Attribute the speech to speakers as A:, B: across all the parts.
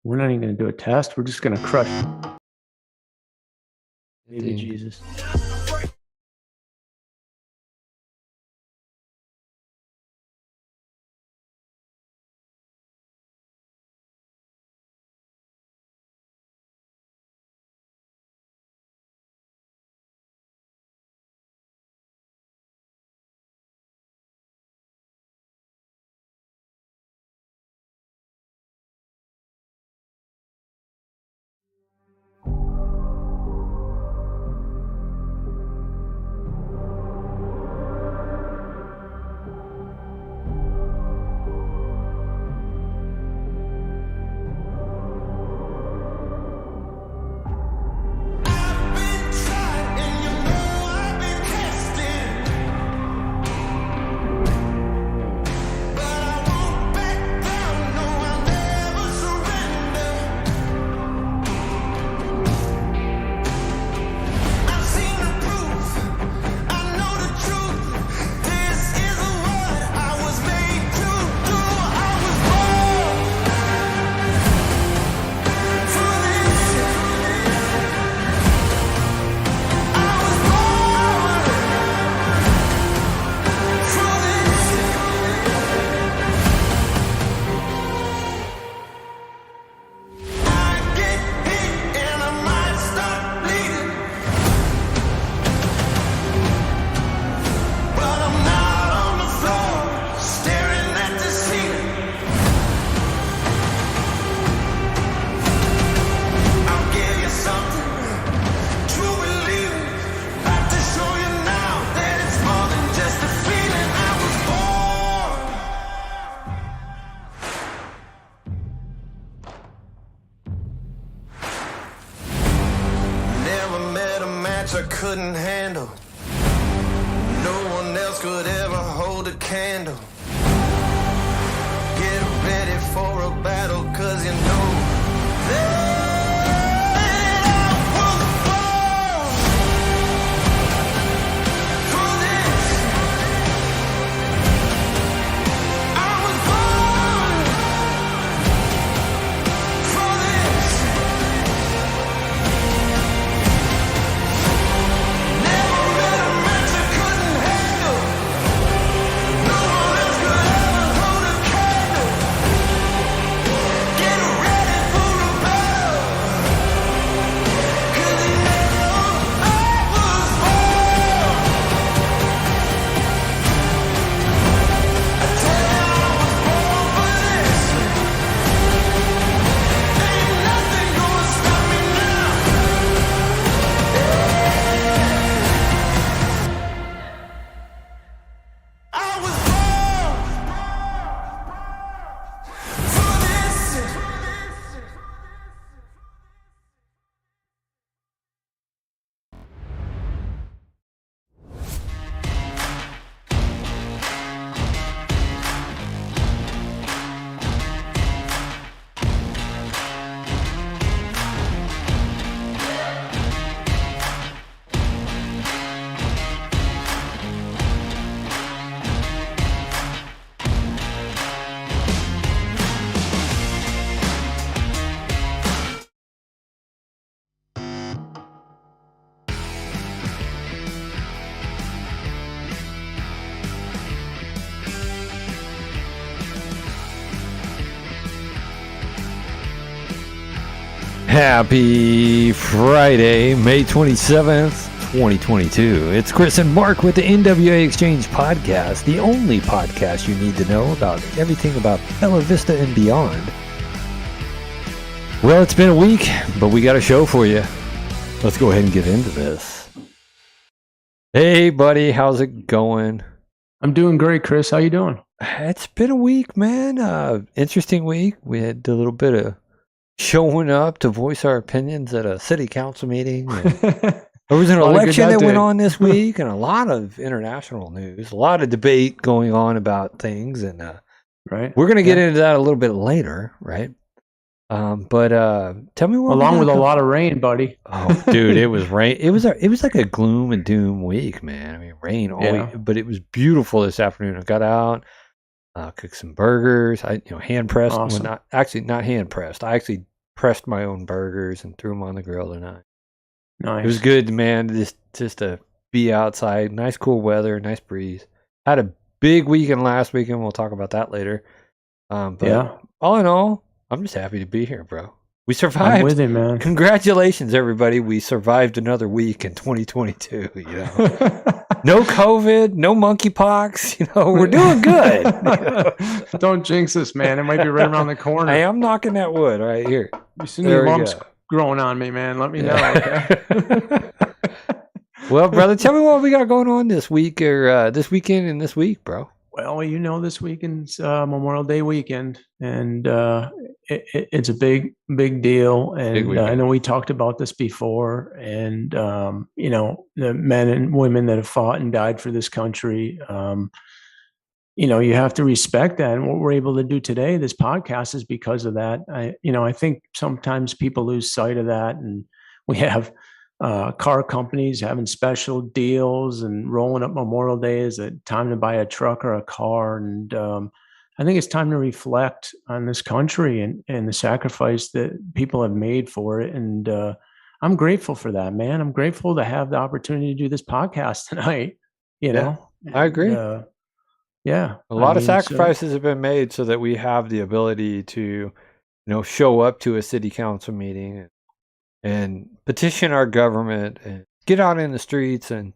A: We're not even going to do a test. We're just going to crush baby Jesus.
B: I couldn't handle. No one else could ever hold a candle. Get ready for a battle, cause you know that I was born for this. I was born for this. Never met a match I couldn't handle. No one else could ever hold a candle. Get ready for a battle, cause you know I was born. I tell you I was born for this. Ain't nothing gonna stop me now. I was born for this.
C: Happy Friday, May 27th, 2022. It's Chris and Mark with the NWA Exchange Podcast, the only podcast you need to know about everything about Bella Vista and beyond. Well, it's been a week, but we got a show for you. Let's go ahead and get into this. Hey, buddy, how's it going?
A: I'm doing great, Chris. How you doing?
C: It's been a week, man. Interesting week. We had a little bit of showing up to voice our opinions at a city council meeting. There was an
A: A lot of good
C: election
A: that
C: that went
A: day.
C: on this week and a lot of international news, a lot of debate going on about things. And
A: Right?
C: we're going to get
A: Yeah.
C: into that a little bit later, right? But tell me what we
A: Along
C: got
A: with a
C: going-
A: lot of rain, buddy.
C: Oh, dude, it was rain. It was like a gloom and doom week, man. I mean, rain all
A: Yeah.
C: week, but it was beautiful this afternoon. I got out, cooked some burgers. I hand pressed.
A: Awesome.
C: Well, not hand pressed. I actually pressed my own burgers and threw them on the grill tonight.
A: Nice.
C: It was good, man. Just to be outside. Nice cool weather, nice breeze. Had a big weekend last weekend. We'll talk about that later. But
A: Yeah.
C: all in all, I'm just happy to be here, bro. We
A: I'm
C: survived.
A: with it, man.
C: Congratulations, everybody. We survived another week in 2022, you know. No COVID, no monkeypox, you know, we're doing good.
A: Don't jinx us, man. It might be right around the corner.
C: I am knocking that wood right here.
A: You see
C: There
A: any
C: we
A: lumps
C: go.
A: growing on me, man? Let me know,
C: Yeah.
A: okay?
C: Well, brother, tell me what we got going on this week or this weekend and this week, bro.
A: Well, you know, this weekend's Memorial Day weekend, and it's a big deal. And I
C: weekend.
A: know we talked about this before, and you know, the men and women that have fought and died for this country. You know, you have to respect that. And what we're able to do today, this podcast, is because of that. I think sometimes people lose sight of that, and we have car companies having special deals and rolling up Memorial Day as a time to buy a truck or a car. And I think it's time to reflect on this country and the sacrifice that people have made for it. And I'm grateful for that, man. I'm grateful to have the opportunity to do this podcast tonight. You know,
C: I agree.
A: Yeah.
C: A lot of sacrifices have been made so that we have the ability to, you know, show up to a city council meeting and petition our government and get out in the streets and,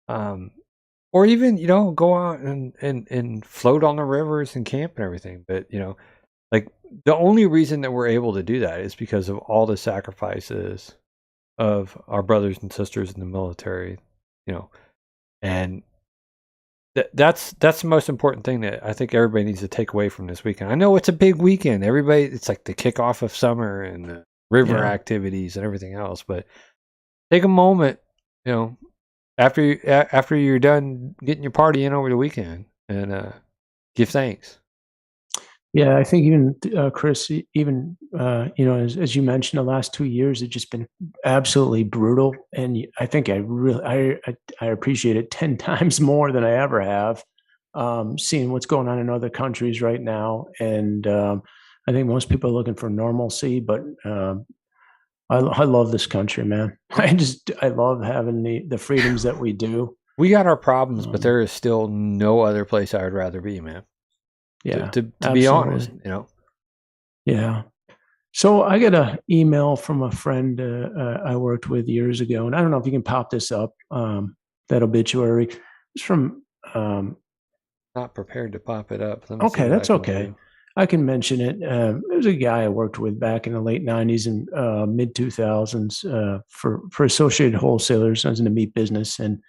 C: or even, you know, go out and float on the rivers and camp and everything. But, you know, like the only reason that we're able to do that is because of all the sacrifices of our brothers and sisters in the military, you know, and that's the most important thing that I think everybody needs to take away from this weekend. I know it's a big weekend. Everybody, it's like the kickoff of summer and the river activities and everything else. But take a moment, you know, after you're done getting your party in over the weekend, and give thanks.
A: Yeah, I think even Chris, even you know, as you mentioned, the last 2 years have just been absolutely brutal, and I think I really I appreciate it 10 times more than I ever have. Seeing what's going on in other countries right now, and I think most people are looking for normalcy, but I love this country, man. I love having the freedoms that we do.
C: We got our problems, but there is still no other place I would rather be, man.
A: Yeah,
C: to be honest, you know.
A: Yeah. So I got an email from a friend I worked with years ago, and I don't know if you can pop this up. That obituary. It's from.
C: Not prepared to pop it up. Let me see
A: Okay,
C: what
A: that's
C: I can
A: okay.
C: do.
A: I can mention it. There's a guy I worked with back in the late '90s and mid 2000s for Associated Wholesalers. I was in the meat business, and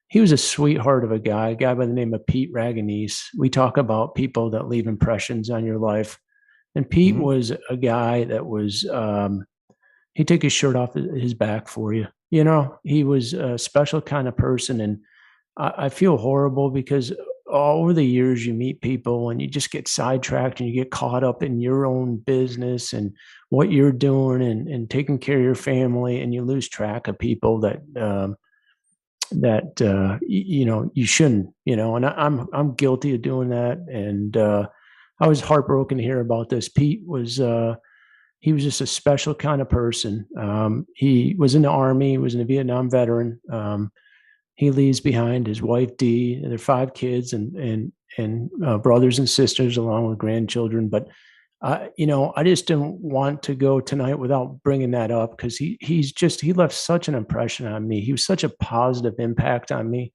A: he was a sweetheart of a guy by the name of Pete Raganese. We talk about people that leave impressions on your life. And Pete was a guy that was, he'd take his shirt off his back for you. You know, he was a special kind of person. And I feel horrible because over the years you meet people and you just get sidetracked and you get caught up in your own business and what you're doing and taking care of your family, and you lose track of people that you know you shouldn't, you know. And I'm guilty of doing that, and I was heartbroken to hear about this. Pete was he was just a special kind of person. He was in the Army. He was a Vietnam veteran. He leaves behind his wife Dee and their 5 kids and brothers and sisters along with grandchildren. But you know, I just didn't want to go tonight without bringing that up because he left such an impression on me. He was such a positive impact on me.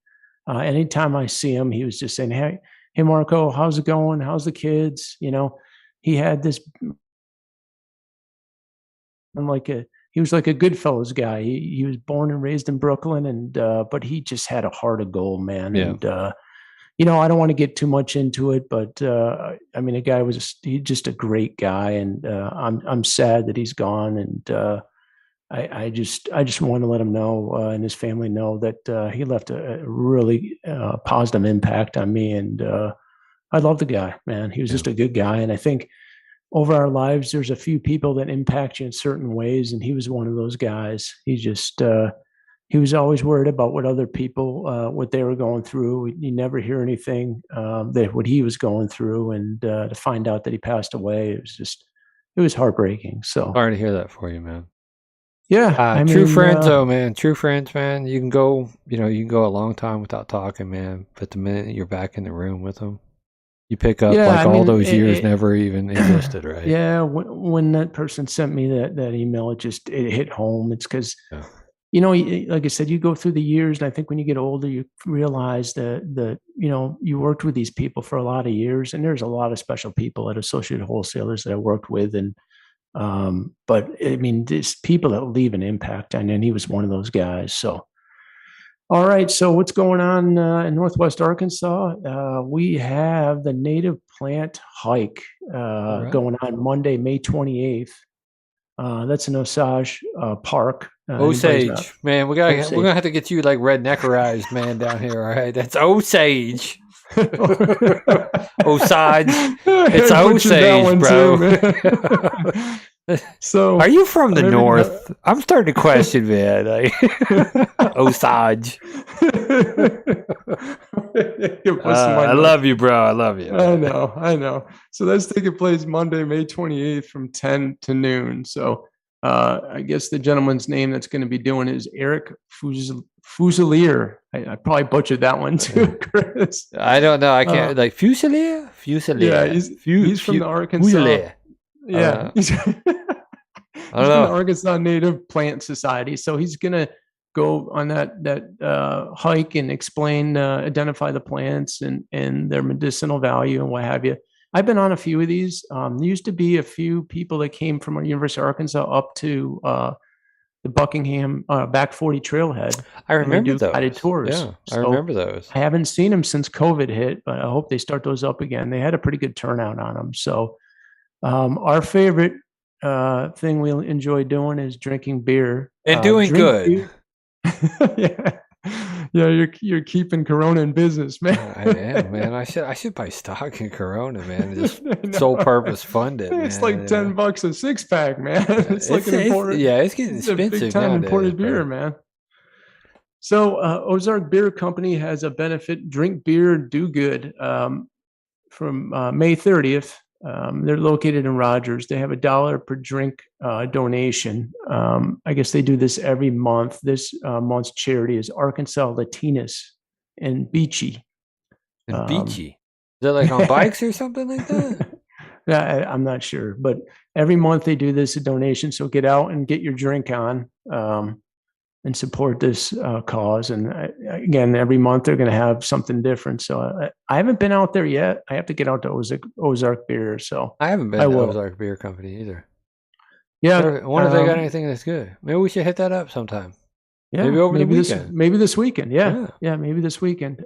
A: Anytime I see him, he was just saying, "Hey, Marco, how's it going? How's the kids?" You know, he had this. He was like a Goodfellas guy. He was born and raised in Brooklyn, and but he just had a heart of gold, man.
C: Yeah.
A: And you know, I don't want to get too much into it, but I mean, the guy was he's just a great guy, and I'm sad that he's gone, and I just want to let him know and his family know that he left a really positive impact on me, and I love the guy, man. He was just a good guy, and I think over our lives, there's a few people that impact you in certain ways, and he was one of those guys. He just he was always worried about what other people what they were going through. You never hear anything that what he was going through, and to find out that he passed away, it was heartbreaking. So
C: Sorry to hear that for you, man.
A: yeah, I
C: True
A: mean,
C: friends, though, man. True friends, man. You can go, you can go a long time without talking, man. But the minute you're back in the room with them, you pick up
A: yeah,
C: like
A: I
C: all
A: mean,
C: those years never even existed, right?
A: yeah. When that person sent me that email, it hit home. It's because
C: Yeah.
A: like I said, you go through the years, and I think when you get older, you realize that you worked with these people for a lot of years, and there's a lot of special people at Associated Wholesalers that I worked with, and but I mean, there's people that leave an impact, and he was one of those guys. So, all right, so what's going on in Northwest Arkansas? We have the Native Plant Hike
C: All right.
A: going on Monday, May 28th. That's in Osage Park.
C: Osage, man, we're
A: Osage.
C: gonna have to get you like redneckerized, man, down here. All right, that's Osage. Osage, it's Osage, bro.
A: So,
C: are you from the
A: I mean,
C: north? I'm starting to question, man. Like, Osage. I love you, bro. I love you.
A: I know. So that's taking place Monday, May 28th from 10 to noon. So I guess the gentleman's name that's going to be doing is Eric Fusilier. I probably butchered that one too, Chris.
C: I don't know. I can't like Fusilier.
A: Yeah, he's from the Arkansas.
C: Fusilier.
A: Yeah, he's from the Arkansas Native Plant Society. So he's gonna go on that hike and explain, identify the plants and their medicinal value and what have you. I've been on a few of these. There used to be a few people that came from University of Arkansas up to the Buckingham Back 40 Trailhead.
C: I remember those
A: guided tours.
C: Yeah, I remember those.
A: I haven't seen them since COVID hit, but I hope they start those up again. They had a pretty good turnout on them. So our favorite thing we enjoy doing is drinking beer
C: and doing good.
A: Yeah, you're keeping Corona in business, man.
C: I am, man. I should buy stock in Corona, man. Just sole purpose fund it.
A: It's
C: man,
A: like $10 a 6-pack, man. It's like an imported.
C: It's getting expensive.
A: It's a big time imported beer, man. So Ozark Beer Company has a benefit: drink beer, do good, from May 30th. They're located in Rogers. They have $1 per drink donation. I guess they do this every month. This month's charity is Arkansas Latinas and Beachy.
C: And Beachy. Is that like on bikes or something like that?
A: Yeah, I'm not sure, but every month they do this, a donation. So get out and get your drink on and support this cause. And again, every month they're going to have something different. So I haven't been out there yet. I have to get out to Ozark Beer. So
C: I haven't been to Ozark Beer Company either.
A: Yeah.
C: I wonder if they got anything that's good. Maybe we should hit that up sometime.
A: Yeah,
C: maybe over the weekend.
A: Maybe this weekend. Yeah, maybe this weekend.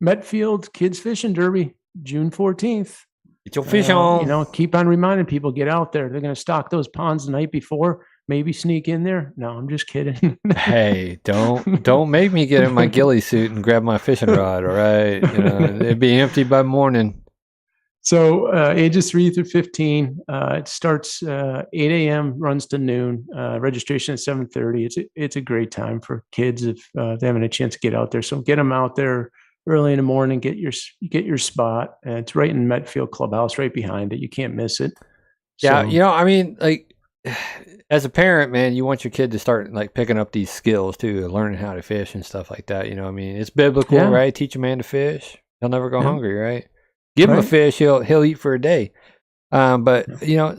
A: Metfield Kids Fishing Derby, June 14th.
C: Get your fish on.
A: Keep on reminding people, get out there. They're going to stock those ponds the night before. Maybe sneak in there. No, I'm just kidding.
C: Hey, don't make me get in my ghillie suit and grab my fishing rod. All right, it'd be empty by morning.
A: So ages 3 through 15. It starts 8 a.m. runs to noon. Registration at 7:30. It's a great time for kids if they're having a chance to get out there. So get them out there early in the morning. Get your spot. It's right in Metfield Clubhouse, right behind it. You can't miss it.
C: Yeah, I mean, like, as a parent, man, you want your kid to start like picking up these skills too, learning how to fish and stuff like that. I mean, it's biblical, right? Teach a man to fish, he'll never go hungry, right? Give him a fish, he'll eat for a day. But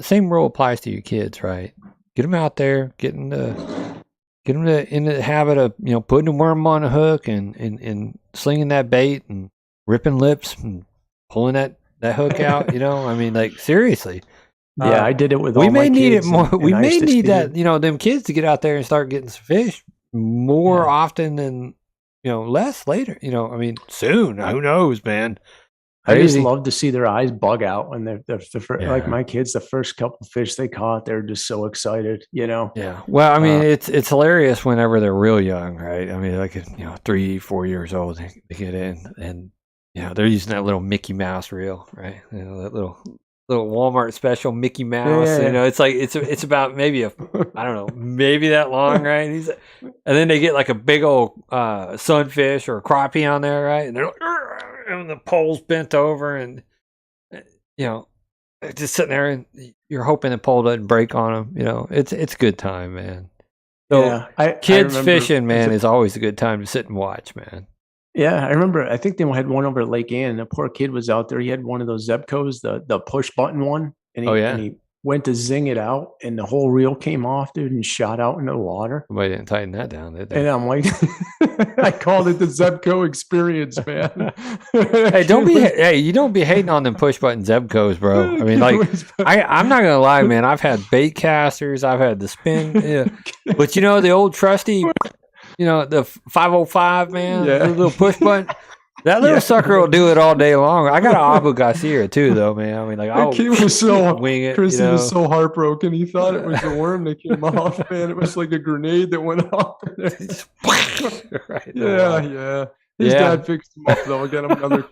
C: same rule applies to your kids, right? Get them out there, get them into the habit of putting a worm on a hook and slinging that bait and ripping lips and pulling that hook out. I mean, like, seriously.
A: Yeah, I did it with all
C: my kids. We may need it more.
A: And
C: we may need that, them kids to get out there and start getting some fish more often than, less later. I mean, soon. Who knows, man?
A: I just love to see their eyes bug out when they're like my kids. The first couple of fish they caught, they're just so excited.
C: Yeah. Well, I mean, it's hilarious whenever they're real young, right? I mean, like 3-4 years old, they get in and they're using that little Mickey Mouse reel, right? That little Walmart special Mickey Mouse.
A: Yeah.
C: It's like it's about maybe maybe that long, right? And then they get like a big old sunfish or a crappie on there, right? And they're like, and the pole's bent over, and just sitting there and you're hoping the pole doesn't break on them. You know, it's a good time, man. So
A: Yeah, I
C: kids
A: remember
C: fishing, man, is always a good time to sit and watch, man.
A: Yeah, I remember. I think they had one over at Lake Ann. A poor kid was out there. He had one of those Zebcos, the push button one, and
C: Oh yeah,
A: he went to zing it out, and the whole reel came off, dude, and shot out into the water.
C: somebody didn't tighten that down, did
A: And
C: they?
A: I'm like, I called it the Zebco experience, man.
C: Hey, hey, you don't be hating on them push button Zebcos, bro. I mean, like, I'm not gonna lie, man. I've had bait casters, I've had the spin, yeah. But you know the old trusty, you know the 505, man,
A: Yeah.
C: the little push button. That little sucker will do it all day long. I got an Abu Garcia too, though, man. I mean, like,
A: That kid was so
C: wing it.
A: Chris
C: You know?
A: was so heartbroken. He thought it was the worm that came off, man. It was like a grenade that went off.
C: Right,
A: Yeah. His dad fixed him up though. Got him another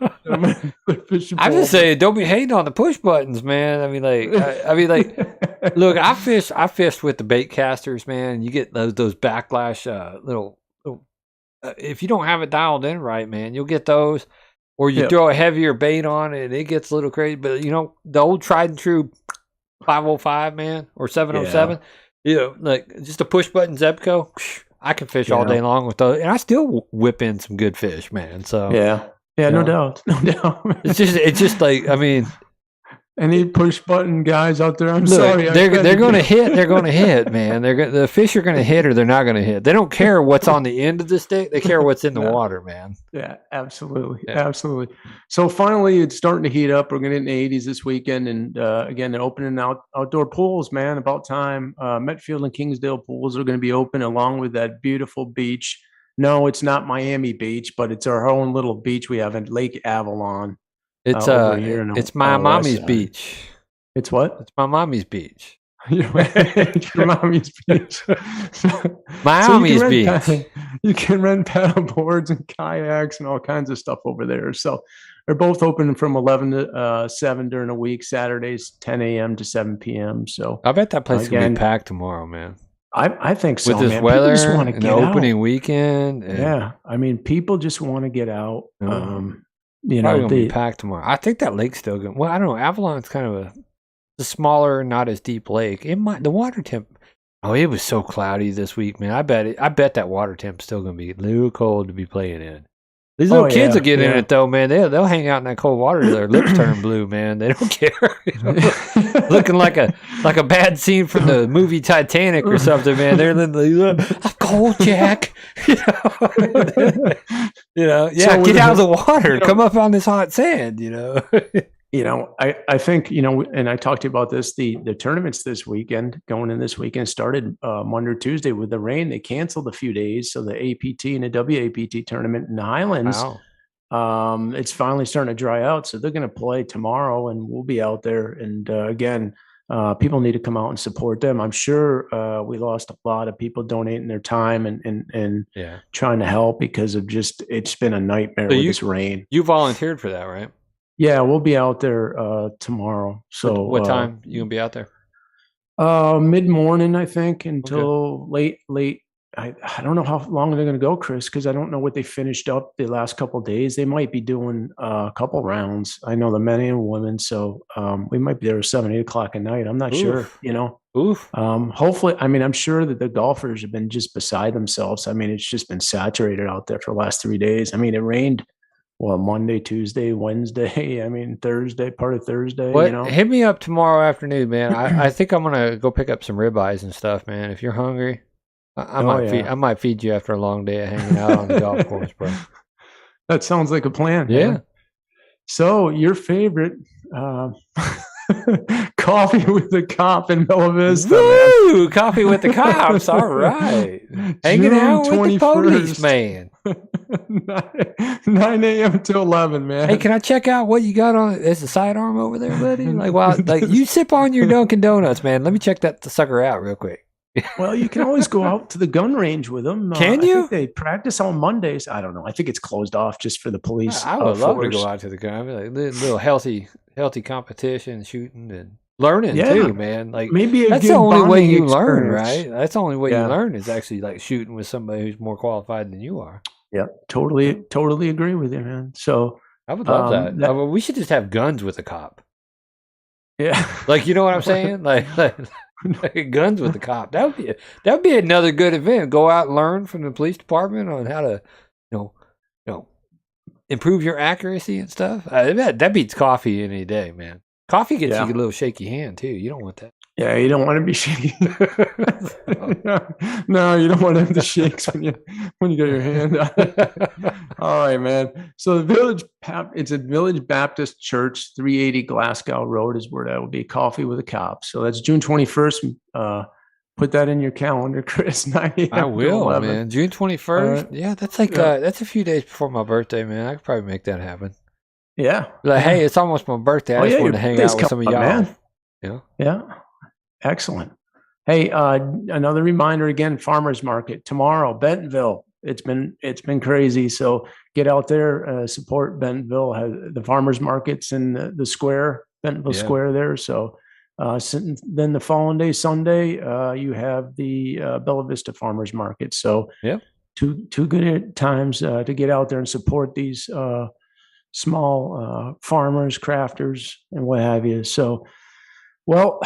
A: fishing pole.
C: I'm just saying, don't be hating on the push buttons, man. I mean, like, look, I fished with the bait casters, man. You get those backlash little. If you don't have it dialed in right, man, you'll get those. Or you throw a heavier bait on it, and it gets a little crazy. But you know, the old tried and true 505, man, or 707. You know, like just a push button Zebco. I can fish all day long with those, and I still whip in some good fish, man. So
A: no doubt.
C: it's just like, I mean,
A: any push button guys out there, I'm
C: look,
A: sorry.
C: They're going to hit. They're going to hit, man. The fish are going to hit, or they're not going to hit. They don't care what's on the end of the stick. They care what's in the water, man.
A: Yeah, absolutely, absolutely. So finally, it's starting to heat up. We're going to get in the 80s this weekend, and again, they're opening outdoor pools, man. About time. Metfield and Kingsdale pools are going to be open, along with that beautiful beach. No, it's not Miami Beach, but it's our own little beach we have in Lake Avalon.
C: It's it's my mommy's beach.
A: It's what?
C: It's my mommy's beach.
A: Your mommy's beach.
C: Miami's beach.
A: You can rent paddle boards and kayaks and all kinds of stuff over there. So they're both open from 11 to 7 during the week. Saturdays 10 a.m. to 7 p.m. So
C: I bet that place is gonna be packed tomorrow, man.
A: I think so.
C: With this
A: man.
C: weather
A: just want to
C: and
A: get
C: the
A: out.
C: opening weekend.
A: Yeah, I mean, people just want to get out. You
C: probably
A: know,
C: gonna be packed tomorrow. I think that lake's still good. Well, I don't know. Avalon's kind of a smaller, not as deep lake. It might the water temp. Oh, it was so cloudy this week, man. I bet that water temp's still gonna be a little cold to be playing in. These little kids will get in it though, man. They'll hang out in that cold water till their lips turn blue, man. They don't care. You know? Looking like a bad scene from the movie Titanic or something, man. They're literally, I'm cold, Jack. You know, yeah. So get out of the water. Come up on this hot sand. You know.
A: You know, I think, you know, and I talked to you about this, the tournaments this weekend, going in this weekend started Monday or Tuesday with the rain. They canceled a few days. So the APT and the WAPT tournament in the Highlands, it's finally starting to dry out. So they're going to play tomorrow and we'll be out there. And again, people need to come out and support them. I'm sure we lost a lot of people donating their time and trying to help because of just, it's been a nightmare with this rain.
C: You volunteered for that, right?
A: Yeah, we'll be out there tomorrow. So
C: what time you gonna be out there?
A: Mid-morning, I think, until late. I don't know how long they're going to go, Chris, because I don't know what they finished up the last couple of days. They might be doing a couple rounds. I know the men and women, so we might be there at 7, 8 o'clock at night. I'm not sure, you know. Hopefully, I mean, I'm sure that the golfers have been just beside themselves. I mean, it's just been saturated out there for the last 3 days. I mean, it rained. Well, Monday, Tuesday, Wednesday. I mean, Thursday, part of Thursday.
C: What?
A: You know?
C: Hit me up tomorrow afternoon, man. I think I'm gonna go pick up some ribeyes and stuff, man. If you're hungry, I might feed you after a long day of hanging out on the golf course, bro.
A: That sounds like a plan.
C: Yeah.
A: Man. So your favorite coffee with the cop in Bella Vista.
C: Woo!
A: Man.
C: Coffee with the cops. All right. Hanging out with the police, man.
A: 9 a.m. to 11, man.
C: Hey, can I check out what you got on? There's a sidearm over there, buddy. Like you sip on your Dunkin' Donuts, man. Let me check that sucker out real quick.
A: Well, you can always go out to the gun range with them.
C: Can you?
A: I think they practice on Mondays. I don't know. I think it's closed off just for the police.
C: I would love to go out to the gun. I mean, like little healthy competition, shooting and learning too, man. Like
A: maybe
C: that's the only way you learn,
A: experience.
C: right? That's the only way you learn is actually like shooting with somebody who's more qualified than you are.
A: Yeah, totally agree with you, man. So
C: I would love that. We should just have guns with a cop.
A: Yeah.
C: Like, you know what I'm saying? Like guns with the cop. That would be another good event. Go out and learn from the police department on how to, you know, you know, improve your accuracy and stuff. That beats coffee any day, man. Coffee gets you
A: Yeah.
C: a little shaky hand too. You don't want that.
A: Yeah, you don't want to be shaking. No, you don't want to have the shakes when you get your hand out. All right, man. So it's a Village Baptist Church, 380 Glasgow Road is where that will be. Coffee with a Cop. So that's June 21st. Put that in your calendar, Chris. 9 a.m.
C: I
A: to
C: will,
A: 11.
C: man. June 21st.
A: All right.
C: Yeah, that's like
A: Yeah.
C: that's a few days before my birthday, man. I could probably make that happen.
A: Yeah.
C: Like,
A: Yeah.
C: hey, it's almost my birthday. I
A: Oh,
C: just
A: yeah,
C: wanted
A: your
C: to hang
A: birthday's
C: out with some of
A: coming
C: y'all.
A: up, man.
C: You know?
A: Yeah. Excellent. Hey, another reminder again, farmers market tomorrow, Bentonville. It's been crazy. So get out there, support Bentonville. Has the farmers markets in the square, Bentonville
C: Yeah.
A: Square there. So then the following day, Sunday, you have the Bella Vista Farmers Market. So
C: Yeah.
A: two good times to get out there and support these small farmers, crafters, and what have you. So, well,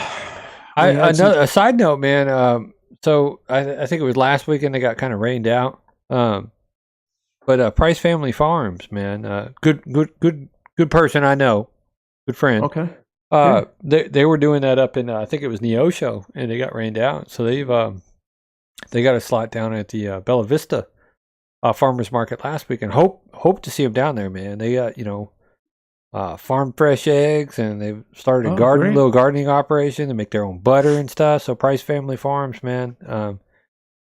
A: we had some.
C: A side note, man. So I think it was last weekend they got kind of rained out. But Price Family Farms, man, good person I know, good friend.
A: Okay. Yeah.
C: They were doing that up in I think it was Neosho, and they got rained out. So they got a slot down at the Bella Vista Farmers Market last week, and hope to see them down there, man. They got farm fresh eggs, and they've started a
A: Great.
C: little gardening operation. They make their own butter and stuff. So Price Family Farms, man.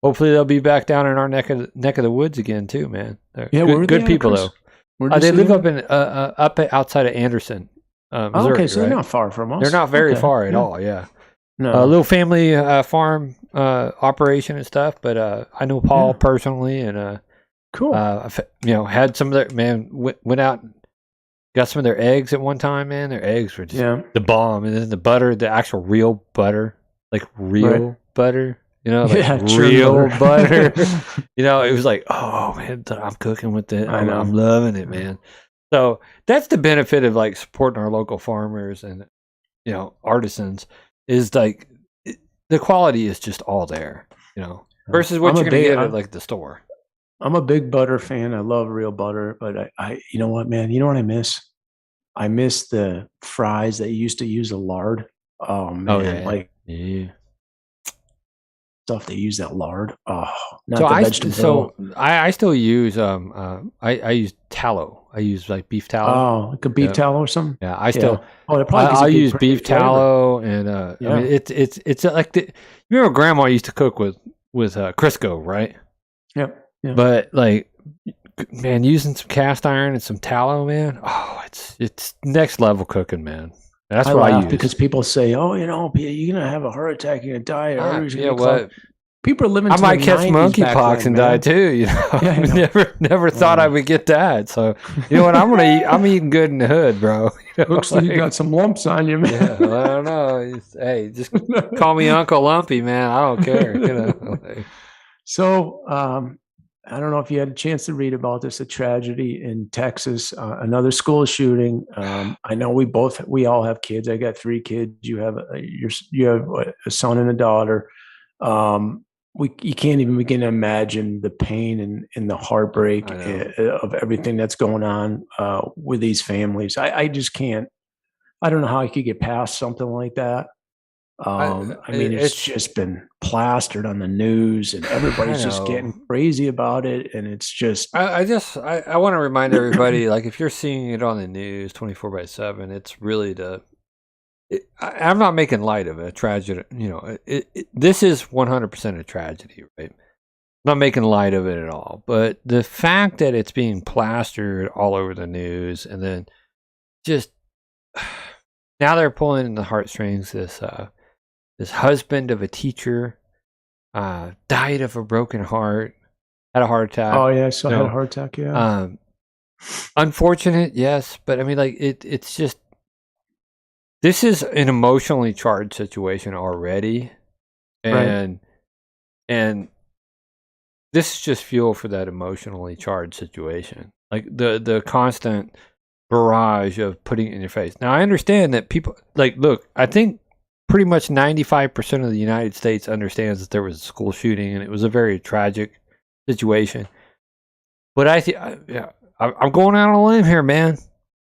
C: Hopefully they'll be back down in our neck of the woods again too, man. They're
A: Yeah, where are
C: good
A: they at,
C: people
A: Chris?
C: though. They live up outside of Anderson, Missouri.
A: Okay, so
C: right?
A: they're not far from us.
C: They're not very
A: Okay,
C: far at
A: yeah.
C: all. Yeah,
A: No.
C: a little family farm operation and stuff. But I know Paul
A: Yeah.
C: personally, and
A: Cool.
C: had some of their went out. Got some of their eggs at one time, man. Their eggs were just
A: Yeah.
C: the bomb. And then the butter, the actual real butter, like real butter, like
A: Yeah, churned
C: real butter.
A: butter.
C: It was like, oh, man, I'm cooking with it.
A: I know.
C: I'm loving it, man. So that's the benefit of like supporting our local farmers and, artisans is like the quality is just all there, versus what
A: I'm
C: you're
A: a
C: going to
A: big-
C: get
A: I'm-
C: at like the store.
A: I'm a big butter fan. I love real butter, but I you know what, man? You know what I miss? I miss the fries that used to use the lard. Oh man, like
C: yeah.
A: stuff they use that lard. Oh, not
C: So
A: the
C: I
A: vegetable.
C: I still use I use tallow. I use like beef tallow.
A: Oh, like a beef
C: Yeah.
A: tallow or something.
C: Yeah, I still
A: Oh, it probably gives
C: I'll
A: it a
C: use
A: pretty
C: beef
A: flavor.
C: tallow, and I
A: Yeah.
C: mean it's like you remember Grandma used to cook with Crisco, right?
A: Yep. Yeah.
C: But like, man, using some cast iron and some tallow, man, it's next level cooking, man. That's
A: I
C: what I
A: laugh
C: use.
A: because people say, "Oh, you're gonna have a heart attack, you're gonna die." Or arteries are
C: yeah,
A: gonna clog."
C: what?
A: People are living.
C: I
A: to
C: might
A: the
C: catch
A: 90s back
C: monkeypox
A: then,
C: and die
A: man.
C: too.
A: Yeah, I know.
C: Never thought I would get that. So you know what? I'm gonna eat. I'm eating good in the hood, bro.
A: Looks like you got some lumps on you, man.
C: Yeah, well, I don't know. Hey, just call me Uncle Lumpy, man. I don't care.
A: So, I don't know if you had a chance to read about this, a tragedy in Texas, another school shooting. I know we all have kids. I got 3 kids. You have you have a son and a daughter. You can't even begin to imagine the pain and the heartbreak of everything that's going on with these families. I just can't. I don't know how I could get past something like that. I mean, it's just been plastered on the news, and everybody's just getting crazy about it. And it's just,
C: I want to remind everybody, like, if you're seeing it on the news 24/7, it's really I'm not making light of it. A tragedy, this is 100% a tragedy, right? I'm not making light of it at all. But the fact that it's being plastered all over the news, and then just now they're pulling in the heartstrings. This husband of a teacher died of a broken heart, had a heart attack.
A: oh yeah, so I had a heart attack. Yeah,
C: Unfortunate, yes, but I mean, like it's just this is an emotionally charged situation already, and this is just fuel for that emotionally charged situation. Like the constant barrage of putting it in your face. Now, I understand that people, like, look, I think pretty much 95% of the United States understands that there was a school shooting and it was a very tragic situation. But I'm going out on a limb here, man.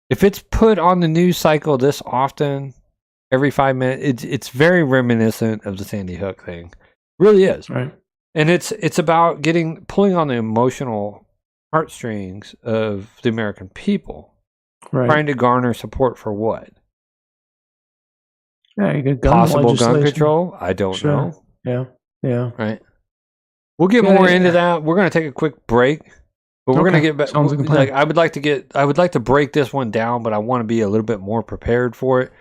C: If it's put on the news cycle this often, every 5 minutes, it's very reminiscent of the Sandy Hook thing. It really is.
A: Right.
C: And it's about pulling on the emotional heartstrings of the American people,
A: Right.
C: trying to garner support for what?
A: Yeah, you got gun
C: Possible gun
A: legislation.
C: control? I don't
A: Sure.
C: know.
A: Yeah. Yeah.
C: Right. We'll get
A: Yeah,
C: more
A: yeah.
C: into that. We're going to take a quick break, but we're going to
A: Okay.
C: get back.
A: Sounds like a plan.
C: Like I would like to break this one down, but I want to be a little bit more prepared for it.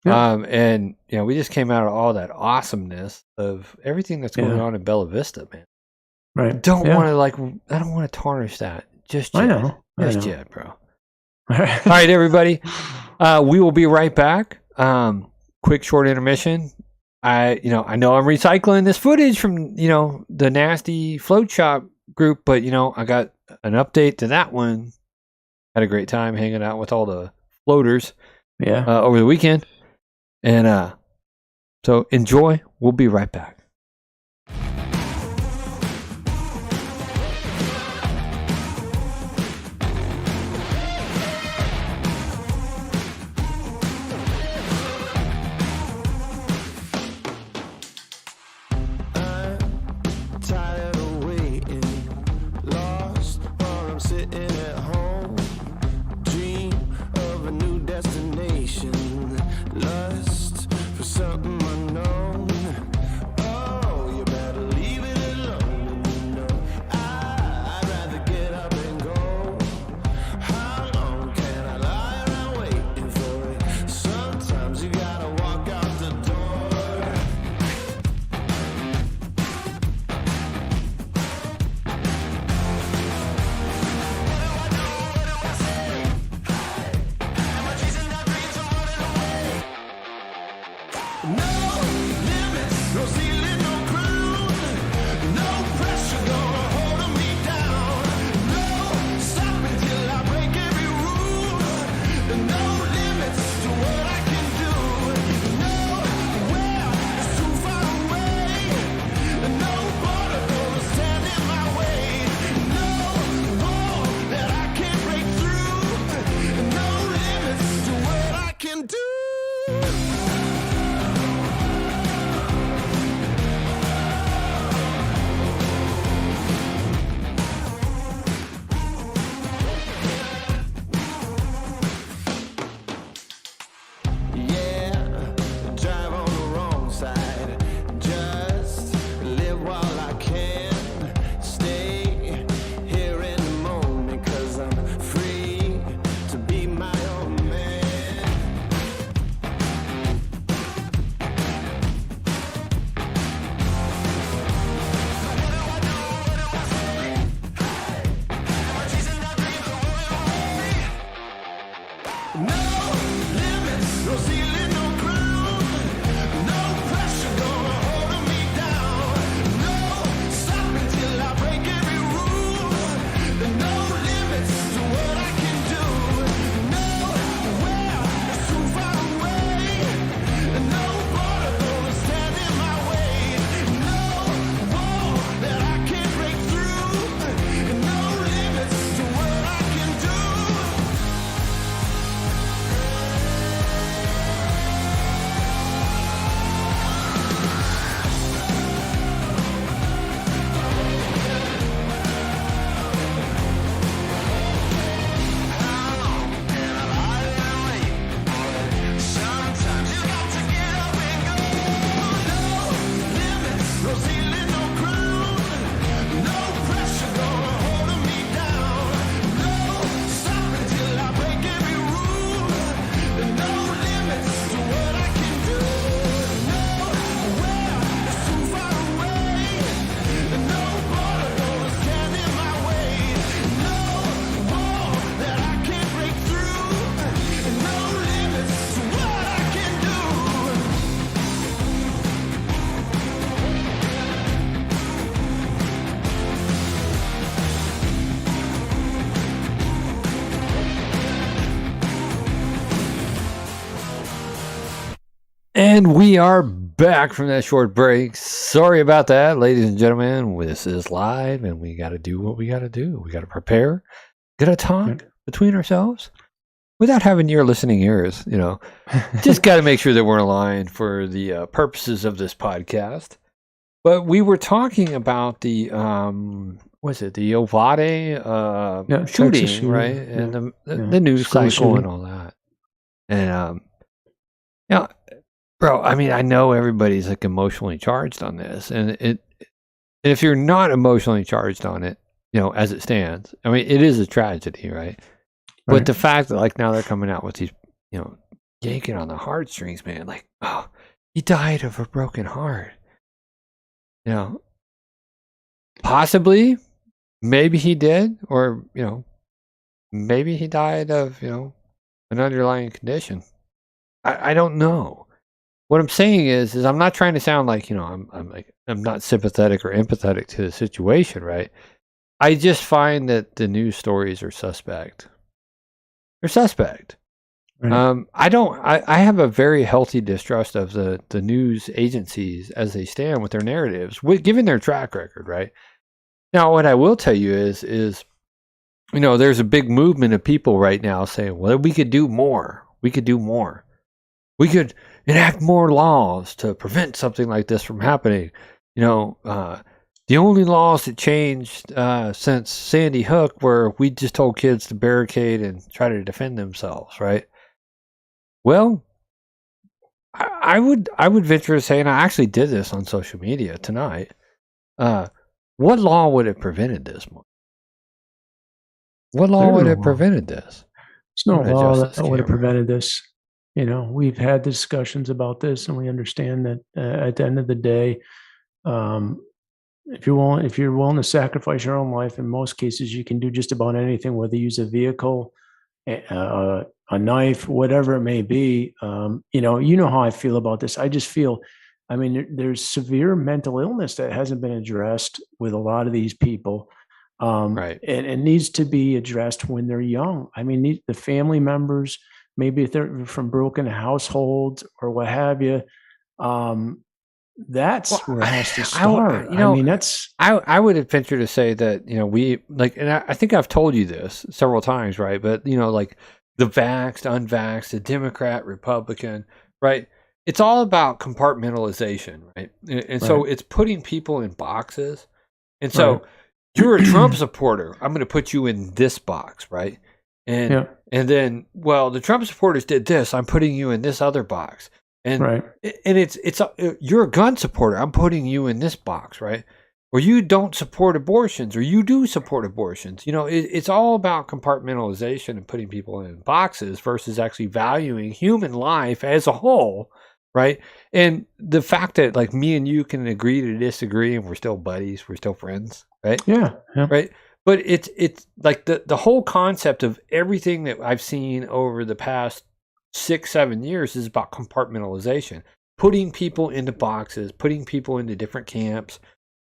A: Yeah.
C: And we just came out of all that awesomeness of everything that's going on in Bella Vista, man.
A: Right.
C: I don't
A: Yeah.
C: want to tarnish that just yet.
A: I know.
C: Just yet, bro.
A: All right.
C: All right, everybody. We will be right back. Quick short intermission. I know I'm recycling this footage from, the nasty float shop group, but I got an update to that one. Had a great time hanging out with all the floaters
A: Yeah.
C: over the weekend. And so enjoy. We'll be right back.
B: Tired of waiting, lost while I'm sitting at home. Dream of a new destination, lust for something unknown. Oh, you better leave it alone. You know I'd rather get up and go. How long can I lie around waiting for it? Sometimes you gotta walk out the door.
C: And we are back from that short break. Sorry about that, ladies and gentlemen. This is live, and we got to do what we got to do. We got to prepare, got to talk between ourselves without having your listening ears. Just got to make sure that we're aligned for the purposes of this podcast. But we were talking about the the Ovade shooting, right? And the news cycle and all that. And bro, I mean, I know everybody's like emotionally charged on this, and if you're not emotionally charged on it, as it stands, I mean, it is a tragedy, right? But the fact that like now they're coming out with these, yanking on the heartstrings, man, like, oh, he died of a broken heart. Possibly, maybe he did, or maybe he died of an underlying condition. I don't know. What I'm saying is I'm not trying to sound like I'm not sympathetic or empathetic to the situation, right? I just find that the news stories are suspect. They're suspect. Right. I have a very healthy distrust of the news agencies as they stand with their narratives, given their track record, right? Now, what I will tell you is there's a big movement of people right now saying, well, we could do more. We could do more. We could enact more laws to prevent something like this from happening. The only laws that changed since Sandy Hook were we just told kids to barricade and try to defend themselves, right? Well, I would venture to say, and I actually did this on social media tonight. What law would have prevented this? What law would have prevented this?
A: There's no law that would have prevented this. We've had discussions about this, and we understand that at the end of the day, if you're willing to sacrifice your own life, in most cases, you can do just about anything, whether you use a vehicle, a knife, whatever it may be. You know how I feel about this. I just feel, I mean, there's severe mental illness that hasn't been addressed with a lot of these people. Right. And it needs to be addressed when they're young. I mean, the family members, maybe if they're from broken households or what have you, that's where it has to start.
C: I would venture to say that, we like, and I think I've told you this several times, right? But, like the vaxxed, unvaxxed, the Democrat, Republican, right? It's all about compartmentalization, right? And so it's putting people in boxes. And so you're a Trump supporter. I'm going to put you in this box, right? And then, well, the Trump supporters did this. I'm putting you in this other box. And it's you're a gun supporter. I'm putting you in this box, right? Or you don't support abortions, or you do support abortions. It's all about compartmentalization and putting people in boxes versus actually valuing human life as a whole, right? And the fact that like me and you can agree to disagree, and we're still buddies, we're still friends, right?
A: Yeah.
C: Right. But it's like the whole concept of everything that I've seen over the past 6-7 years is about compartmentalization, putting people into boxes, putting people into different camps.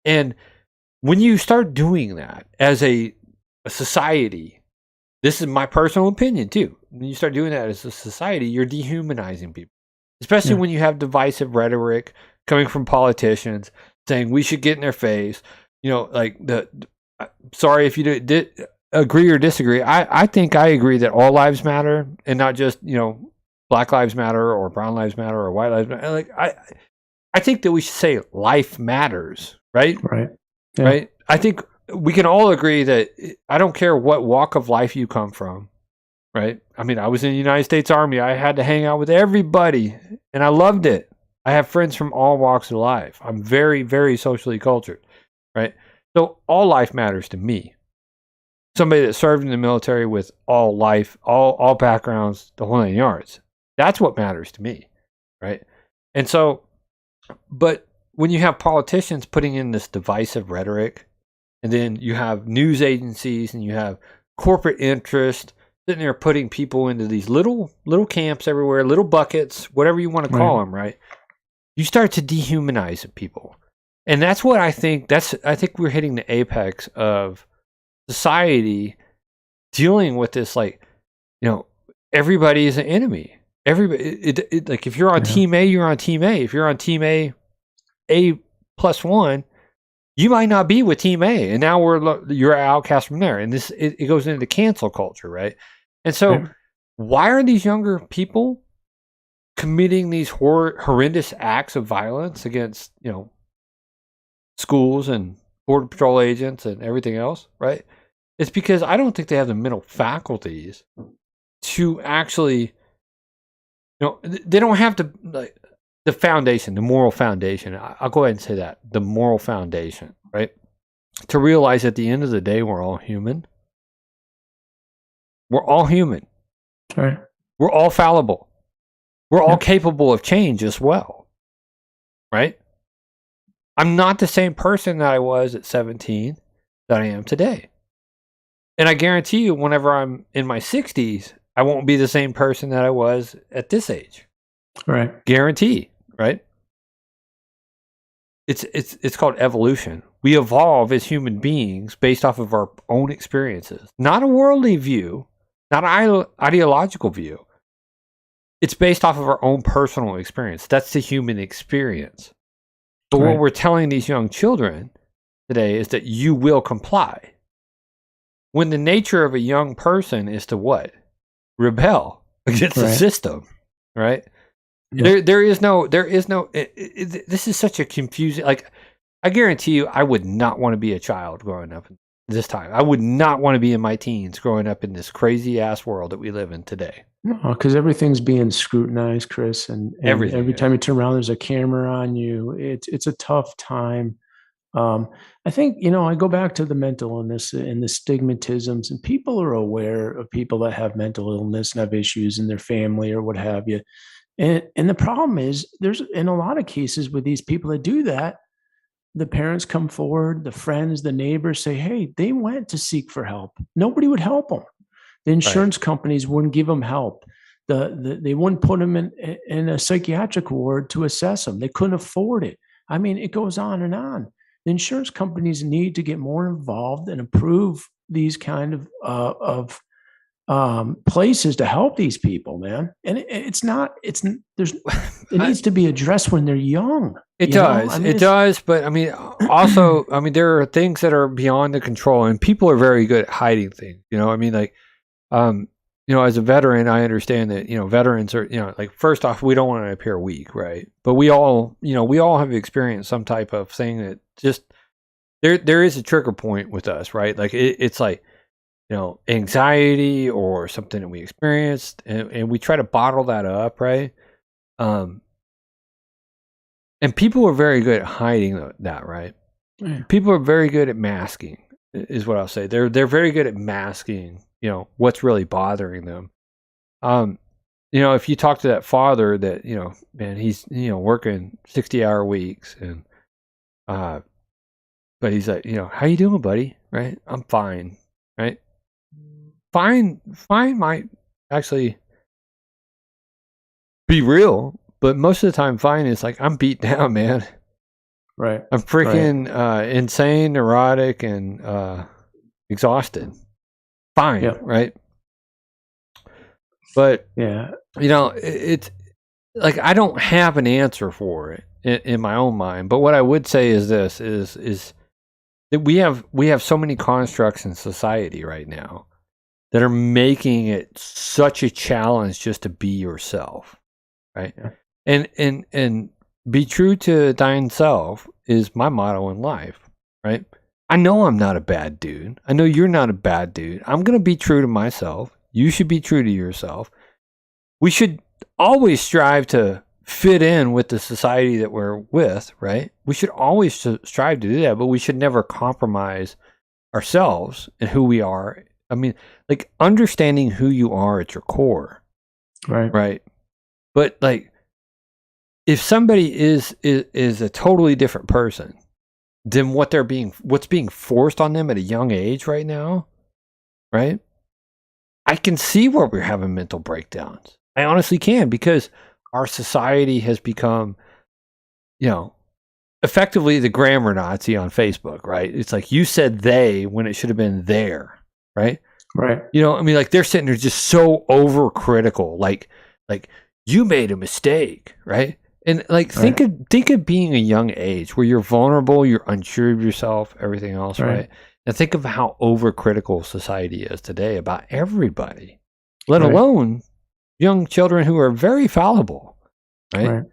C: And when you start doing that as a society, this is my personal opinion too. When you start doing that as a society, you're dehumanizing people, especially when you have divisive rhetoric coming from politicians saying we should get in their face. Like sorry if you did agree or disagree. I think I agree that all lives matter, and not just, Black Lives Matter or Brown Lives Matter or White Lives Matter. Like I think that we should say life matters, right?
A: Right.
C: Yeah. Right. I think we can all agree that I don't care what walk of life you come from, right? I mean, I was in the United States Army. I had to hang out with everybody, and I loved it. I have friends from all walks of life. I'm very, very socially cultured, right? So all life matters to me. Somebody that served in the military with all life, all backgrounds, the whole 9 yards. That's what matters to me, right? And so, but when you have politicians putting in this divisive rhetoric, and then you have news agencies and you have corporate interest sitting there putting people into these little camps everywhere, little buckets, whatever you want to call them, right? You start to dehumanize people. And that's what I think, I think we're hitting the apex of society dealing with this, like, everybody is an enemy. Everybody, like if you're on team A, you're on team A. If you're on team A plus one, you might not be with team A, and now you're outcast from there. And this it goes into cancel culture, right? And so, why are these younger people committing these horrendous acts of violence against schools and border patrol agents and everything else, right? It's because I don't think they have the mental faculties to actually, they don't have the foundation, the moral foundation. I'll go ahead and say that, the moral foundation, right? To realize at the end of the day, we're all human. We're all human.
A: Right.
C: We're all fallible. We're all capable of change as well, right? I'm not the same person that I was at 17 that I am today. And I guarantee you, whenever I'm in my 60s, I won't be the same person that I was at this age.
A: Right.
C: Guarantee, right? It's called evolution. We evolve as human beings based off of our own experiences. Not a worldly view, not an ideological view. It's based off of our own personal experience. That's the human experience. But what we're telling these young children today is that you will comply. When the nature of a young person is to what? Rebel against the system, right? Yeah. There is no, this is such a confusing, like, I guarantee you, I would not want to be a child growing up this time. I would not want to be in my teens growing up in this crazy ass world that we live in today.
A: No, because everything's being scrutinized, Chris, and every time you turn around, there's a camera on you. It's a tough time. I think, I go back to the mental illness and the stigmatisms, and people are aware of people that have mental illness and have issues in their family or what have you. And the problem is there's, in a lot of cases with these people that do that, the parents come forward, the friends, the neighbors say, hey, they went to seek for help. Nobody would help them. The insurance companies wouldn't give them help. They wouldn't put them in a psychiatric ward to assess them. They couldn't afford it. I mean, it goes on and on. The insurance companies need to get more involved and approve these kind of places to help these people, man. And it needs to be addressed when they're young.
C: It does. But I mean, also, I mean, there are things that are beyond the control, and people are very good at hiding things. I mean, like, as a veteran, I understand that, veterans are, like, first off, we don't want to appear weak, right? But we all have experienced some type of thing that just, there is a trigger point with us, right? Like, it's like, anxiety or something that we experienced, and we try to bottle that up, right? And people are very good at hiding that, right? Yeah. People are very good at masking, is what I'll say. They're very good at masking, what's really bothering them. If you talk to that father that, man, he's, working 60-hour weeks, and but he's like, how you doing, buddy? Right? I'm fine. Right? Fine might actually be real, but most of the time, fine is like, I'm beat down, man.
A: Right.
C: I'm freaking insane, neurotic, and exhausted. Fine, right? But it's like, I don't have an answer for it in my own mind. But what I would say is this: is that we have so many constructs in society right now that are making it such a challenge just to be yourself, right? Yeah. And be true to thine self is my motto in life, right? I know I'm not a bad dude. I know you're not a bad dude. I'm going to be true to myself. You should be true to yourself. We should always strive to fit in with the society that we're with, right? We should always strive to do that, but we should never compromise ourselves and who we are. I mean, like, understanding who you are at your core, right? But like, if somebody is a totally different person than what's being forced on them at a young age right now, right? I can see where we're having mental breakdowns. I honestly can, because our society has become, effectively the grammar Nazi on Facebook, right? It's like, you said they when it should have been there, right?
A: Right.
C: I mean, like, they're sitting there just so overcritical, like you made a mistake, right? And like think of being a young age where you're vulnerable, you're unsure of yourself, everything else, right? And think of how overcritical society is today about everybody, let alone young children who are very fallible, right?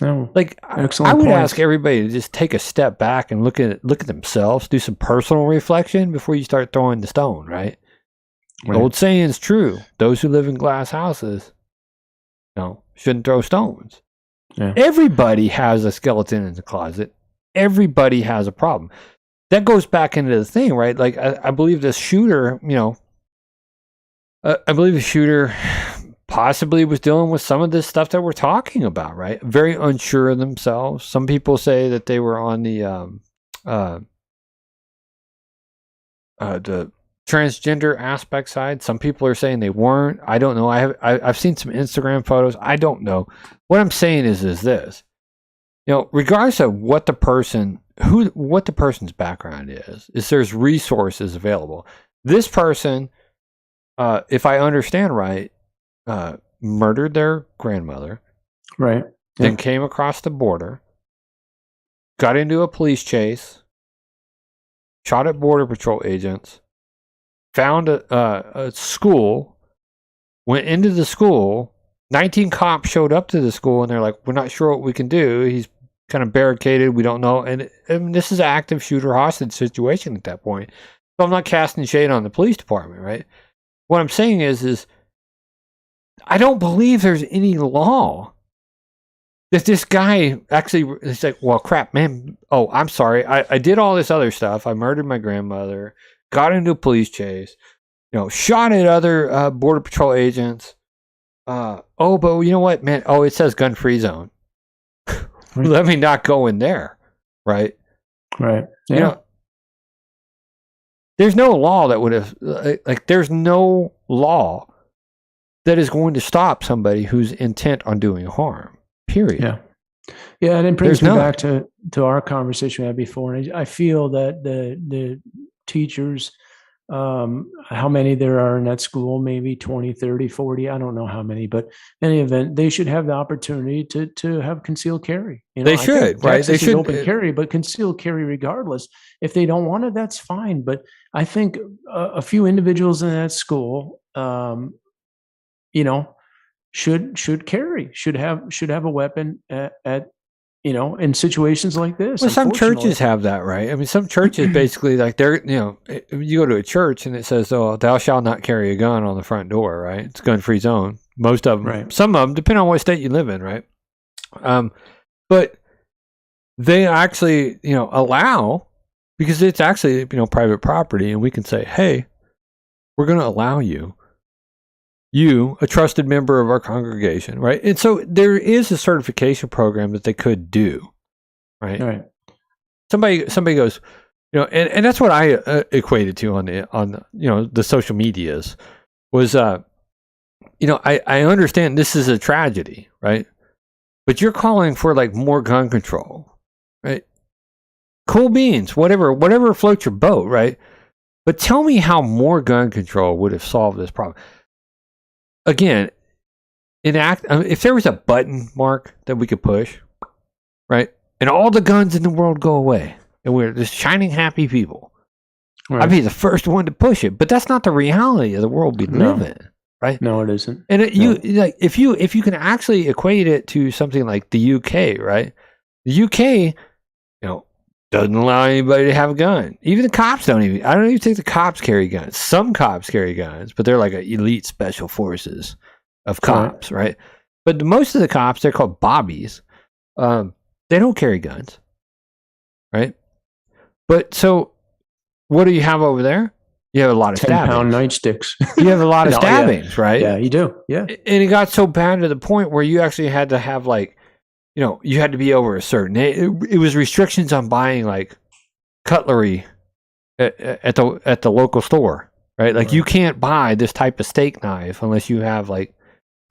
A: No,
C: like I would ask everybody to just take a step back and look at themselves, do some personal reflection before you start throwing the stone, right? The old saying is true: those who live in glass houses, shouldn't throw stones. Yeah. Everybody has a skeleton in the closet. Everybody has a problem. That goes back into the thing, right? Like I believe this shooter, I believe the shooter possibly was dealing with some of this stuff that we're talking about, right? Very unsure of themselves. Some people say that they were on the transgender aspect side. Some people are saying they weren't. I don't know. I've seen some Instagram photos. I don't know. What I'm saying is this. Regardless of what the person's background is there's resources available. This person, if I understand right, murdered their grandmother.
A: Right.
C: Then came across the border, got into a police chase, shot at Border Patrol agents, found a school, went into the school. 19 cops showed up to the school, and they're like, we're not sure what we can do. He's kind of barricaded. We don't know. And this is an active shooter hostage situation at that point. So I'm not casting shade on the police department, right? What I'm saying is I don't believe there's any law that this guy actually is like, well, crap, man. Oh, I'm sorry. I did all this other stuff. I murdered my grandmother, got into a police chase, shot at other Border Patrol agents. But you know what, man? Oh, it says gun-free zone. Let me not go in there, right?
A: Right. Yeah.
C: There's no law that would have, there's no law that is going to stop somebody who's intent on doing harm, period.
A: Yeah. Yeah, and it brings me back to our conversation we had before. And I feel that the teachers, how many there are in that school, maybe 20, 30, 40, I don't know how many, but in any event, they should have the opportunity to have concealed carry.
C: They should, right?
A: They should open carry, but concealed carry regardless. If they don't want it, that's fine. But I think a few individuals in that school, should carry, should have a weapon at in situations like this.
C: Well, some churches have that, right? I mean, some churches basically, like they're, you go to a church and it says, "Oh, thou shalt not carry a gun" on the front door, right? It's gun-free zone. Most of them, right. Some of them, depending on what state you live in, right? But they actually, allow, because it's actually, private property, and we can say, "Hey, we're going to allow you, a trusted member of our congregation," right? And so there is a certification program that they could do, right?
A: Right.
C: Somebody goes, and that's what I equated to on the social medias was, I understand this is a tragedy, right? But you're calling for like more gun control, right? Cool beans, whatever floats your boat, right? But tell me how more gun control would have solved this problem. Again, if there was a button, Mark, that we could push, right, and all the guns in the world go away, and we're just shining happy people, right, I'd be the first one to push it. But that's not the reality of the world we live in, right?
A: No, it isn't.
C: And if you can actually equate it to something like the UK, right? The UK, doesn't allow anybody to have a gun. Even the cops don't even. I don't even think the cops carry guns. Some cops carry guns, but they're like an elite special forces of cops, right? But most of the cops, they're called bobbies. They don't carry guns, right? But so, what do you have over there? You have a lot of
A: 10-pound nightsticks.
C: You have a lot of stabbings, right?
A: Yeah, you do. Yeah.
C: And it got so bad to the point where you actually had to have you had to be over a certain. It was restrictions on buying like cutlery at the local store, right? Like you can't buy this type of steak knife unless you have like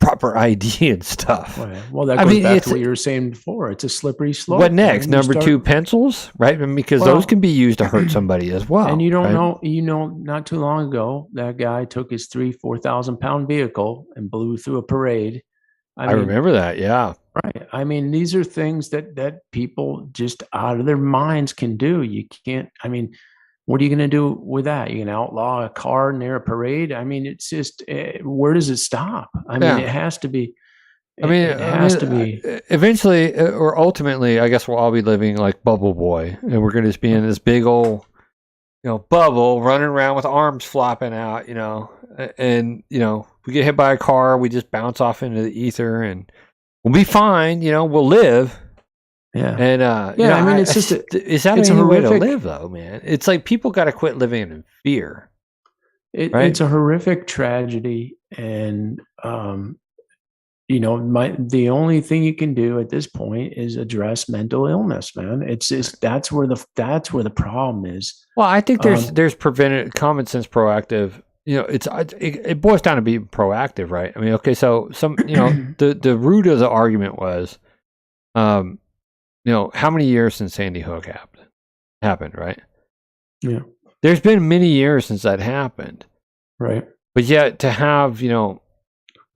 C: proper ID and stuff.
A: Well, that goes back to what you were saying before. It's a slippery slope.
C: What next? Number 2, pencils, right? Because those can be used to hurt somebody as well.
A: And you don't know. Not too long ago, that guy took his 4,000 pound vehicle and blew through a parade
C: I remember that. Yeah.
A: Right. I mean, these are things that people just out of their minds can do. You can't. I mean, what are you going to do with that? You can outlaw a car near a parade. I mean, it's just where does it stop? I mean,
C: Yeah.
A: it has to be.
C: I mean,
A: It has to be.
C: Eventually, or ultimately, I guess we'll all be living like Bubble Boy, and we're going to just be in this big old, bubble, running around with arms flopping out, and we get hit by a car, we just bounce off into the ether, and we'll be fine. We'll live.
A: Yeah.
C: And
A: I mean, it's just
C: is that
A: it's
C: any
A: a
C: way to
A: horrific
C: live, though, man? It's like people got to quit living in fear. Right?
A: It's a horrific tragedy, and the only thing you can do at this point is address mental illness, man. It's just that's where the problem is.
C: Well, I think there's preventive, common sense, proactive. It boils down to being proactive, right? I mean, okay, so the root of the argument was, how many years since Sandy Hook happened, right?
A: Yeah.
C: There's been many years since that happened,
A: right?
C: But yet to have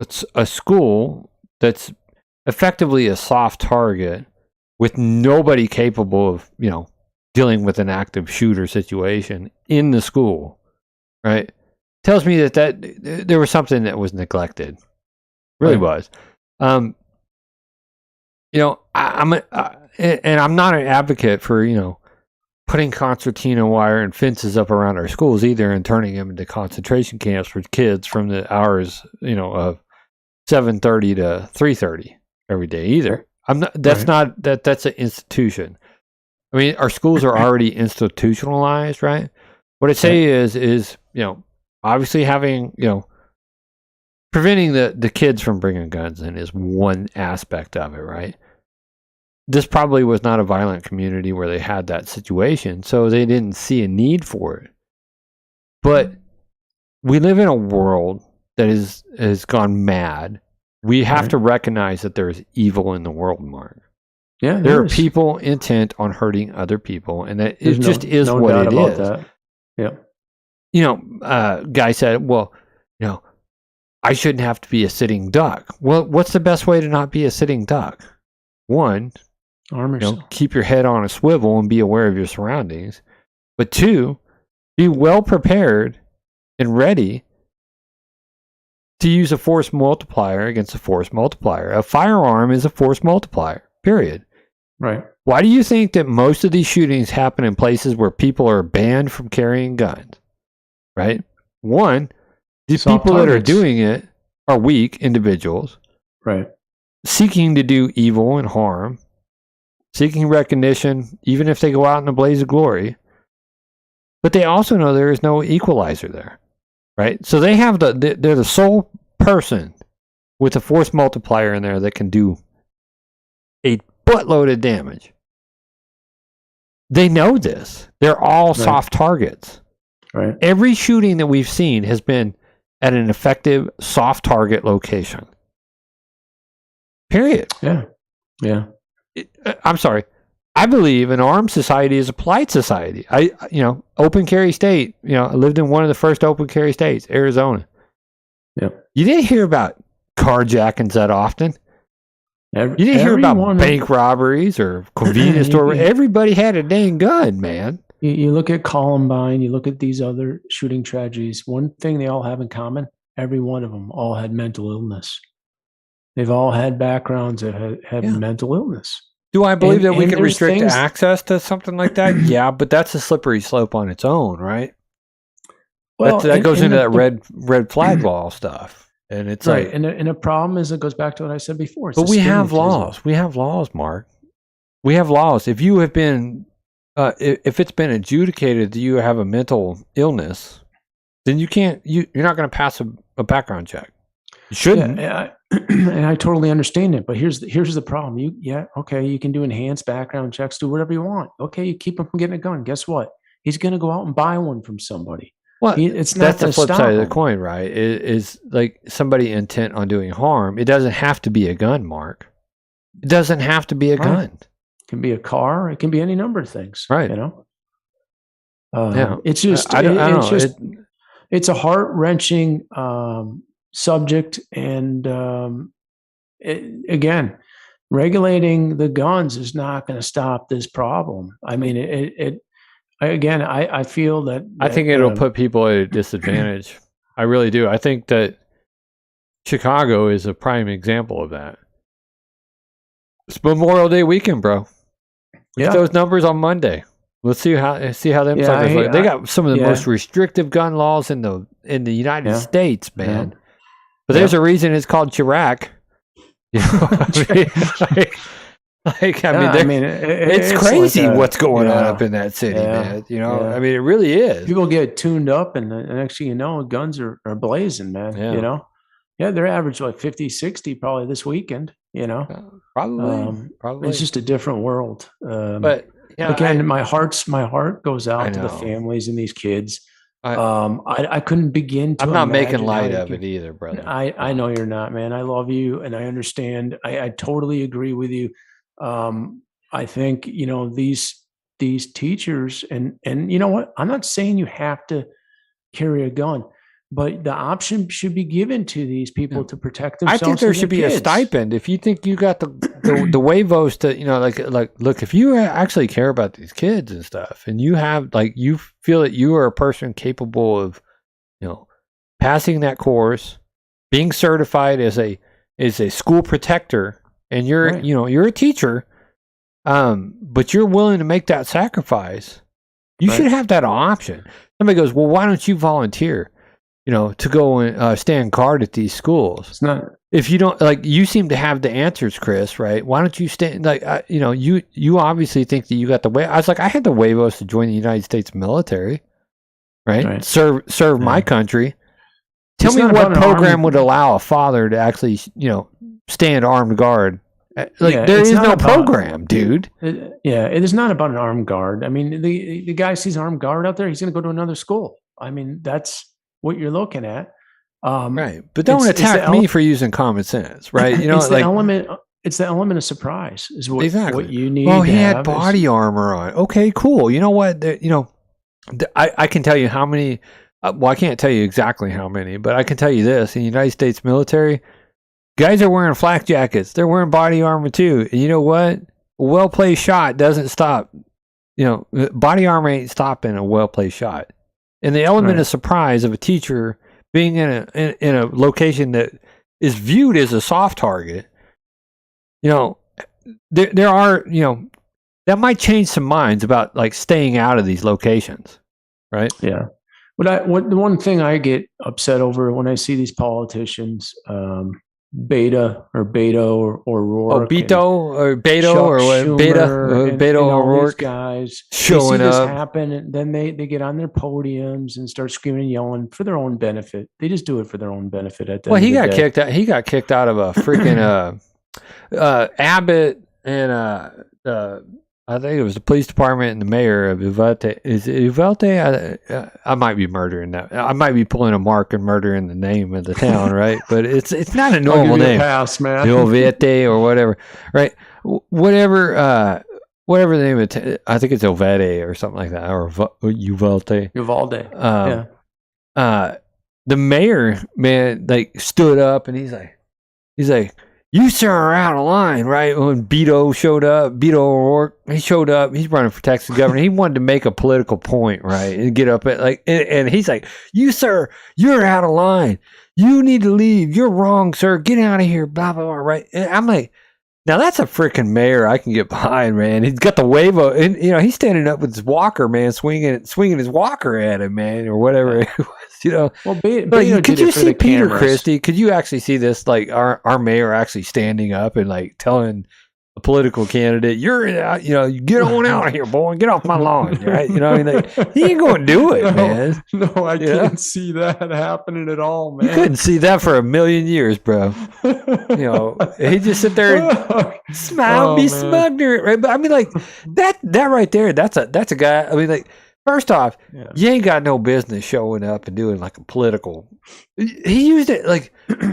C: it's a school that's effectively a soft target with nobody capable of, dealing with an active shooter situation in the school, right? Tells me that there was something that was neglected. Really was. I'm not an advocate for, putting concertina wire and fences up around our schools either and turning them into concentration camps for kids from the hours, of 7:30 to 3:30 every day either. That's an institution. I mean, our schools are already institutionalized, right? What I say is, obviously having, preventing the kids from bringing guns in is one aspect of it, right? This probably was not a violent community where they had that situation, so they didn't see a need for it. But we live in a world that has gone mad. We have to recognize that there is evil in the world, Mark.
A: Yeah,
C: there are people intent on hurting other people, and that
A: There's
C: it just is
A: no
C: what
A: doubt
C: it
A: about
C: is.
A: that. Yeah.
C: Guy said, "Well, I shouldn't have to be a sitting duck." Well, what's the best way to not be a sitting duck? One,
A: arm yourself.
C: Keep your head on a swivel and be aware of your surroundings. But two, be well prepared and ready to use a force multiplier against a force multiplier. A firearm is a force multiplier, period.
A: Right.
C: Why do you think that most of these shootings happen in places where people are banned from carrying guns? Right? One, the people that are doing it are weak individuals.
A: Right.
C: Seeking to do evil and harm. Seeking recognition, even if they go out in a blaze of glory. But they also know there is no equalizer there. Right? So they have they're the sole person with a force multiplier in there that can do a buttload of damage. They know this. They're all soft targets.
A: Right.
C: Every shooting that we've seen has been at an effective soft target location. Period.
A: Yeah. Yeah.
C: I'm sorry. I believe an armed society is a polite society. Open carry state. I lived in one of the first open carry states, Arizona.
A: Yeah.
C: You didn't hear about carjackings that often. You didn't hear about bank robberies or convenience store. Everybody had a dang gun, man.
A: You look at Columbine, you look at these other shooting tragedies. One thing they all have in common, every one of them all had mental illness. They've all had backgrounds that have mental illness.
C: Do I believe that we can restrict access to something like that? Yeah, but that's a slippery slope on its own, right? Well, that goes into that red flag law stuff. And it's
A: right.
C: Like,
A: and the problem is, it goes back to what I said before.
C: But we have laws. We have laws, Mark. We have laws. If you have been, if it's been adjudicated that you have a mental illness, then you can't. You're not going to pass a background check. You shouldn't.
A: Yeah, and I totally understand it. But here's the problem. You can do enhanced background checks, do whatever you want. Okay, you keep him from getting a gun. Guess what? He's going to go out and buy one from somebody.
C: Well, that's the flip side of the coin, right? It is like somebody intent on doing harm. It doesn't have to be a gun, Mark. It doesn't have to be a gun.
A: It can be a car. It can be any number of things.
C: Right.
A: It's just it's a heart-wrenching subject, and again, regulating the guns is not going to stop this problem. I mean, again, I feel that,
C: I think it'll put people at a disadvantage. I really do. I think that Chicago is a prime example of that. It's Memorial Day weekend, bro. Look at those numbers on Monday. Let's see how them suckers look. They got some of the most restrictive gun laws in the United States, man. But there's a reason it's called Chirac. You know, I mean, it's crazy like what's going on up in that city, man. You know, I mean, it really is.
A: People get tuned up, and the next thing you know, guns are blazing, man. You know, they're average like 50, 60 probably this weekend. You know,
C: probably.
A: It's just a different world.
C: But
A: again, my heart goes out to the families and these kids. I couldn't begin to.
C: I'm not making light of it either, brother.
A: I know you're not, man. I love you, and I understand. I totally agree with you. I think, you know, these teachers and you know what? I'm not saying you have to carry a gun, but the option should be given to these people to protect themselves.
C: I think there should be a stipend if you think you got the huevos to, you know, like look, if you actually care about these kids and stuff, and you have you feel that you are a person capable of, you know, passing that course, being certified as a school protector, and you're you know, you're a teacher, but you're willing to make that sacrifice, you should have that option. Somebody goes, well, why don't you volunteer, you know, to go and stand guard at these schools?
A: It's not.
C: If you don't, you seem to have the answers, Chris, right? Why don't you stand, you know, you obviously think that you got the way. I was like, I had the huevos to join the United States military, right? Serve my country. Tell me what program would allow a father to actually, you know, stand armed guard. There is no program, dude.
A: It is not about an armed guard. I mean, the guy sees armed guard out there, he's going to go to another school. I mean, that's what you're looking at.
C: Right. But don't attack me for using common sense, right? You know,
A: it's the element of surprise is what you need.
C: Well, he had body armor on. Okay, cool. You know what? You know, I can tell you how many. Well, I can't tell you exactly how many, but I can tell you this: in the United States military, guys are wearing flak jackets. They're wearing body armor too. And you know what? A well-placed shot doesn't stop. You know, body armor ain't stopping a well-placed shot. And the element of surprise of a teacher being in a location that is viewed as a soft target, you know, there are, you know, that might change some minds about staying out of these locations, right?
A: Yeah. But the one thing I get upset over when I see these politicians, Beto or Rourke.
C: Oh, Beto or Rourke
A: guys
C: showing
A: this
C: up.
A: Happen, and then they get on their podiums and start screaming and yelling for their own benefit. They just do it for their own benefit.
C: He got kicked out. He got kicked out of a freaking Abbott and I think it was the police department and the mayor of Uvalde. Is it Uvalde? I might be murdering that. I might be pulling a Mark and murdering the name of the town, right? But it's not a normal name.
A: Pass, man.
C: Uvalde or whatever, right? Whatever the name of it. I think it's Uvalde or something like that, or Uvalde.
A: Uvalde.
C: The mayor, man, stood up and he's like, you, sir, are out of line, right? When Beto O'Rourke, he showed up. He's running for Texas governor. He wanted to make a political point, right? And get up at and he's like, you, sir, you're out of line. You need to leave. You're wrong, sir. Get out of here, blah, blah, blah, right? And I'm like, now that's a freaking mayor I can get behind, man. He's got the huevo, and you know he's standing up with his walker, man, swinging his walker at him, man, or whatever it was, you know.
A: Well, could
C: you see Peter
A: cameras.
C: Christie? Could you actually see this, our mayor actually standing up and telling a political candidate, "You're, you know, you get on out of here, boy, get off my lawn," right? You know, I mean, he ain't going to do it, man.
A: No, I can't see that happening at all, man.
C: You couldn't see that for a million years, bro. You know, he just sit there and smile, be smug, right? But I mean, that right there, that's a guy. I mean, first off, you ain't got no business showing up and doing a political. He used it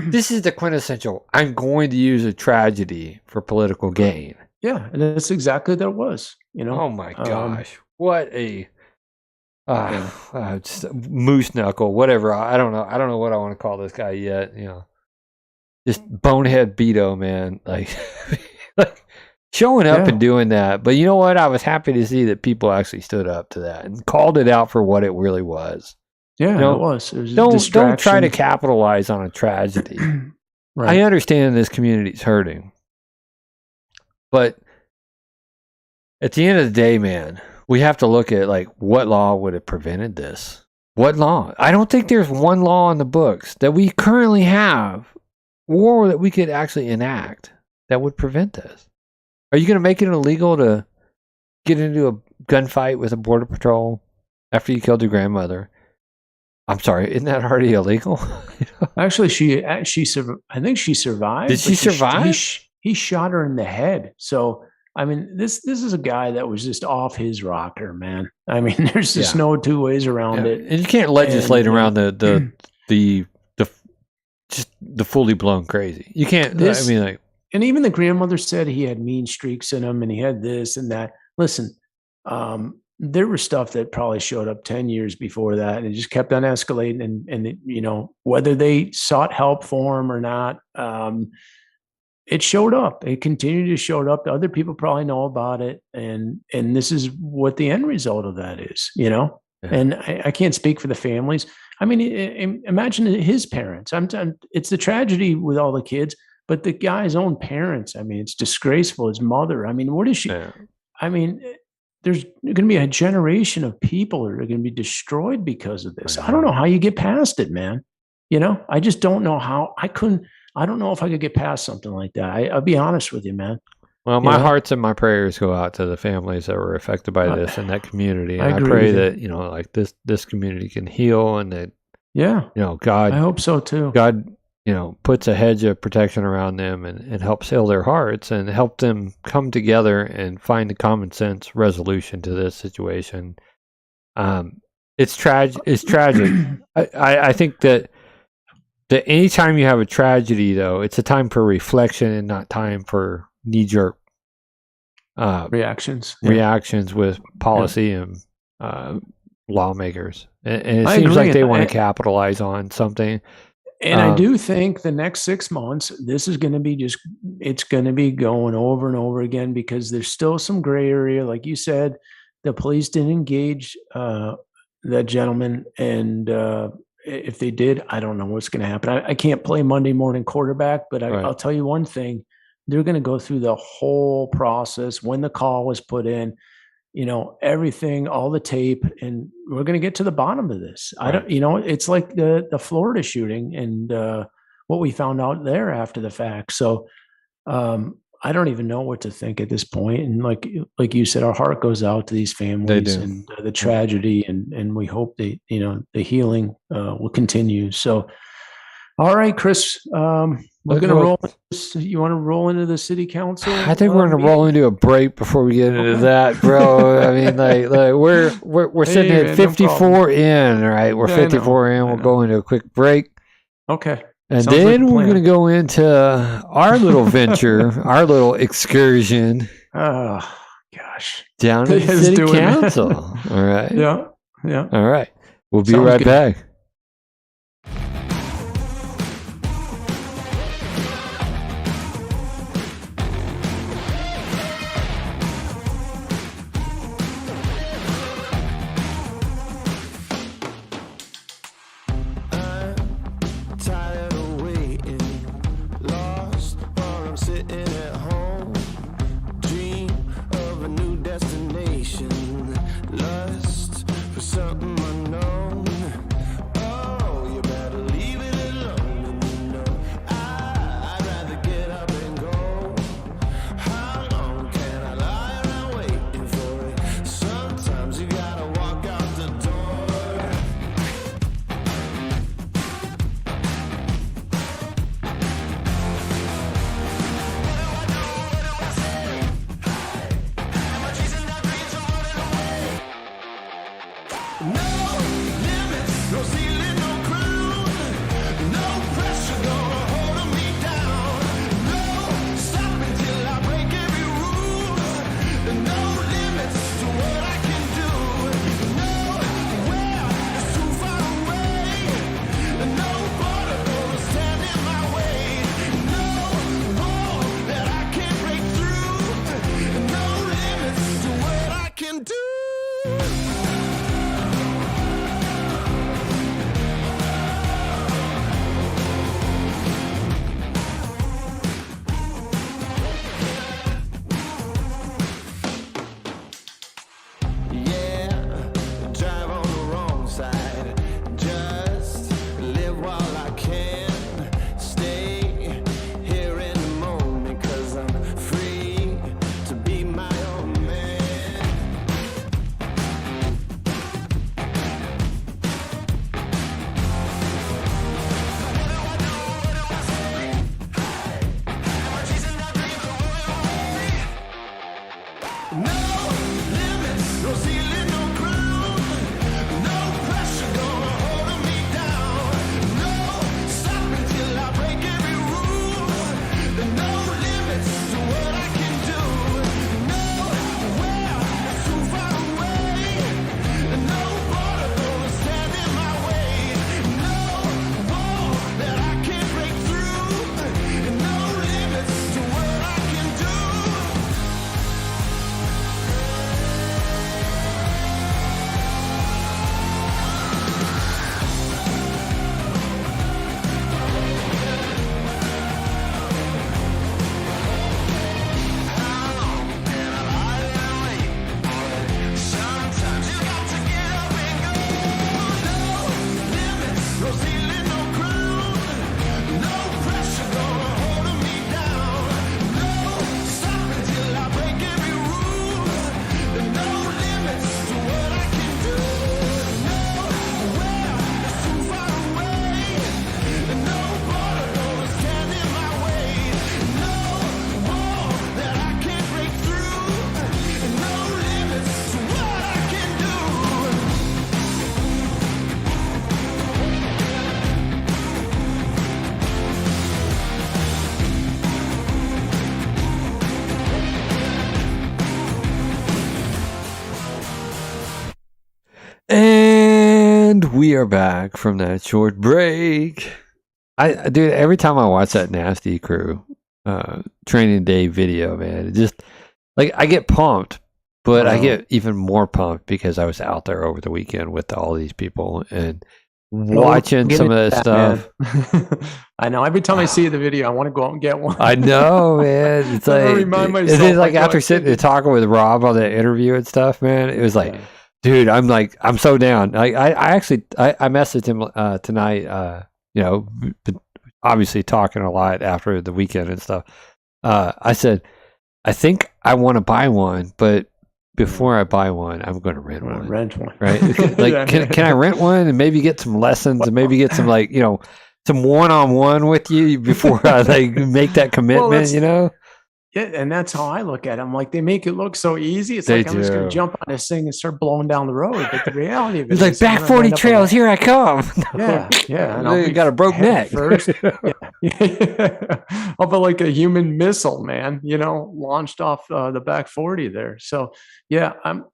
C: this is the quintessential. I'm going to use a tragedy for political gain.
A: Yeah, and that's exactly what it was. You know.
C: Oh my gosh, what a just a moose knuckle, whatever. I don't know what I want to call this guy yet. You know, just bonehead Beto, man. Like, like showing up and doing that. But you know what? I was happy to see that people actually stood up to that and called it out for what it really was.
A: Yeah,
C: it
A: was. It was
C: don't try to capitalize on a tragedy.
A: Right.
C: I understand this community's hurting, but at the end of the day, man, we have to look at like what law would have prevented this. What law? I don't think there's one law on the books that we currently have or that we could actually enact that would prevent this. Are you going to make it illegal to get into a gunfight with a border patrol after you killed your grandmother? I'm sorry, isn't that already illegal?
A: Actually, I think she survived.
C: Did she survive?
A: He shot her in the head. So, I mean, this is a guy that was just off his rocker, man. I mean, there's just no two ways around it.
C: And you can't legislate around the just the fully blown crazy. You can't. I mean, like,
A: and even the grandmother said he had mean streaks in him, and he had this and that. Listen, there was stuff that probably showed up 10 years before that, and it just kept on escalating. And it, you know, whether they sought help for him or not, it showed up. It continued to show up. Other people probably know about it, and this is what the end result of that is, you know. Yeah. And I can't speak for the families. I mean, imagine his parents. It's the tragedy with all the kids, but the guy's own parents. I mean, it's disgraceful. His mother. I mean, what is she? Yeah. I mean, there's going to be a generation of people that are going to be destroyed because of this. I don't know how you get past it, man. You know, I just don't know how. I don't know if I could get past something like that. I'll be honest with you, man.
C: Well, my hearts and my prayers go out to the families that were affected by this and that community. And I pray that, you know, like this community can heal, and that, you know, God,
A: I hope so too.
C: God, you know, puts a hedge of protection around them and helps heal their hearts and help them come together and find a common sense resolution to this situation. It's tragic. I think that anytime you have a tragedy, though, it's a time for reflection and not time for knee-jerk
A: reactions
C: with policy and lawmakers. And it seems like they want to capitalize on something.
A: And I do think the next 6 months, this is going to be it's going to be going over and over again, because there's still some gray area. Like you said, the police didn't engage that gentleman. And if they did, I don't know what's going to happen. I can't play Monday morning quarterback, but I'll tell you one thing. They're going to go through the whole process when the call was put in, you know, everything, all the tape, and we're going to get to the bottom of this. Right. I don't, you know, it's like the Florida shooting and what we found out there after the fact. So I don't even know what to think at this point. And like you said, our heart goes out to these families and the tragedy, and we hope that, you know, the healing will continue. So, all right, Chris, we're going to roll. You want to roll into the city council?
C: I think we're going to roll into a break before we get into that, bro. I mean, like we're sitting at 54 in, right? We're 54 in. We'll go into a quick break.
A: Okay.
C: And sounds then like we're going to go into our little venture, our little excursion.
A: Oh, gosh.
C: Down to the city council. All right.
A: Yeah.
C: All right. We'll be right back. And we are back from that short break. Dude, every time I watch that Nasty Crew training day video, man, it just like I get pumped, but I get even more pumped because I was out there over the weekend with all these people and watching some of that stuff.
A: I know. Every time I see the video, I want to go out and get one.
C: I know, man. It's like,
A: remind
C: and
A: myself,
C: then like
A: I
C: after sitting and talking with Rob on that interview and stuff, man, it was like, dude, I'm so down. I messaged him tonight. You know, obviously talking a lot after the weekend and stuff. I said, I think I want to buy one, but before I buy one, I'm going to rent one.
A: Rent one,
C: right? Like, can I rent one and maybe get some lessons and maybe get some like some one-on-one with you before I like make that commitment?
A: Yeah, and that's how I look at it. I'm like, they make it look so easy. It's
C: They
A: like I'm just going
C: do.
A: to jump on this thing and start blowing down the road. But the reality of it
C: It's like
A: is I'm
C: back
A: gonna
C: 40
A: end up
C: trails. Here I come.
A: Yeah. And
C: You got a broke neck.
A: first. I'll be like a human missile, man. Launched off the back 40 there. So yeah, I'm.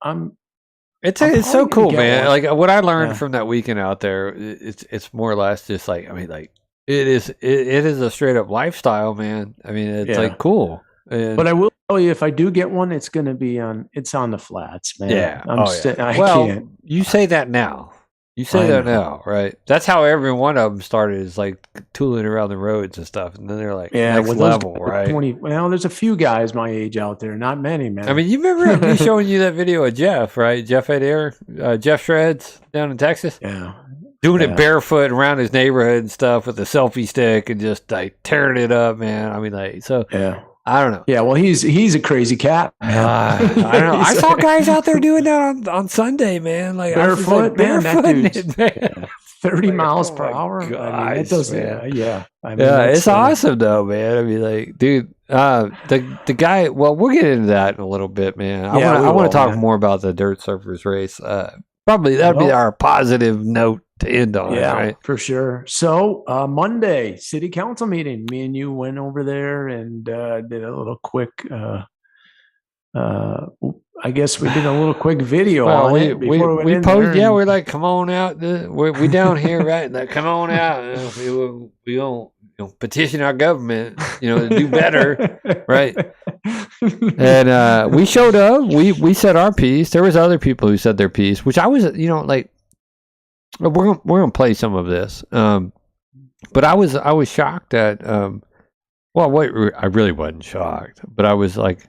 C: It's
A: I'm
C: so
A: probably gonna
C: cool,
A: get
C: man.
A: one.
C: Like what I learned
A: Yeah.
C: from that weekend out there, it's more or less just like it is a straight up lifestyle, man. I mean, it's
A: Yeah.
C: like cool. And
A: But I will tell you, if I do get one, it's going to be on the flats, man.
C: yeah,
A: I
C: well,
A: can't.
C: you say that now. You say
A: I
C: that
A: know.
C: now, right? That's how every one of them started, is like tooling around the roads and stuff, and then they're like next
A: well, those
C: level,
A: guys are
C: right?
A: 20. Well, there's a few guys my age out there, not many, man.
C: I mean, you remember me showing you that video of Jeff, right? Jeff Adair, Jeff Shreds down in Texas,
A: yeah,
C: doing
A: Yeah.
C: it barefoot around his neighborhood and stuff with a selfie stick and just like tearing it up, man. I mean, like, so
A: yeah,
C: I don't know.
A: yeah. Well, he's a crazy cat, man.
C: I don't know. I
A: He's
C: saw
A: like-
C: guys out there doing that on Sunday, man. Like I was just,
A: barefoot, man. That
C: barefooting
A: dude's
C: it, man.
A: 30
C: Like,
A: miles
C: oh
A: per
C: my
A: hour. I mean,
C: gosh,
A: that doesn't.
C: man.
A: Yeah. I mean,
C: Yeah,
A: that's,
C: it's awesome though, man. I mean, like, dude, the guy. Well, we'll get into that in a little bit, man. I
A: Yeah, we
C: want
A: will,
C: to talk
A: man.
C: more about the dirt surfers race. Probably that'd be
A: Well-
C: our positive note to end on,
A: Yeah,
C: right?
A: for sure. So Monday, city council meeting. Me and you went over there and did a little quick. I guess we did a little quick video
C: Well,
A: on it before we went in
C: posed.
A: there
C: Yeah,
A: and-
C: we're like, come on out. We down here, right? Like, come on out. We don't petition our government, to do better. Right. And we showed up. We said our piece. There was other people who said their piece, which I was, like, we're gonna play some of this. But I was shocked at. Well, wait, I really wasn't shocked, but I was like,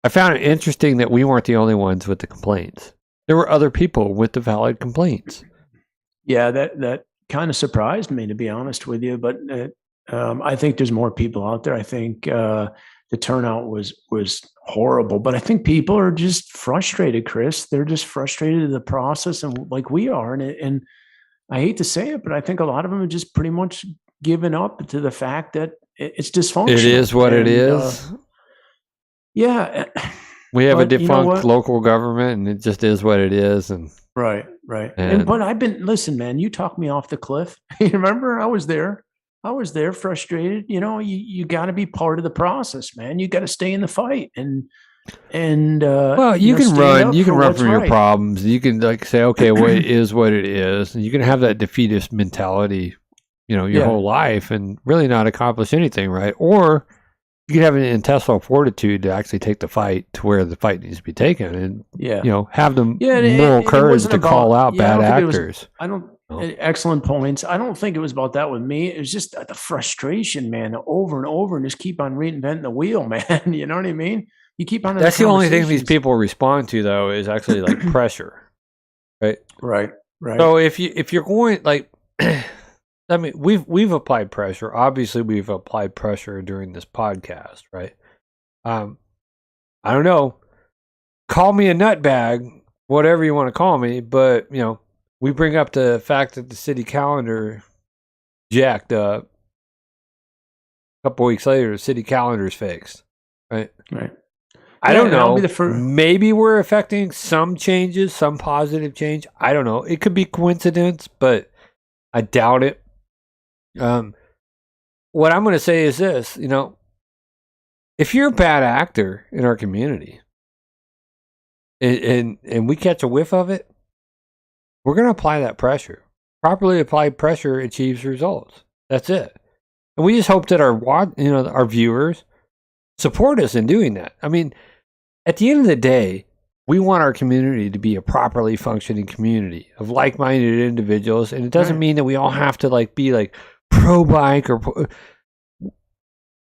C: I found it interesting that we weren't the only ones with the complaints. There were other people with the valid complaints.
A: Yeah, that kind of surprised me, to be honest with you. But I think there's more people out there. I think the turnout was horrible, but I think people are just frustrated, Chris. They're just frustrated at the process, and like we are. And I hate to say it, but I think a lot of them have just pretty much given up to the fact that it's dysfunctional.
C: It is what it
A: And,
C: is.
A: Yeah.
C: We have a
A: but you know
C: defunct
A: what?
C: local government, and it just is what it is. And
A: Right.
C: And-
A: But listen, man, you talked me off the cliff. You remember? I was there frustrated. You got to be part of the process, man. You got to stay in the fight and
C: well, you can
A: stand
C: run.
A: up
C: You can
A: for
C: run
A: what's
C: from your
A: right.
C: problems. You can like say, okay, well, it is what it is, and you can have that defeatist mentality, your
A: Yeah.
C: whole life, and really not accomplish anything, right? Or you can have an intestinal fortitude to actually take the fight to where the fight needs to be taken, and
A: Yeah.
C: have the
A: Yeah, and
C: moral
A: it
C: courage
A: wasn't
C: to call
A: about-
C: out
A: yeah, I
C: bad
A: don't think it was-
C: actors.
A: I don't.
C: Oh.
A: Excellent points. I don't think it was about that with me. It was just the frustration, man, over and over, and just keep on reinventing the wheel, man. You know what I mean? You keep on.
C: That's the only thing these
A: conversations.
C: people respond to, though, is actually like pressure.
A: Right.
C: So if you're going like, I mean, we've applied pressure. Obviously, we've applied pressure during this podcast, right? I don't know. Call me a nutbag, whatever you want to call me, but we bring up the fact that the city calendar jacked up. A couple weeks later, the city calendar's fixed, right?
A: Right.
C: I
A: Yeah,
C: don't
A: and I'll
C: know.
A: be the fir-
C: Maybe we're affecting some changes, some positive change. I don't know. It could be coincidence, but I doubt it. What I'm going to say is this, if you're a bad actor in our community and we catch a whiff of it, we're going to apply that pressure. Properly applied pressure achieves results. That's it. And we just hope that our viewers support us in doing that. I mean, at the end of the day, we want our community to be a properly functioning community of like-minded individuals, and it doesn't mean that we all have to be pro-bike or.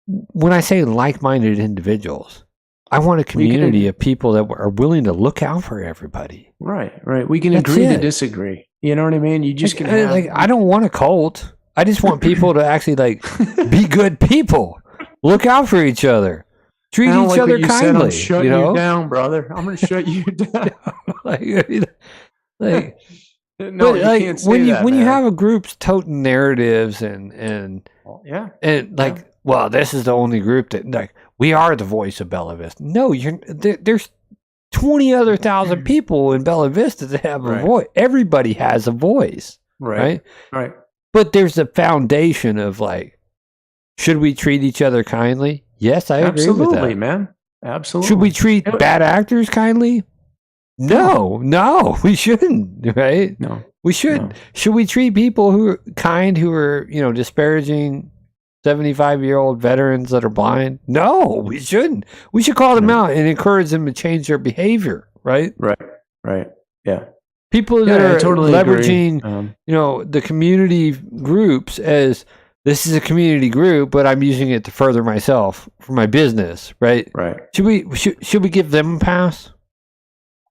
C: When I say like-minded individuals, I want a community of people that are willing to look out for everybody.
A: Right. We can agree to disagree. You know what I mean? You just
C: I don't want a cult. I just want people to actually be good people. Look out for each other. Treat each other kindly.
A: I'm shutting you down, brother. I'm going to shut you down.
C: No, you can't say that, when you have a group's toting narratives and well, this is the only group that we are the voice of Bella Vista. No, there's 20 other thousand people in Bella Vista that have a voice. Everybody has a voice, right? But there's a foundation of should we treat each other kindly? Yes, I agree with that.
A: Absolutely, man. Absolutely.
C: Should we treat bad actors kindly? No, we shouldn't, right?
A: No.
C: We should. No. Should we treat people who are disparaging 75-year-old veterans that are blind? No, we shouldn't. We should call them out and encourage them to change their behavior, right?
A: Right. Yeah.
C: People that are totally leveraging, the community groups as this is a community group, but I'm using it to further myself for my business, right?
A: Right.
C: Should we give them a pass?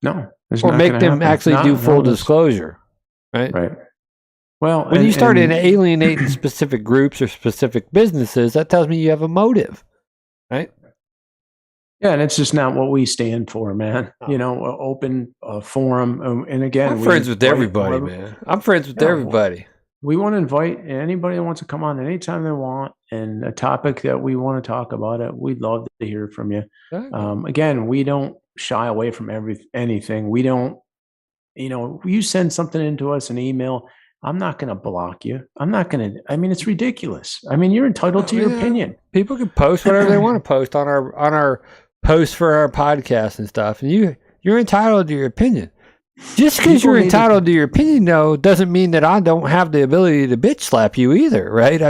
A: No.
C: Or make them actually do full disclosure, right?
A: Right. Well,
C: when you start alienating specific groups or specific businesses, that tells me you have a motive, right?
A: Yeah, and it's just not what we stand for, man. Open forum, and again,
C: I'm friends with everybody, man. I'm friends with everybody.
A: We want to invite anybody that wants to come on anytime they want, and a topic that we want to talk about it. We'd love to hear from you. Again, we don't shy away from anything. We don't, you send something into us, an email. I'm not going to block you. It's ridiculous. You're entitled to your opinion.
C: People can post whatever they want to post on our posts for our podcast and stuff. And you're entitled to your opinion. Just because you're entitled to your opinion, though, doesn't mean that I don't have the ability to bitch slap you either, right?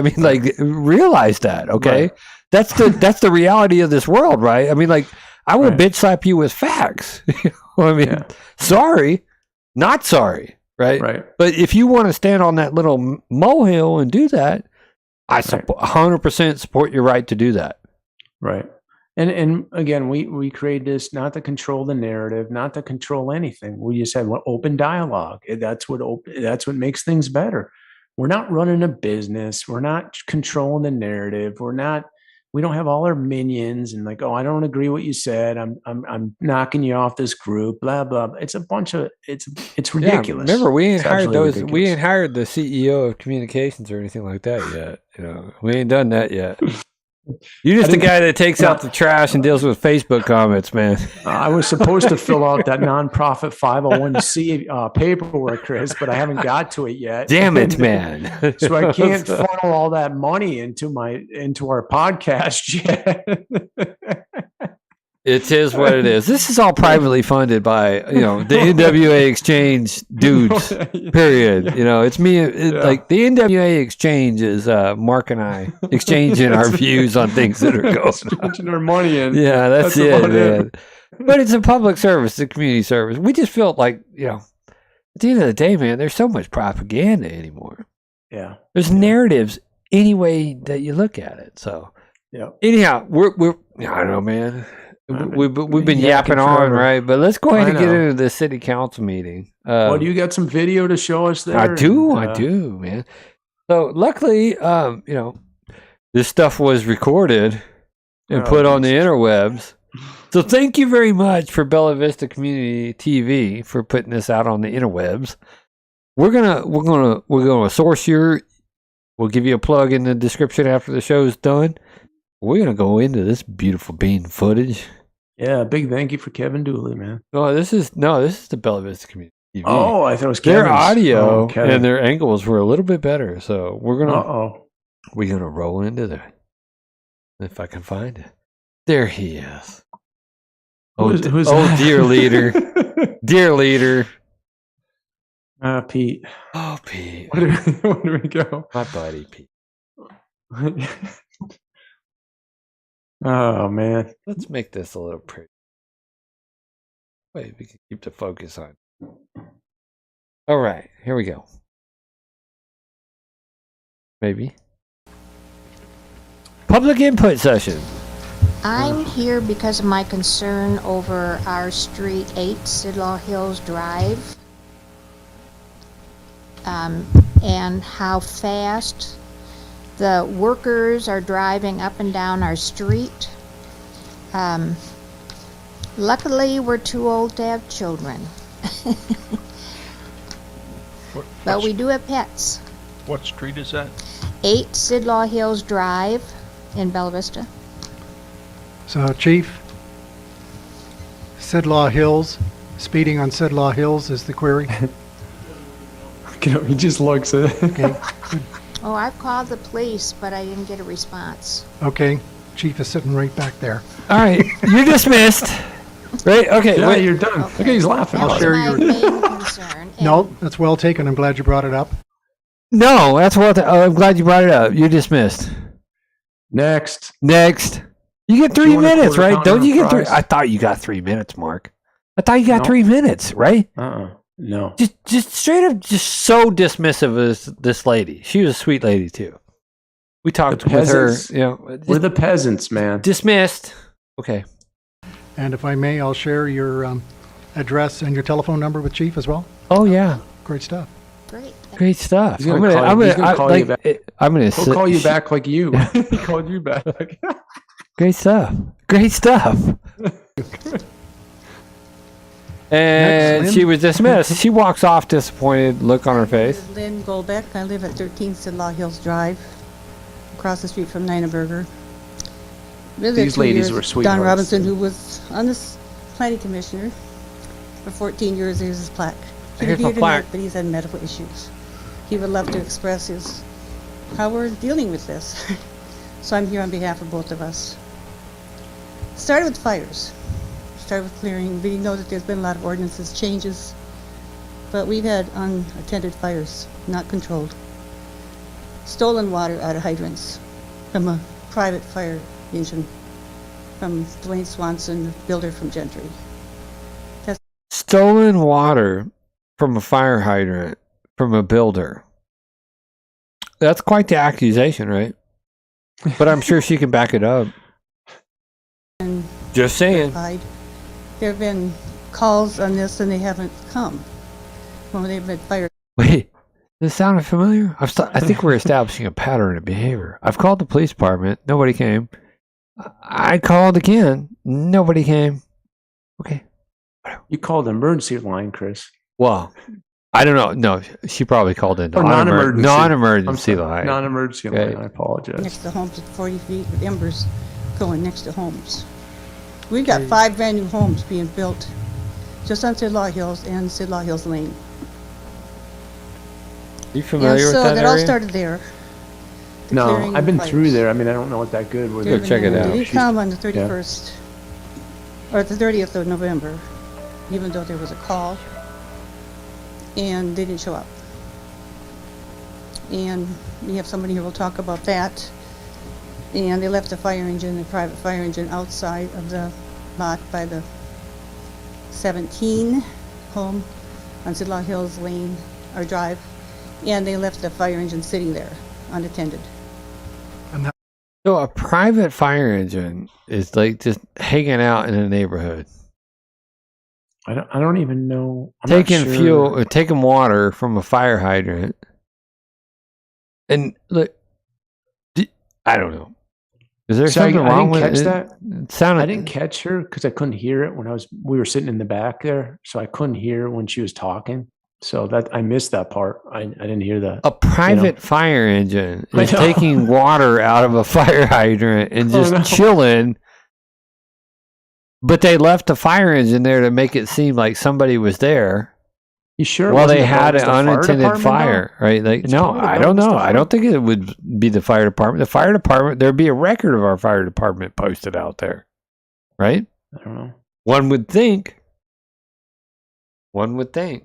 C: Realize that, okay? Right. That's the reality of this world, right? I will bitch slap you with facts. Sorry, not sorry. Right. But if you want to stand on that little molehill and do that, I 100% support your right to do that.
A: Right. And again, we create this not to control the narrative, not to control anything. We just had open dialogue. That's what makes things better. We're not running a business. We're not controlling the narrative. We don't have all our minions and I don't agree what you said. I'm knocking you off this group, blah, blah. It's a bunch of, it's ridiculous.
C: Yeah, remember, we ain't hired the CEO of communications or anything like that yet. We ain't done that yet. You're just the guy that takes out the trash and deals with Facebook comments, man.
A: I was supposed to fill out that nonprofit 501c paperwork, Chris, but I haven't got to it yet.
C: Damn it, man!
A: So I can't funnel all that money into our podcast yet.
C: It is what it is. This is all privately funded by the NWA Exchange dudes. Period. It's me. The NWA Exchange is Mark and I exchanging our views on things that are going on.
A: Exchanging our money in.
C: Yeah, that's it, man. But it's a public service, it's a community service. We just felt at the end of the day, man, there's so much propaganda anymore.
A: Yeah.
C: There's narratives any way that you look at it. So anyhow, we're I don't know, man. We've been yapping on, right? But let's go ahead and get into the city council meeting.
A: Do you got some video to show us there?
C: I do, man. So luckily, this stuff was recorded and put on the interwebs. So thank you very much for Bella Vista Community TV for putting this out on the interwebs. We're gonna source we'll give you a plug in the description after the show's done. We're going to go into this beautiful bean footage.
A: Yeah, big thank you for Kevin Dooley, man.
C: No, this is the Bella Vista Community TV.
A: Oh, I thought it was Kevin's.
C: Their audio and their angles were a little bit better, so we're gonna roll into that. If I can find it. There he is.
A: Who's
C: dear leader. Dear leader.
A: Pete.
C: Oh, Pete.
A: Where do we go?
C: My buddy, Pete.
A: Oh, man.
C: Let's make this a little pretty. Wait, we can keep the focus on. All right, here we go. Maybe. Public input session.
D: I'm here because of my concern over our Street 8, Sidlaw Hills Drive, and how fast the workers are driving up and down our street. Luckily, we're too old to have children. But we do have pets.
E: What street is that?
D: 8 Sidlaw Hills Drive in Bella Vista.
F: So, Chief, Sidlaw Hills, speeding on Sidlaw Hills is the query.
A: He just looks at it.
F: Okay,
D: Oh, I've called the police, but I didn't get a response.
F: okay. Chief is sitting right back there.
C: All right, you're dismissed. Right? Okay,
A: Yeah,
C: wait.
A: you're done. Look at he's laughing.
F: I'll
D: That's
F: share
D: my
F: your-
D: main concern. And
F: No, that's well taken. I'm glad you brought it up.
C: No, that's what. I'm glad you brought it up. You're dismissed.
A: Next.
C: Next. You get
A: Do
C: 3
A: you want a
C: minutes,
A: quarter
C: right?
A: pounder
C: Don't you
A: and
C: get 3?
A: fries?
C: I thought you got 3 minutes, Mark. I thought you got
A: No.
C: 3 minutes, right?
A: No.
C: Just straight up, just so dismissive as this lady. She was a sweet lady too. We talked
A: The
C: with her.
A: peasants.
C: You know,
A: We're
C: just
A: the peasants, man.
C: dismissed. Okay.
F: And if I may, I'll share your address and your telephone number with Chief as well.
C: Oh yeah,
F: Great stuff.
D: great.
C: great stuff.
A: He's gonna call you- he's gonna call you back.
C: I'm gonna.
A: He'll call you back like you. He called you back.
C: Great stuff. Great stuff. And
F: Next,
C: she
F: Lynn.
C: was dismissed. She walks off disappointed, look on her
G: This
C: face.
G: is Lynn Golbeck. I live at 13 Sidlaw Hills Drive, across the street from Nina Burger. Lived there
A: These
G: 2
A: ladies
G: years.
A: were sweethearts.
G: Don Robinson, who was on this planning commissioner for 14 years, here's his plaque. He'd
C: Here's
G: be
C: my
G: here tonight,
C: plaque.
G: but he's had medical issues. He would love to express how we're dealing with this. So I'm here on behalf of both of us. Started with fires. Started with clearing. We know that there's been a lot of ordinances changes, but we've had unattended fires, not controlled. Stolen water out of hydrants from a private fire engine from Dwayne Swanson, the builder from Gentry.
C: Stolen water from a fire hydrant from a builder. That's quite the accusation, right? But I'm sure she can back it up.
G: And
C: Just saying.
G: verified. There have been calls on this and they haven't come when they've been fired.
C: Wait, does this sound familiar? I think we're establishing a pattern of behavior. I've called the police department. Nobody came. I called again. Nobody came. Okay.
A: You called the emergency line, Chris.
C: Well, I don't know. No, she probably called in
A: Or non-emergency.
C: non-emergency
A: I'm sorry,
C: line.
A: Non-emergency
C: Okay.
A: line. I apologize.
G: Next to homes at 40 feet with embers going next to homes. We've got 5 brand new homes being built just on Sidlaw Hills and Sidlaw Hills Lane.
C: You familiar
G: And
C: with
G: so
C: that
G: that all
C: area?
G: started there. the
A: No,
G: clearing
A: I've been
G: fires.
A: through there. I mean, I don't know it that good. Where
C: Go
A: they-
C: check it out.
G: They didn't
A: She's-
G: come on the 31st, or the 30th of November, even though there was a call, and they didn't show up. And we have somebody here who will talk about that. And they left a fire engine, a private fire engine, outside of the lot by the 17 home on Sidlaw Hills Lane, or Drive, and they left the fire engine sitting there, unattended.
C: So a private fire engine is like just hanging out in a neighborhood,
A: I don't even know. I'm not
C: taking
A: sure.
C: fuel or taking water from a fire hydrant. And look, I don't know. Is there
A: So I
C: something wrong
A: didn't
C: with
A: catch
C: it?
A: that.
C: It sounded.
A: I didn't catch her because I couldn't hear it when we were sitting in the back there, so I couldn't hear when she was talking. So that I missed that part. I didn't hear that.
C: A private fire engine
A: I
C: is
A: know.
C: taking water out of a fire hydrant and
A: Oh,
C: just
A: no.
C: chilling. But they left the fire engine there to make it seem like somebody was there
A: You sure? it
C: while
A: wasn't
C: they
A: the
C: had an
A: fire
C: unattended
A: department,
C: fire, right? Like,
A: It's
C: no,
A: probably the
C: I don't know.
A: Belvista
C: I don't think it would be the fire department. The fire department, there'd be a record of our fire department posted out there, right?
A: though? I don't know.
C: One would think.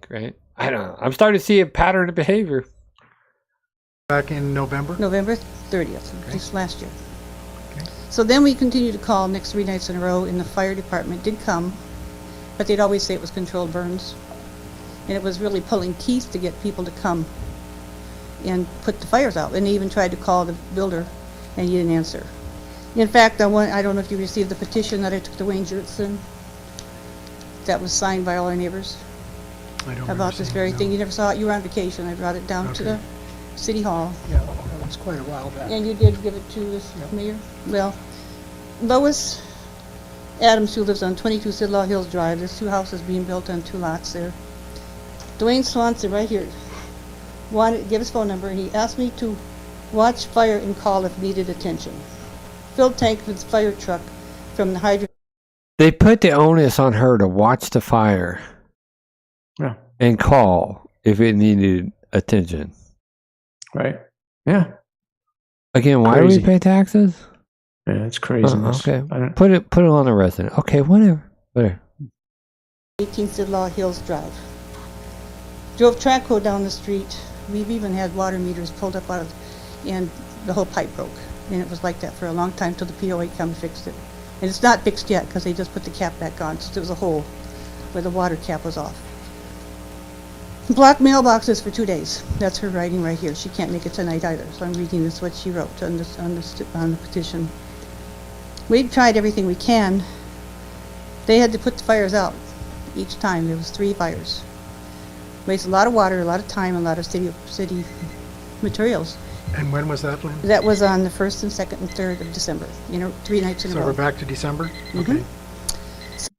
C: Right? I don't know. I'm starting to see a pattern of behavior.
F: Back in November?
G: November 30th,
F: Okay.
G: just last year.
F: Okay.
G: So then we continued to call next 3 nights in a row, and the fire department did come, but they'd always say it was controlled burns. And it was really pulling teeth to get people to come and put the fires out. And they even tried to call the builder, and he didn't answer. In fact, I don't know if you received the petition that I took to Wayne Jurtson that was signed by all our neighbors
F: I don't remember
G: about this
F: seeing
G: very
F: it,
G: thing.
F: no.
G: You never saw it. You were on vacation. I brought it down to
F: Okay.
G: the city hall.
F: Yeah, that was quite a while back.
G: And you did give it to the mayor? Well, Lois Adams, who lives on 22 Sidlaw Hills Drive, there's 2 houses being built on 2 lots there. Dwayne Swanson, right here, wanted to give his phone number, and he asked me to watch fire and call if needed attention. Filled tank with fire truck from the hydrant.
C: They put the onus on her to watch the fire
A: Yeah.
C: and call if it needed attention.
A: Right. Yeah.
C: Again, why
A: Crazy.
C: do we pay taxes?
A: Yeah. It's craziness.
C: Okay.
A: I don't,
C: Put it on the resident. Okay, whatever.
G: 18 Sidlaw Hills Drive. Drove Traco down the street. We've even had water meters pulled up out of, and the whole pipe broke. And it was like that for a long time till the POA come and fixed it. And it's not fixed yet because they just put the cap back on. So there was a hole where the water cap was off. Blocked mailboxes for 2 days. That's her writing right here. She can't make it tonight either. So I'm reading this what she wrote on the petition. We've tried everything we can. They had to put the fires out each time. There was 3 fires. Wasted a lot of water, a lot of time, a lot of city materials.
F: And when was that, Lynn?
G: That was on the 1st and 2nd and 3rd of December. 3 nights in a
F: So
G: row.
F: we're back to December?
G: Mhm.
F: Okay.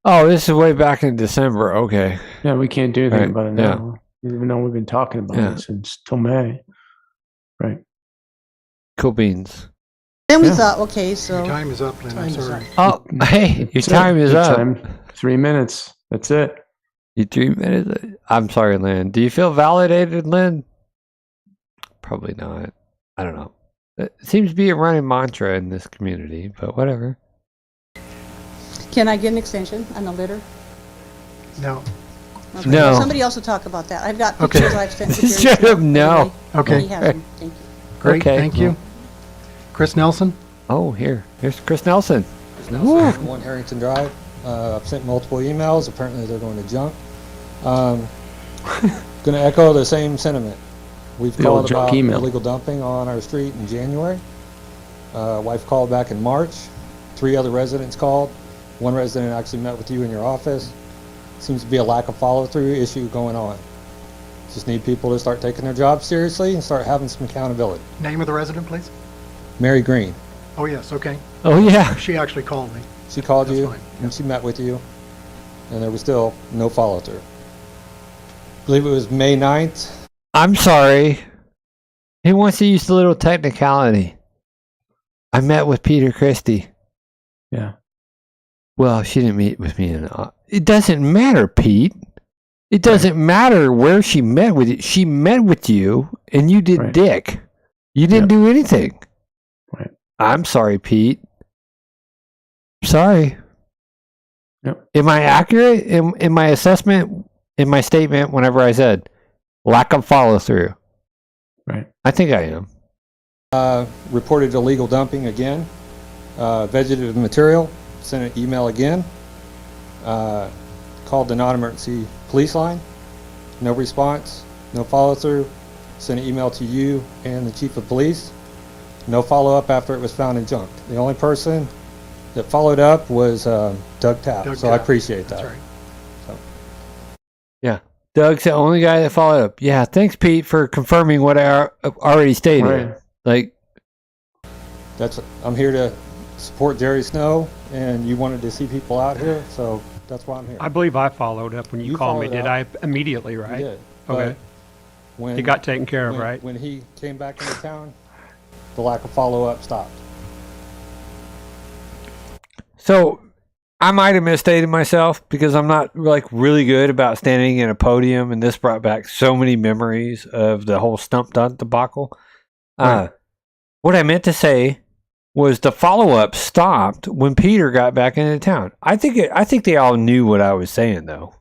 C: Oh, this is way back in December. Okay.
A: yeah. We can't do anything
C: Right,
A: about it now. Even though we've been talking about
C: Yeah.
A: it since till May. Right.
C: Cool beans.
G: Then we
A: Yeah.
G: thought, okay,
F: Your
G: so
F: time is up, Lynn. I'm sorry.
C: Oh, hey, your
A: That's it.
C: time is
A: Your
C: up.
A: time, 3 minutes. That's it.
C: You 3 minutes. I'm sorry, Lynn. Do you feel validated, Lynn? Probably not. I don't know. It seems to be a running mantra in this community, but whatever.
G: can I get an extension on the litter?
F: No.
G: Okay.
C: No.
G: Well, somebody else will talk about that. I've got
F: Okay.
G: pictures I've sent to Jerry
C: Shut
G: Snow.
C: up, no.
G: Anyway,
F: Okay.
G: He has them. Thank you.
F: Great,
C: Okay.
F: thank you. Chris Nelson?
C: Oh, here's Chris Nelson.
E: Nelson, 1 Harrington Drive. I've sent multiple emails. Apparently, they're going to junk. Going to echo the same sentiment. We've
A: The old
E: called
A: junk
E: about
A: email.
E: illegal dumping on our street in January. Wife called back in March. 3 other residents called. 1 resident actually met with you in your office. Seems to be a lack of follow-through issue going on. Just need people to start taking their jobs seriously and start having some accountability.
F: Name of the resident, please?
E: Mary Green.
F: Oh, yes, okay.
C: Oh, yeah.
F: She actually called me.
E: She called
F: That's
E: you,
F: fine,
E: and she met with you, and there was still no follow-through. I believe it was May 9th.
C: I'm sorry. He wants to use the little technicality. I met with Peter Christie.
A: Yeah.
C: Well, she didn't meet with me. It doesn't matter, Pete. It doesn't matter where she met with you. She met with you, and you did
A: Right.
C: dick. You didn't
A: Yep.
C: do anything.
A: Right.
C: I'm sorry, Pete. Sorry.
A: Yep.
C: Am I accurate in my assessment, in my statement, whenever I said lack of follow through?
A: Right.
C: I think I am.
E: Reported illegal dumping again. Vegetative material. Sent an email again. Called the non-emergency police line. No response. No follow-through. Sent an email to you and the chief of police. No follow-up after it was found in junk. The only person that followed up was Doug Tapp.
F: Doug
E: So I
F: Tapp.
E: appreciate that.
F: That's right.
C: Yeah. Doug's the only guy that followed up. Yeah. Thanks, Pete, for confirming what I already stated.
A: Right.
C: Like,
E: I'm here to support Jerry Snow, and you wanted to see people out here, so that's why I'm here.
H: I believe I followed up when you
E: You
H: called me.
E: followed
H: Did I immediately,
E: You
H: right?
E: did.
H: Okay.
E: But when
H: It got taken care of,
E: when-
H: right?
E: When he came back into town, the lack of follow-up stopped.
C: so I might have misstated myself because I'm not like really good about standing in a podium, and this brought back so many memories of the whole stump dunt debacle.
A: Right.
C: What I meant to say was the follow-up stopped when Peter got back into town. I think they all knew what I was saying, though.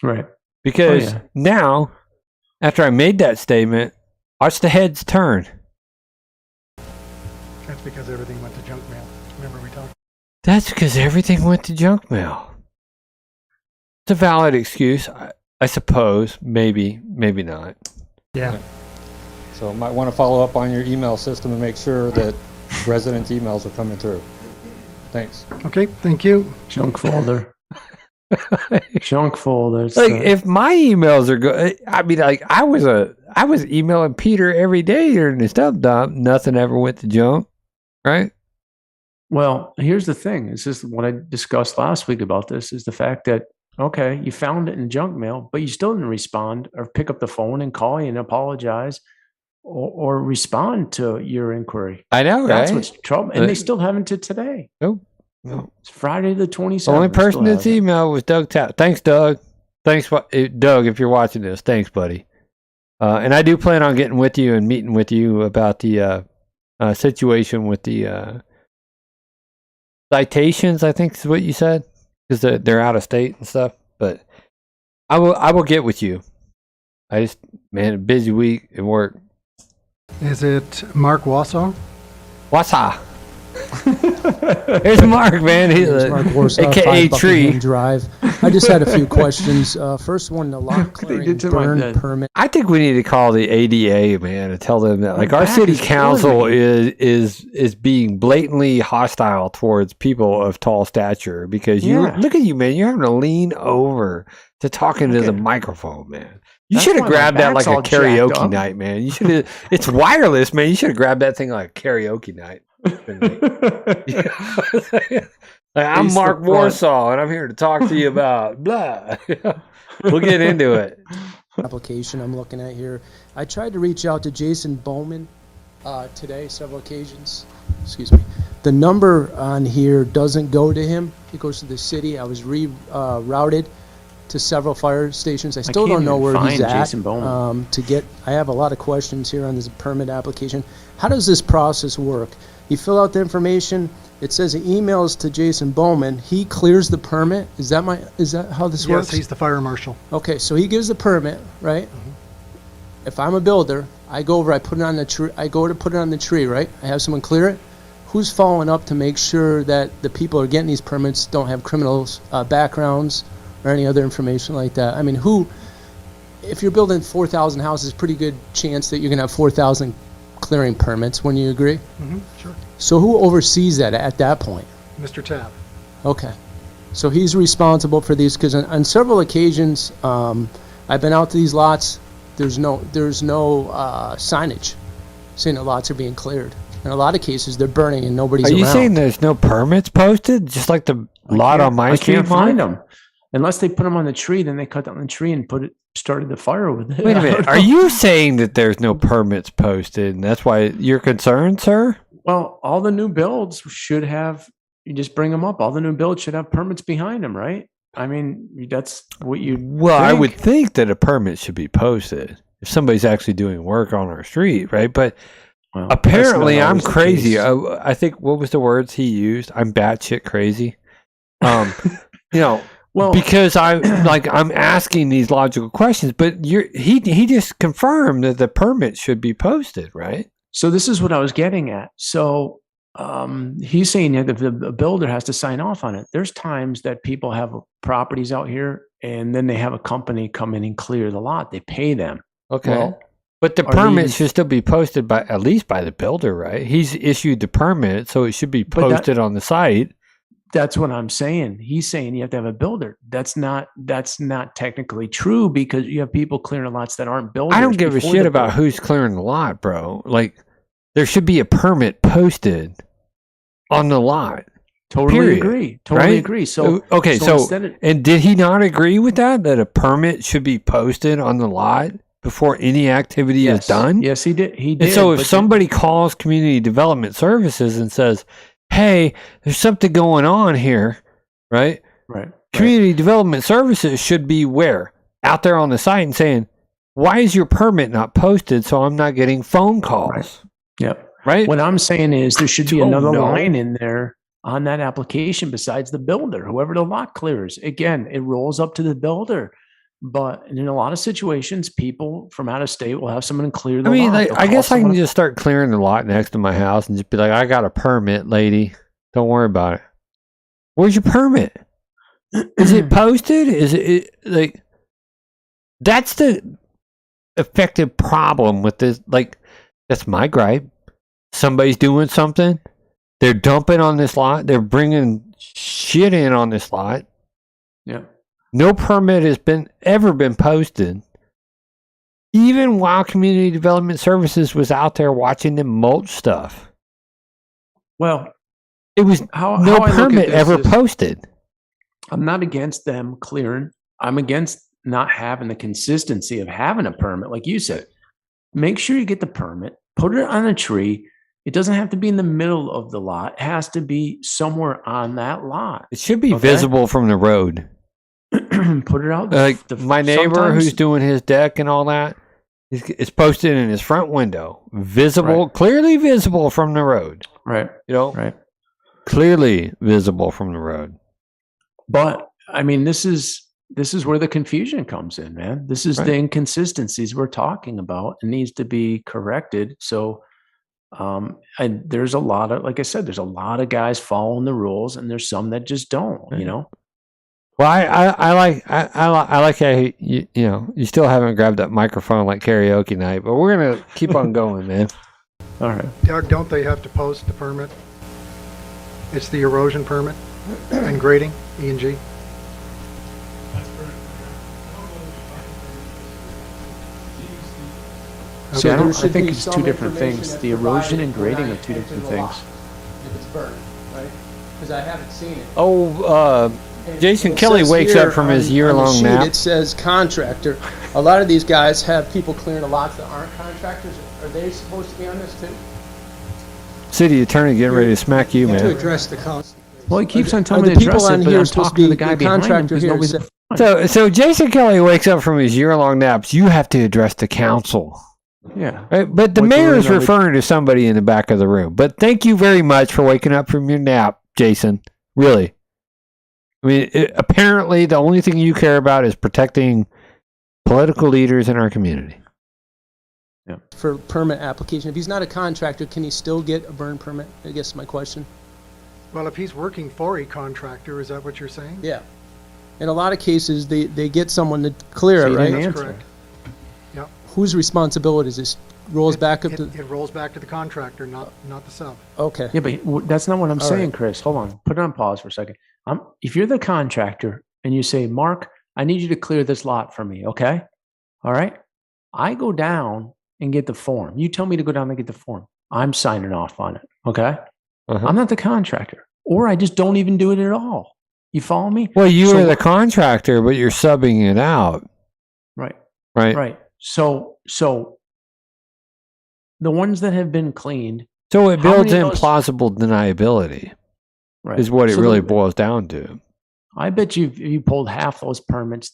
A: Right.
C: Because
A: yeah.
C: now, after I made that statement, watch the heads turn.
F: That's because everything went to junk mail. Remember we talked?
C: That's because everything went to junk mail. It's a valid excuse, I suppose. Maybe not.
H: Yeah.
E: So might want to follow up on your email system and make sure that residents' emails are coming through. Thanks.
F: Okay, thank you.
A: Junk folder. Junk folder.
C: Like if my emails are good, I mean, like I was emailing Peter every day during the stuff dump. Nothing ever went to junk, right?
A: Well, here's the thing. This is what I discussed last week about this, is the fact that, okay, you found it in junk mail, but you still didn't respond or pick up the phone and call you and apologize or respond to your inquiry.
C: I know,
A: That's
C: right?
A: what's trouble. And they still haven't to today.
C: Nope. No.
A: It's Friday the 27th.
C: The only person that's emailed was Doug Tapp. Thanks, Doug. Thanks, Doug, if you're watching this. Thanks, buddy. And I do plan on getting with you and meeting with you about the situation with the citations, I think is what you said, because they're out of state and stuff. But I will get with you. A busy week at work.
F: Is it Mark Wausau?
C: What's up? There's Mark, man. He's
I: It's Mark Warsaw,
C: AKA
I: 5
C: Tree.
I: Buckingham Drive. I just had a few questions. First one, the lot clearing
A: did something like
I: burn
A: that.
I: permit.
C: I think we need to call the ADA, man, and tell them that, like, our
A: That
C: city
A: is
C: council
A: bullying.
C: is being blatantly hostile towards people of tall stature because
A: Yeah.
C: look at you, man. You're having to lean over to talking to the microphone, man. You
A: That's
C: should have
A: why my
C: grabbed that
A: back's
C: like a
A: all jacked
C: karaoke
A: up.
C: night, man. You should have. It's wireless, man. You should have grabbed that thing like a karaoke night. Like, I'm
A: Face
C: Mark
A: the front.
C: Warsaw, and I'm here to talk to you about blah. We'll get into it.
I: Application I'm looking at here. I tried to reach out to Jason Bowman today, several occasions. Excuse me. The number on here doesn't go to him. It goes to the city. I was routed to several fire stations. I still
A: can't
I: don't know
A: even
I: where he's
A: find
I: at.
A: Jason Bowman.
I: I have a lot of questions here on this permit application. How does this process work? You fill out the information. It says it emails to Jason Bowman. He clears the permit. Is that how this works?
F: Yes, he's the fire marshal.
I: Okay, so he gives the permit, right? If I'm a builder, I go over, I put it on the tree. I go to put it on the tree, right? I have someone clear it. Who's following up to make sure that the people who are getting these permits don't have criminal backgrounds or any other information like that? I mean, if you're building 4,000 houses, pretty good chance that you're gonna have 4,000 clearing permits. Wouldn't you agree?
F: Sure.
I: So who oversees that at that point?
F: Mr. Tapp.
I: Okay. So he's responsible for these, because on several occasions, I've been out to these lots. There's no signage saying that lots are being cleared. In a lot of cases, they're burning and nobody's
C: Are
I: around.
C: you saying there's no permits posted, just like the lot on my
A: I
C: street?
A: can't find
C: Mark?
A: them. Unless they put them on the tree, then they cut down the tree and started the fire with it.
C: Wait a
A: I
C: minute.
A: don't
C: Are
A: know.
C: you saying that there's no permits posted, and that's why you're concerned, sir?
A: Well, all the new builds should have, you just bring them up. All the new builds should have permits behind them, right? I mean, that's what you
C: Well, I
A: think.
C: would think that a permit should be posted if somebody's actually doing work on our street, right? But
A: Well,
C: apparently,
A: that's not
C: I'm
A: always the
C: crazy.
A: case.
C: I think what was the words he used? I'm batshit crazy.
A: Well,
C: Because I'm asking these logical questions, but he just confirmed that the permit should be posted, right?
A: so this is what I was getting at. So he's saying that the builder has to sign off on it. There's times that people have properties out here, and then they have a company come in and clear the lot. They pay them.
C: Okay.
A: Well,
C: But the
A: are
C: permit
A: these-
C: should still be posted at least by the builder, right? He's issued the permit, so it should be
A: But that-
C: posted on the site.
A: That's what I'm saying. He's saying you have to have a builder. That's not technically true, because you have people clearing lots that aren't builders.
C: I don't give a
A: before
C: shit
A: the
C: about
A: builder.
C: who's clearing the lot, bro. Like, there should be a permit posted on the lot.
A: Totally
C: period,
A: agree. Totally
C: right?
A: agree. So
C: okay, so
A: instead of,
C: and did he not agree with that a permit should be posted on the lot before any activity is done?
A: Yes, he did. He did.
C: And so if
A: but
C: somebody calls community development services and says, "Hey, there's something going on here," right?
A: right,
C: Community development services should be where? Out there on the site and saying, "Why is your permit not posted so I'm not getting phone calls?"
A: Right. Yep.
C: Right?
A: What I'm saying is there should be
C: don't
A: another
C: know.
A: line in there on that application besides the builder, whoever the lot clears. Again, it rolls up to the builder. But in a lot of situations, people from out of state will have someone clear the
C: I mean,
A: lot.
C: like,
A: They'll
C: I
A: call
C: guess I can
A: someone-
C: just start clearing the lot next to my house and just be like, I got a permit, lady. Don't worry about it. Where's your permit? Is it posted? Is it like, that's the effective problem with this. Like, that's my gripe. Somebody's doing something. They're dumping on this lot. They're bringing shit in on this lot.
A: Yeah.
C: No permit has ever been posted. Even while Community Development Services was out there watching them mulch stuff.
A: Well,
C: It was no
A: how I look at
C: permit
A: this
C: ever
A: is-
C: posted.
A: I'm not against them clearing. I'm against not having the consistency of having a permit, like you said. Make sure you get the permit, put it on a tree. It doesn't have to be in the middle of the lot. It has to be somewhere on that lot.
C: It should be
A: Okay.
C: visible from the road.
A: Put it out.
C: Like my neighbor
A: sometimes-
C: who's doing his deck and all that, it's posted in his front window. Visible,
A: Right.
C: clearly visible from the road.
A: Right,
C: You know,
A: right.
C: clearly visible from the road.
A: But I mean, this is where the confusion comes in, man. This is
C: Right.
A: the inconsistencies we're talking about. It needs to be corrected. So, and there's a lot of, like I said, there's a lot of guys following the rules, and there's some that just don't. You know.
C: Well, I like how you know you still haven't grabbed that microphone like karaoke night, but we're gonna keep on going, man.
A: All right.
F: Doug, don't they have to post the permit? It's the erosion permit and grading, E&G.
A: See, I
I: there
A: don't. I
I: should
A: think
I: be
A: it's
I: some
A: two different
I: information
A: things.
I: that's
A: The erosion and
I: provided
A: grading
I: when
A: are two
I: I
A: different
I: enter the lot,
A: things.
I: If it's burned, right? Because I haven't seen it.
C: Oh,
I: And
C: Jason
I: it
C: Kelly
I: says
C: wakes
I: here
C: up from his
I: on the
C: year-long
I: sheet,
C: nap.
I: It says contractor. A lot of these guys have people clearing the lots that aren't contractors. Are they supposed to be on this too?
C: City attorney getting ready to smack you,
J: To
C: man.
J: address the council.
A: Well, he keeps on
I: Are
A: telling
I: the
A: me to
I: people
A: address
I: on
A: it, but
I: here
A: I'm
I: supposed to
A: talking to the
I: be
A: guy
I: the
A: behind him
I: contractor
A: because
I: here?
A: nobody's.
C: So Jason Kelly wakes up from his year-long naps. You have to address the council.
A: Yeah.
C: Right? But the
A: Like
C: mayor
A: we're
C: is
A: in a-
C: referring to somebody in the back of the room. But thank you very much for waking up from your nap, Jason. Really. I mean, apparently the only thing you care about is protecting political leaders in our community.
I: For permit application. If he's not a contractor, can he still get a burn permit? I guess my question.
F: Well, if he's working for a contractor, is that what you're saying?
I: Yeah. In a lot of cases, they get someone to clear
A: So
I: it,
A: you
I: right?
A: didn't
F: That's
A: answer.
F: correct. Yep.
I: Whose responsibility is this? Rolls back up
F: It
I: to.
F: rolls back to the contractor, not the sub.
I: Okay.
A: Yeah, but that's not what I'm
I: All
A: saying,
I: right.
A: Chris. Hold on. Put it on pause for a second. If you're the contractor and you say, Mark, I need you to clear this lot for me, okay? All right. I go down and get the form. You tell me to go down and get the form. I'm signing off on it, okay?
C: Uh-huh.
A: I'm not the contractor. Or I just don't even do it at all. You follow me?
C: Well, you
A: So
C: are the
A: what-
C: contractor, but you're subbing it out,
A: Right.
C: right?
A: Right. So the ones that have been cleaned,
C: So it
A: How
C: builds
A: many
C: in
A: of those-
C: plausible deniability,
A: right,
C: is what it
A: So
C: really
A: the-
C: boils down to.
A: I bet you if you pulled half those permits,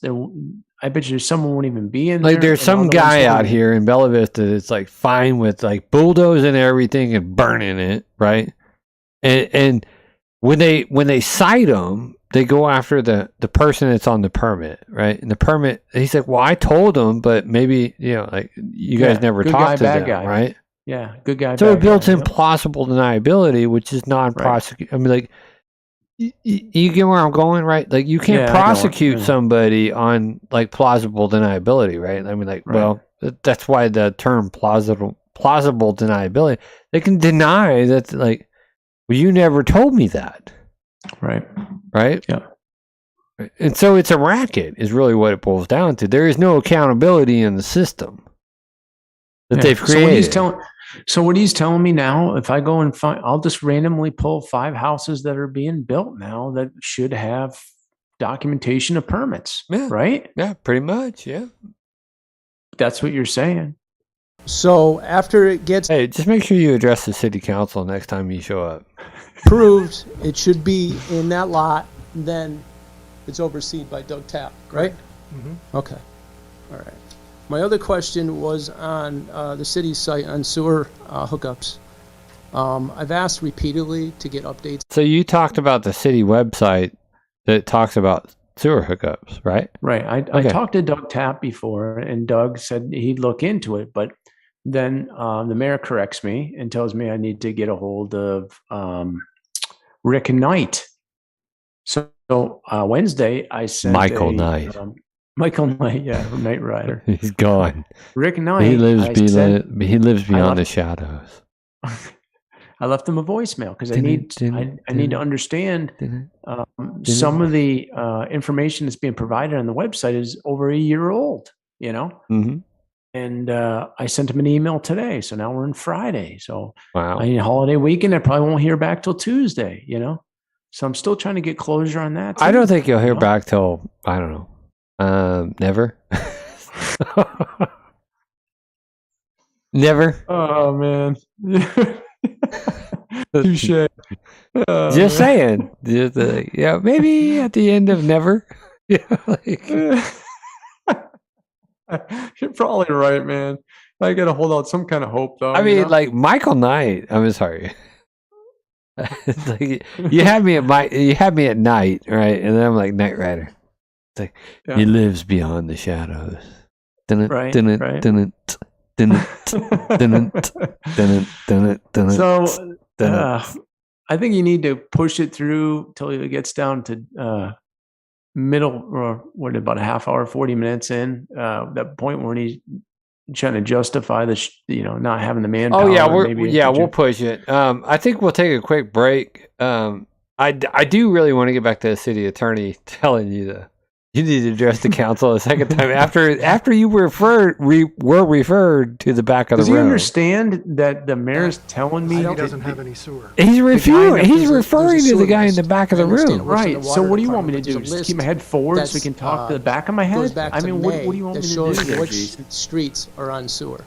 A: I bet you someone won't even be in there.
C: Like there's
A: and all
C: some
A: the ones
C: guy
A: that
C: out
A: are-
C: here in Bella Vista that's like fine with like bulldozing everything and burning it, right? And when they cite him, they go after the person that's on the permit, right? And the permit, he's like, well, I told him, but maybe like you guys
A: Yeah,
C: never
A: good
C: talked
A: guy,
C: to
A: bad
C: them,
A: guy.
C: right?
A: Yeah, good guy.
C: So it
A: bad
C: builds
A: guy,
C: in
A: yep.
C: plausible deniability, which is non-prosecute. I mean, like, you get where I'm going, right? Like, you can't
A: Yeah, I know it,
C: prosecute
A: yeah.
C: somebody on like plausible deniability, right? I mean, like,
A: Right.
C: well, that's why the term plausible deniability. They can deny that, like, well, you never told me that,
A: Right.
C: right?
A: Yeah.
C: And so it's a racket, is really what it boils down to. There is no accountability in the system that
A: Yeah.
C: they've
A: So
C: created.
A: what he's telling me now, if I go and find, I'll just randomly pull 5 houses that are being built now that should have documentation of permits.
C: Yeah.
A: Right.
C: Yeah, pretty much. Yeah.
A: That's what you're saying.
I: So after it gets
C: Hey, just make sure you address the city council next time you show up.
I: approved, it should be in that lot, and then it's overseen by Doug Tapp, right? Okay. All right. My other question was on the city's site on sewer hookups. I've asked repeatedly to get updates.
C: So you talked about the city website that talks about sewer hookups, right?
A: Right. I
C: Okay.
A: talked to Doug Tapp before, and Doug said he'd look into it, but then the mayor corrects me and tells me I need to get a hold of Rick Knight. So Wednesday, I sent
C: Michael Knight.
A: Michael Knight, yeah, Knight Rider.
C: He's gone.
A: Rick Knight.
C: He lives
A: I sent-
C: he lives beyond the
A: left-
C: shadows.
A: I left him a voicemail because I need to understand some of the information that's being provided on the website is over a year old, you know?
C: Mm-hmm.
A: And I sent him an email today. So now we're in Friday. So
C: Wow.
A: I need a holiday weekend. I probably won't hear back till Tuesday, you know? So I'm still trying to get closure on that.
C: I
A: too,
C: don't think you'll hear
A: you know?
C: back till, I don't know, never. Never.
A: Oh, man. Touche. Oh,
C: Just
A: man.
C: saying. Yeah, maybe at the end of never. Yeah, like,
A: You're probably right, man. I got to hold out some kind of hope, though.
C: I mean,
A: you know?
C: like Michael Knight. I'm sorry. It's like, you had me at night, right? And then I'm like Knight Rider. It's like
A: Yeah.
C: he lives beyond the shadows. Dun-it,
A: Right,
C: dun-it,
A: right.
C: dun-it, dun-it, dun-it, dun-it, dun-it, dun-it,
A: So
C: dun-it.
A: I think you need to push it through till it gets down to middle, or what, about a half hour, 40 minutes in, that point where he's trying to justify not having the manpower.
C: Oh yeah,
A: maybe
C: we'll push it. I think we'll take a quick break. I do really want to get back to the city attorney telling you you need to address the council a second time after you were referred to the back of the
A: Does
C: room.
A: he understand that the mayor's telling me
F: He
A: that-
F: doesn't have any sewer.
C: He's refusing. He's
I: there's a
C: referring to the
I: sewer
C: guy in the
I: list.
C: back of the
I: I understand
C: room.
I: it. Works in
A: Right.
I: the
A: So
I: water
A: what do you want me to
I: department,
A: do?
I: there's a
A: Just keep my
I: list
A: head forward so we
I: that's,
A: can talk to the back of my head?
I: Goes back
A: I
I: to
A: mean,
I: May
A: what do you want me
I: that
A: to
I: shows
A: do there,
I: which
A: Jason?
I: streets are on sewer.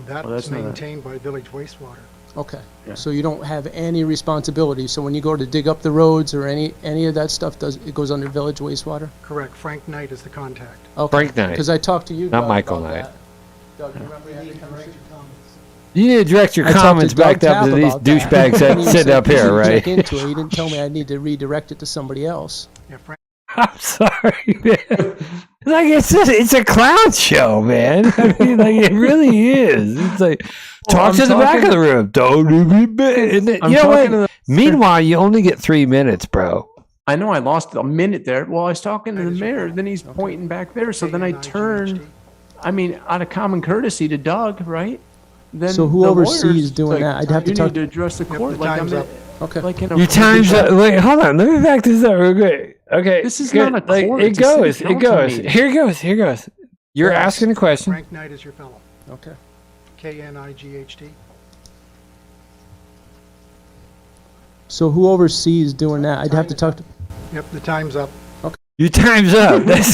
F: That's
A: that's not-
F: maintained by village wastewater.
I: Okay.
A: Yeah.
I: So you don't have any responsibility. So when you go to dig up the roads or any of that stuff, it goes under village wastewater?
F: Correct. Frank Knight is the contact.
I: Okay.
C: Frank Knight.
I: Because I talked to you,
C: Not
I: Doug,
C: Michael
I: about
C: Knight.
I: that. Doug, you remember we had a conversation?
C: You need to direct your
I: I talked
C: comments
I: to Doug
C: back up
I: Tapp
C: to these
I: about that.
C: douchebags
I: And he
C: that sit
I: said
C: up
I: he
C: here,
I: should
C: right?
I: Check into it. He didn't tell me I need to redirect it to somebody else.
F: Yeah, Frank.
C: I'm sorry, man. Like it's a clown show, man. I mean, like it really is. It's like talk
A: I'm
C: to the back
A: talking-
C: of the room. Don't be bad.
A: I'm
C: You know
A: talking
C: what?
A: to
C: Meanwhile, you only get 3 minutes, bro.
A: I know I lost a minute there. Well, I was talking to
F: That
A: the
F: is your
A: mayor,
F: fault.
A: then he's pointing back there. So then I
F: KNIGHT.
A: turn, I mean, out of common courtesy to Doug, right? Then
I: So who
A: the
I: oversees
A: lawyer's
I: doing
A: like,
I: that? I'd have to
A: you
I: talk-
A: need to address the
F: Yep,
A: court.
F: the
A: Like
F: time's
A: I'm
F: up.
I: Okay.
A: like in a
C: Your time's up. Wait, hold on. Let me back this up real quick. Okay.
A: This is
C: good.
A: not a
C: like
A: court,
C: it
A: it's a city
C: goes. It
A: council
C: goes.
A: meeting.
C: Here goes. Here goes. You're
I: Yes.
C: asking a question.
F: Frank Knight is your fellow.
I: Okay.
F: KNIGHT.
I: So who oversees doing that? I'd have to talk to.
F: Yep, the time's up.
C: Your time's up. That's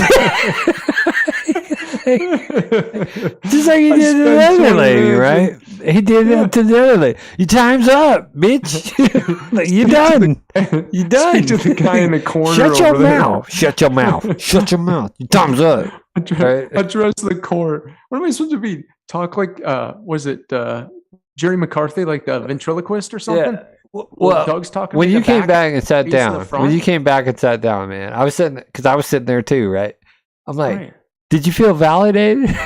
C: just like he did to the
A: spent
C: other
A: 20
C: lady,
A: minutes
C: right? He did that to the other lady. Your time's up, bitch. Like, you're done. You're done.
A: Speak to the guy in the corner.
C: Shut your
A: over there.
C: mouth. Shut your mouth. Shut your mouth. Your time's up. Right.
A: Address the court. What am I supposed to be? Talk like, was it Jerry McCarthy, like the ventriloquist or something?
C: Yeah.
A: Well, Doug's talking.
C: When
A: to
C: you
A: the
C: came back and sat
A: face of the
C: down, when
A: front?
C: you came back and sat down, man, I was sitting there too, right? I'm like,
A: Right.
C: did you feel validated?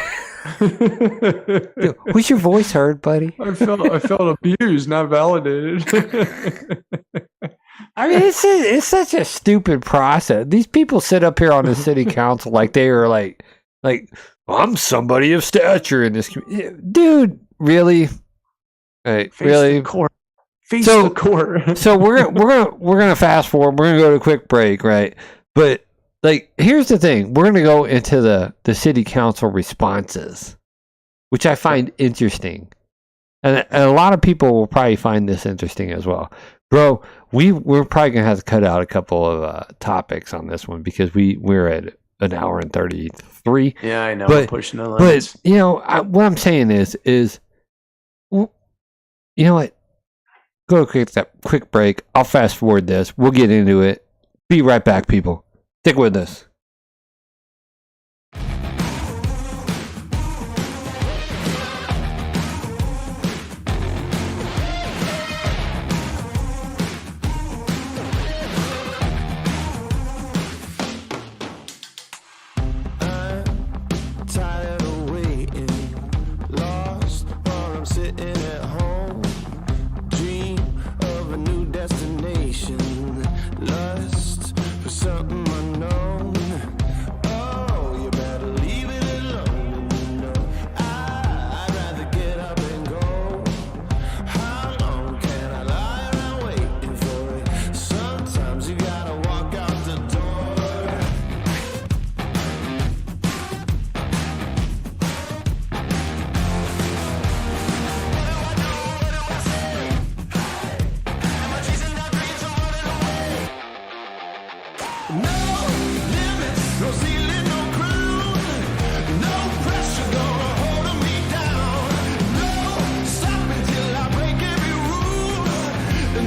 C: Was your voice heard, buddy?
A: I felt abused, not validated.
C: I mean, it's such a stupid process. These people sit up here on the city council like they are like I'm somebody of stature in this community. Dude, really? Right,
A: Face
C: really?
A: the court. Face
C: So-
A: the court.
C: So we're gonna fast forward. We're gonna go to a quick break, right? But like, here's the thing: we're gonna go into the city council responses, which I find interesting, and a lot of people will probably find this interesting as well, bro. We're probably gonna have to cut out a couple of topics on this one because we're at an hour and 33.
A: Yeah, I know.
C: But-
A: pushing the limits.
C: But you know, what I'm saying is, you know what? Go to that quick break. I'll fast forward this. We'll get into it. Be right back, people. Stick with us.
B: something unknown. Oh, you better leave it alone. You know, I'd rather get up and go. How long can I lie around waiting for it? Sometimes you gotta walk out the door. No limits, no ceiling, no crown. No pressure gonna hold me down. No stopping till I break every rule.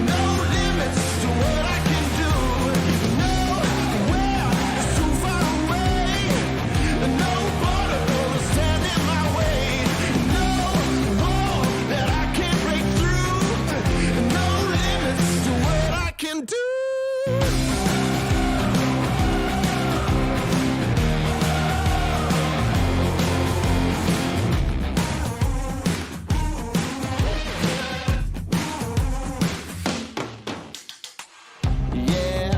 B: No limits to what I can do. Nowhere is too far away. No border gonna stand in my way. No wall that I can't break through. No limits to what I can do. Yeah,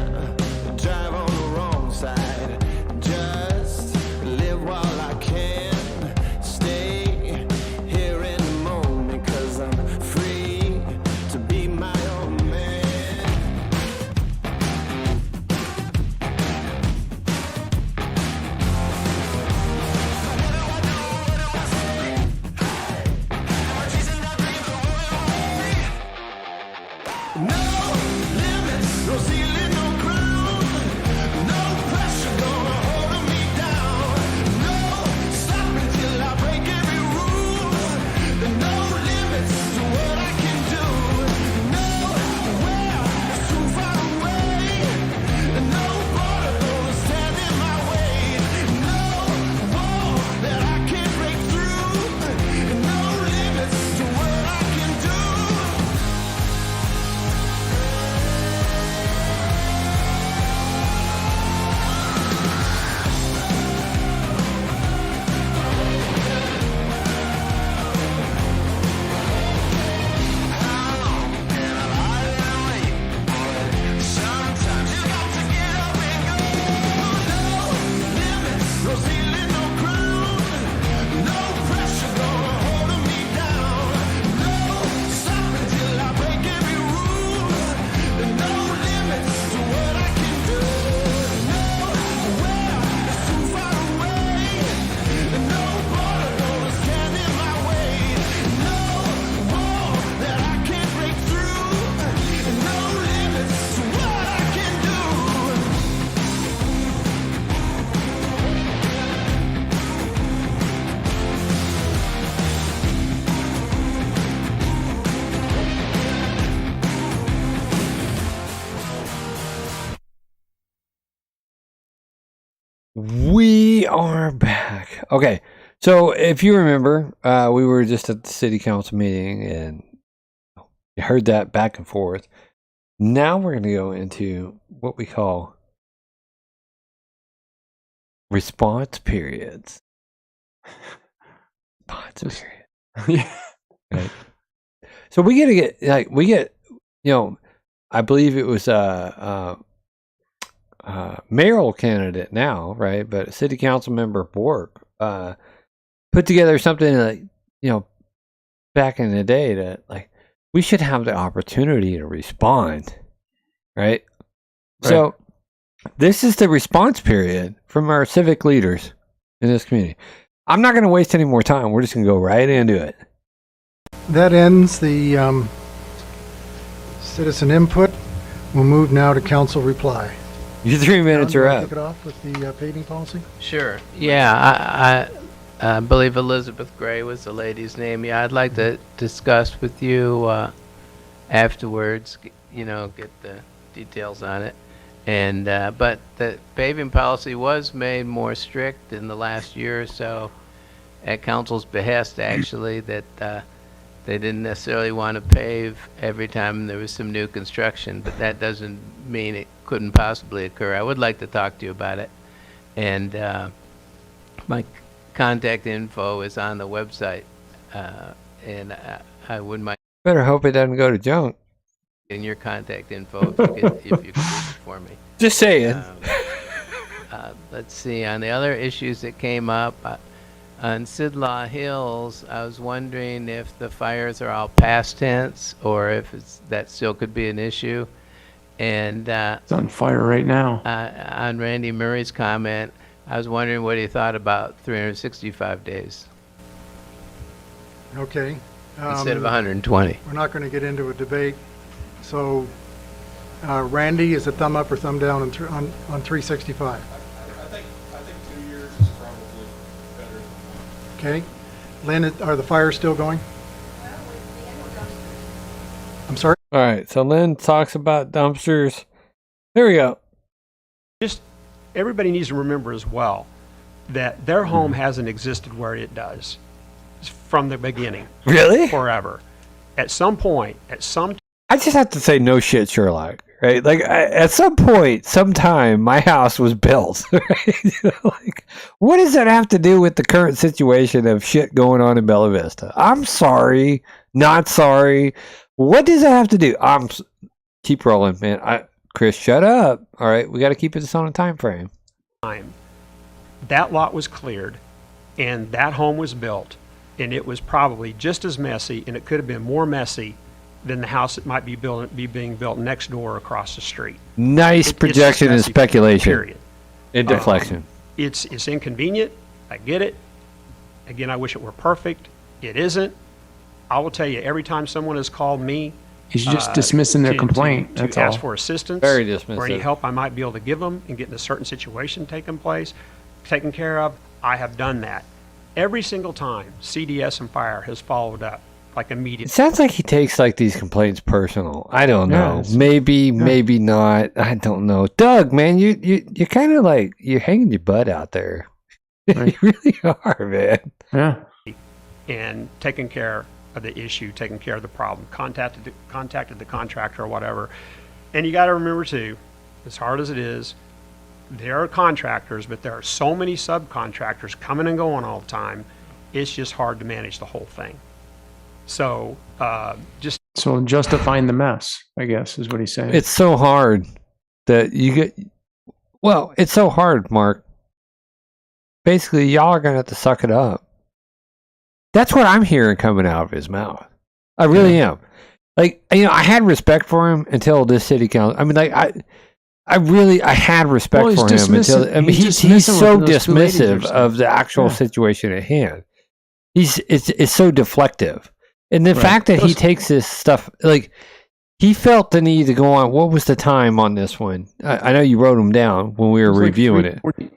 B: drive on the wrong side. Just live while I can. Stay here in the moment, 'cause I'm free to be my own man. No limits, no ceiling, no crown. No pressure gonna hold me down. No stopping till I break every rule. No limits to what I can do. Nowhere is too far away. No border gonna stand in my way. No wall that I can't break through. No limits to what I can do. Sometimes you got to get up and go. No limits, no ceiling, no crown. No pressure gonna hold me down. No stopping till I break every rule. No limits to what I can do. Nowhere is too far away. No border gonna stand in my way. No wall that I can't break through. No limits to what I can do.
C: We are back. Okay, so if you remember, we were just at the city council meeting and you heard that back and forth. Now we're going to go into what we call response periods. Response period.
A: Yeah.
C: Right. So we get I believe it was mayoral candidate now, right? But a city council member Bork put together something like, back in the day that like we should have the opportunity to respond, right? So this is the response period from our civic leaders in this community. I'm not going to waste any more time. We're just going to go right into it.
F: That ends the citizen input. We'll move now to council reply.
C: Your 3 minutes
F: John,
C: are
F: you wanna
C: up.
F: Kick it off with the paving policy.
J: Sure. Yeah, I believe Elizabeth Gray was the lady's name. Yeah, I'd like to discuss with you afterwards, get the details on it. And but the paving policy was made more strict in the last year or so at council's behest, actually, that they didn't necessarily want to pave every time there was some new construction, but that doesn't mean it couldn't possibly occur. I would like to talk to you about it. And my contact info is on the website, and I wouldn't mind
C: Better hope it doesn't go to junk.
J: getting your contact info if you could for me.
C: Just saying.
J: Let's see, on the other issues that came up, on Sidlaw Hills, I was wondering if the fires are all past tense or if that still could be an issue. And
A: It's on fire right now.
J: on Randy Murray's comment, I was wondering what he thought about 365 days
F: Okay.
J: instead of 120.
F: We're not going to get into a debate. So, Randy, is it thumb up or thumb down on 365?
E: I think 2 years is probably better.
F: Okay. Lynn, are the fires still going? I'm sorry?
C: All right. So Lynn talks about dumpsters. There we go.
H: Just everybody needs to remember as well that their home hasn't existed where it does from the beginning,
C: Really?
H: forever. At some point, at some
C: I just have to say no shit, Sherlock. Right? Like at some point, sometime, my house was built. Right? You know, like, what does that have to do with the current situation of shit going on in Bella Vista? I'm sorry, not sorry. What does that have to do? Keep rolling, man. Chris, shut up. All right, we got to keep this on a time frame.
H: time, that lot was cleared and that home was built, and it was probably just as messy, and it could have been more messy than the house that might be being built next door across the street.
C: Nice
H: It's
C: projection and
H: messy,
C: speculation
H: period.
C: and deflection.
H: It's inconvenient. I get it. Again, I wish it were perfect. It isn't. I will tell you, every time someone has called me,
A: He's just dismissing their complaint.
H: to
A: That's all.
H: ask for assistance,
C: Very
H: or any
C: dismissive.
H: help I might be able to give them in getting a certain situation taken care of, I have done that. Every single time, CDS and Fire has followed up, like
C: It
H: immediately.
C: sounds like he takes like these complaints personal. I don't know.
A: Yes.
C: Maybe not. I don't know. Doug, man, you kind of like you're hanging your butt out there.
A: Right.
C: You really are, man.
A: Yeah.
H: And taking care of the issue, taking care of the problem, contacted the contractor or whatever. And you got to remember too, as hard as it is, there are contractors, but there are so many subcontractors coming and going all the time. It's just hard to manage the whole thing. So just
A: So justifying the mess, I guess, is what he's saying.
C: It's so hard that you get. Well, it's so hard, Mark. Basically, y'all are gonna have to suck it up. That's what I'm hearing coming out of his mouth. I really am. Like, you know, I had respect for him until this city council. I mean, like, I had respect
A: Well, he's
C: for him until.
A: dismissive.
C: I mean,
A: He's
C: he's
A: dismissive
C: so
A: what those two ladies are
C: dismissive
A: saying.
C: of the actual
A: Yeah.
C: situation at hand. It's so deflective, and the
A: Right.
C: fact that he
A: Those-
C: takes this stuff like. He felt the need to go on. What was the time on this one? I know you wrote them down when we were
A: It's like
C: reviewing it.
A: 340.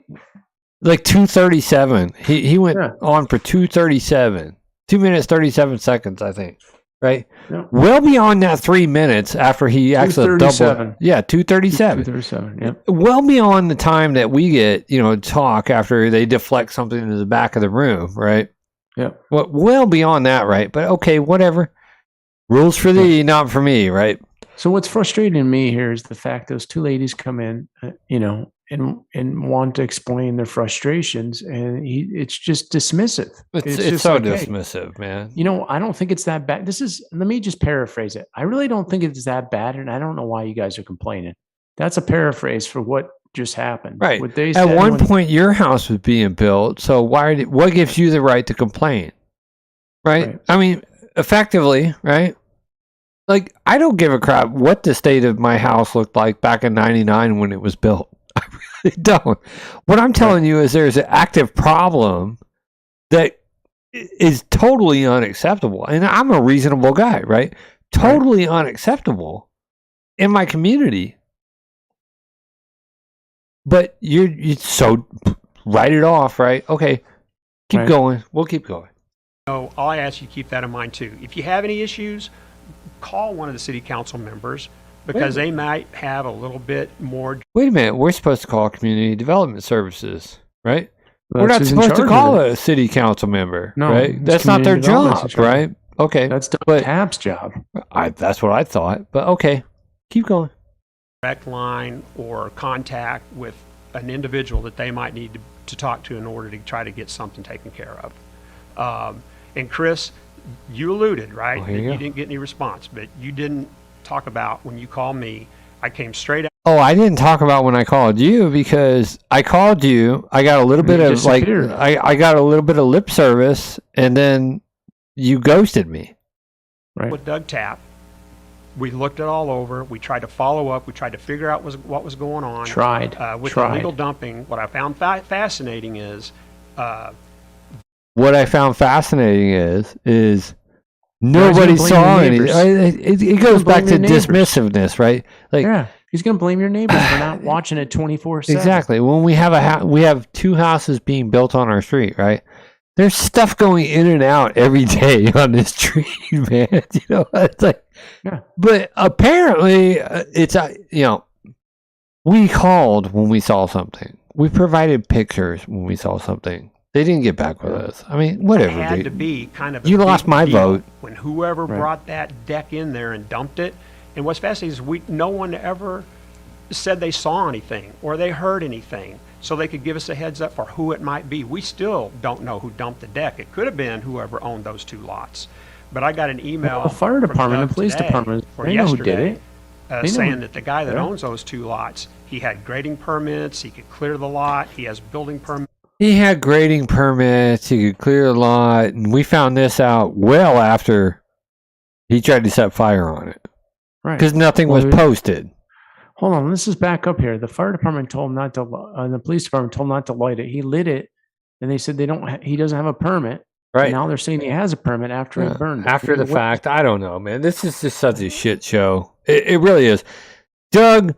C: Like 2:37. He went
A: Yeah.
C: on for 2:37. 2 minutes 37 seconds, I think. Right?
A: Yeah.
C: Well beyond that 3 minutes after he actually doubled.
A: 2:37.
C: Yeah, 2:37.
A: 237. Yep.
C: Well beyond the time that we get, to talk after they deflect something into the back of the room, right?
A: Yep.
C: Well beyond that, right? But okay, whatever. Rules for thee, not for me, right?
A: So what's frustrating to me here is the fact those two ladies come in, and want to explain their frustrations, and it's just dismissive.
C: It's
A: just
C: so
A: like, hey,
C: dismissive, man.
A: I don't think it's that bad. Let me just paraphrase it. I really don't think it's that bad, and I don't know why you guys are complaining. That's a paraphrase for what just happened.
C: Right.
A: What they
C: At
A: said
C: one
A: when-
C: point, your house was being built, so what gives you the right to complain? Right? I mean, effectively, right? Like, I don't give a crap what the state of my house looked like back in '99 when it was built. I really don't. What I'm telling you is there's an active problem that is totally unacceptable. And I'm a reasonable guy, right? Totally unacceptable in my community. But you so write it off, right? Okay, keep
A: Right.
C: going. We'll keep going.
H: So I ask you to keep that in mind too. If you have any issues, call one of the city council members, because they might have a little bit more.
C: Wait a minute. We're supposed to call community development services, right? We're
A: That's
C: not
A: who's in
C: supposed to
A: charge
C: call
A: of it.
C: a city council member,
A: No,
C: right?
A: it's
C: That's not their
A: community development's
C: job,
A: in charge.
C: right? Okay,
A: That's Doug
C: but
A: Tapp's job.
C: that's what I thought. But okay, keep going.
H: Direct line or contact with an individual that they might need to talk to in order to try to get something taken care of. And Chris, you alluded, right,
C: Oh,
H: that
C: here you
H: you
C: go.
H: didn't get any response, but you didn't talk about when you called me. I came straight out
C: Oh, I didn't talk about when I called you because I called you. I got a little bit of like, I got a little bit of lip service, and then you ghosted me.
A: Right.
H: With Doug Tapp, we looked it all over. We tried to follow up. We tried to figure out what was going on. With illegal dumping, what I found fascinating is...
C: what I found fascinating is nobody saw anything. It goes back to dismissiveness, right? Like,
A: yeah, he's going to blame your neighbors for not watching it 24/7.
C: Exactly. When we have we have 2 houses being built on our street, right? There's stuff going in and out every day on this street, man. You know, it's like,
A: yeah.
C: But apparently, it's we called when we saw something. We provided pictures when we saw something. They didn't get back with us. I mean, whatever.
H: It had to be kind of
C: you lost my vote
H: when whoever brought that deck in there and dumped it. And what's fascinating is no one ever said they saw anything or they heard anything, so they could give us a heads up for who it might be. We still don't know who dumped the deck. It could have been whoever owned those 2 lots. But I got an email.
A: The fire department, the police department, they know who did it.
H: Saying that the guy that owns those 2 lots, he had grading permits, he could clear the lot, he has building permits.
C: He had grading permits, he could clear the lot, and we found this out well after he tried to set fire on it.
A: Right.
C: Because nothing was posted.
A: Hold on, let's just back up here. The fire department told him not to, the police department told him not to light it. He lit it, and they said he doesn't have a permit.
C: Right.
A: And now they're saying he has a permit after he burned it.
C: After the fact, I don't know, man. This is just such a shit show. It really is. Doug,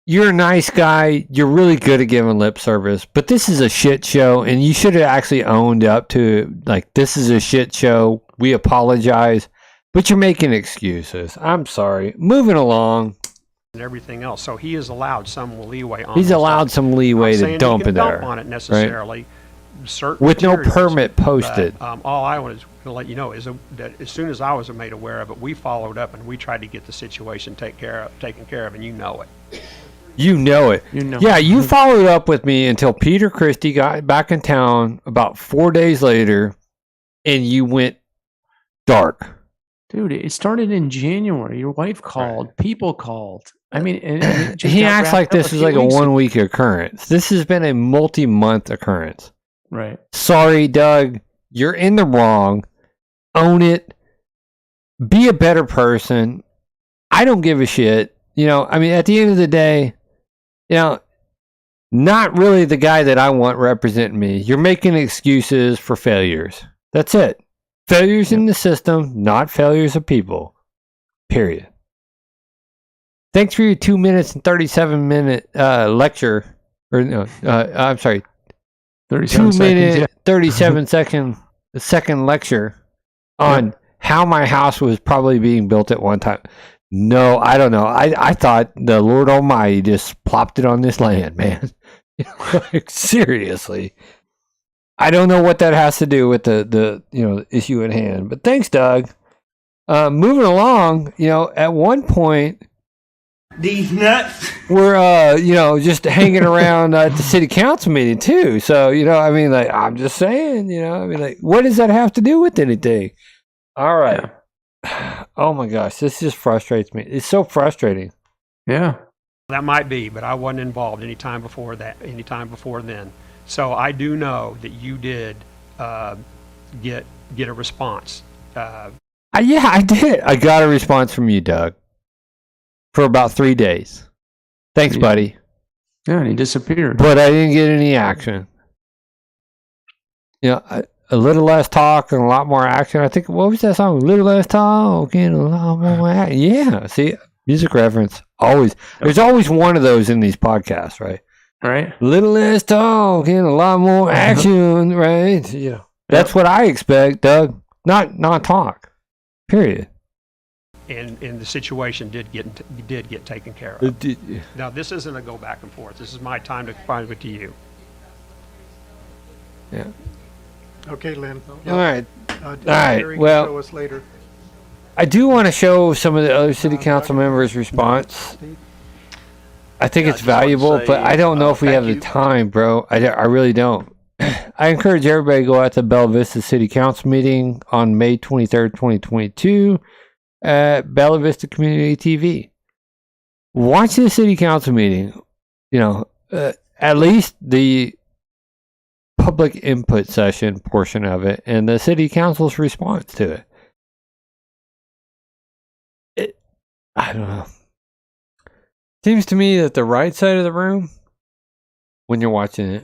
C: you're a nice guy. You're really good at giving lip service, but this is a shit show, and you should have actually owned up to, like, this is a shit show. We apologize, but you're making excuses. I'm sorry. Moving along.
H: And everything else. So he is allowed some leeway on it.
C: He's allowed some leeway to dump it there.
H: Dump on it necessarily. Certain
C: with no
H: materials,
C: permit posted.
H: But, all I was going to let you know is that as soon as I was made aware of it, we followed up and we tried to get the situation taken care of, and you know it.
C: You know it. Yeah, you followed up with me until Peter Christie got back in town about 4 days later, and you went dark.
A: Dude, it started in January. Your wife called. Right. People called. I mean,
C: he acts like this is like a 1 week occurrence. This has been a multi-month occurrence.
A: Right.
C: Sorry, Doug. You're in the wrong. Own it. Be a better person. I don't give a shit. You know, I mean, at the end of the day, you know, not really the guy that I want representing me. You're making excuses for failures. That's it. Failures in the system, not failures of people. Period. Thanks for your 2 minutes and 37-minute lecture. Or no, I'm sorry.
A: 37
C: 2 minute,
A: seconds,
C: 37 second lecture on how my house was probably being built at one time. No, I don't know. I thought the Lord Almighty just plopped it on this land, man. Like, seriously. I don't know what that has to do with the issue at hand. But thanks, Doug. Moving along, at one point,
K: these nuts
C: were just hanging around at the city council meeting too. So I'm just saying, what does that have to do with anything? All right. Oh my gosh, this just frustrates me. It's so frustrating.
A: Yeah.
H: That might be, but I wasn't involved any time before then. So I do know that you did get a response.
C: Yeah, I did. I got a response from you, Doug, for about 3 days. Thanks, buddy.
A: Yeah, and he disappeared.
C: But I didn't get any action. A little less talk and a lot more action. I think, what was that song? A little less talk and a lot more action. Yeah, see, music reference. Always. There's always one of those in these podcasts, right?
A: Right.
C: A little less talk and a lot more action, right? Yeah. That's what I expect, Doug. Not talk. Period.
H: And the situation did get taken care of. Now, this isn't a go back and forth. This is my time to find it to you.
C: Yeah.
F: Okay, Lynn.
C: All right.
F: All right.
C: Well,
F: show us later.
C: I do want to show some of the other city council members' response. I think it's valuable, but I don't know if we have the time, bro. I really don't. I encourage everybody to go out to Bella Vista City Council meeting on May 23rd, 2022 at Bella Vista Community TV. watch the city council meeting. You know, at least the public input session portion of it and the city council's response to it. I don't know. Seems to me that the right side of the room, when you're watching it,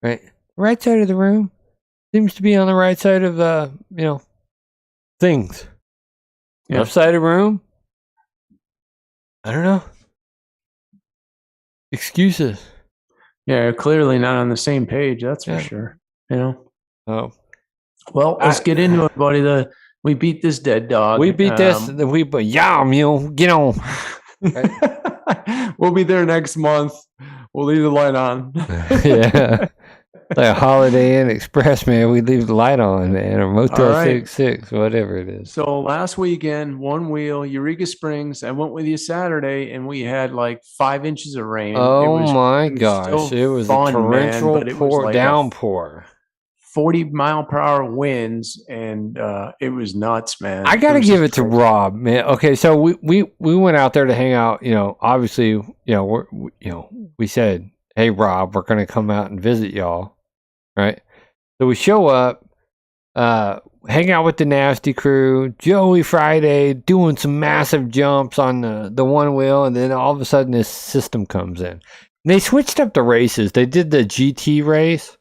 C: right? Right side of the room seems to be on the right side of things.
A: Yeah.
C: Left side of the room, I don't know. Excuses.
A: Yeah, clearly not on the same page. That's
C: Yeah.
A: for sure. You know.
C: Oh,
A: Well, let's get into it, buddy. We beat this dead dog.
C: we beat this. Get on.
A: We'll be there next month. We'll leave the light on.
C: Yeah. Like a Holiday Inn Express, man. We leave the light on, man, or Motel
A: All right.
C: 66, whatever it is.
A: So last weekend, one wheel, Eureka Springs. I went with you Saturday, and we had like 5 inches of rain.
C: Oh my
A: it was
C: gosh!
A: still
C: It was
A: fun,
C: a torrential
A: man, but it was like a
C: downpour.
A: 40-mile-per-hour winds, and it was nuts, man.
C: I gotta
A: was
C: give it
A: just
C: to
A: crazy.
C: Rob, man. Okay, so we went out there to hang out. You know, obviously, we said, "Hey, Rob, we're gonna come out and visit y'all." Right? So we show up, hang out with the Nasty Crew, Joey Friday doing some massive jumps on the one wheel, and then all of a sudden this system comes in. And they switched up the races. They did the GT race.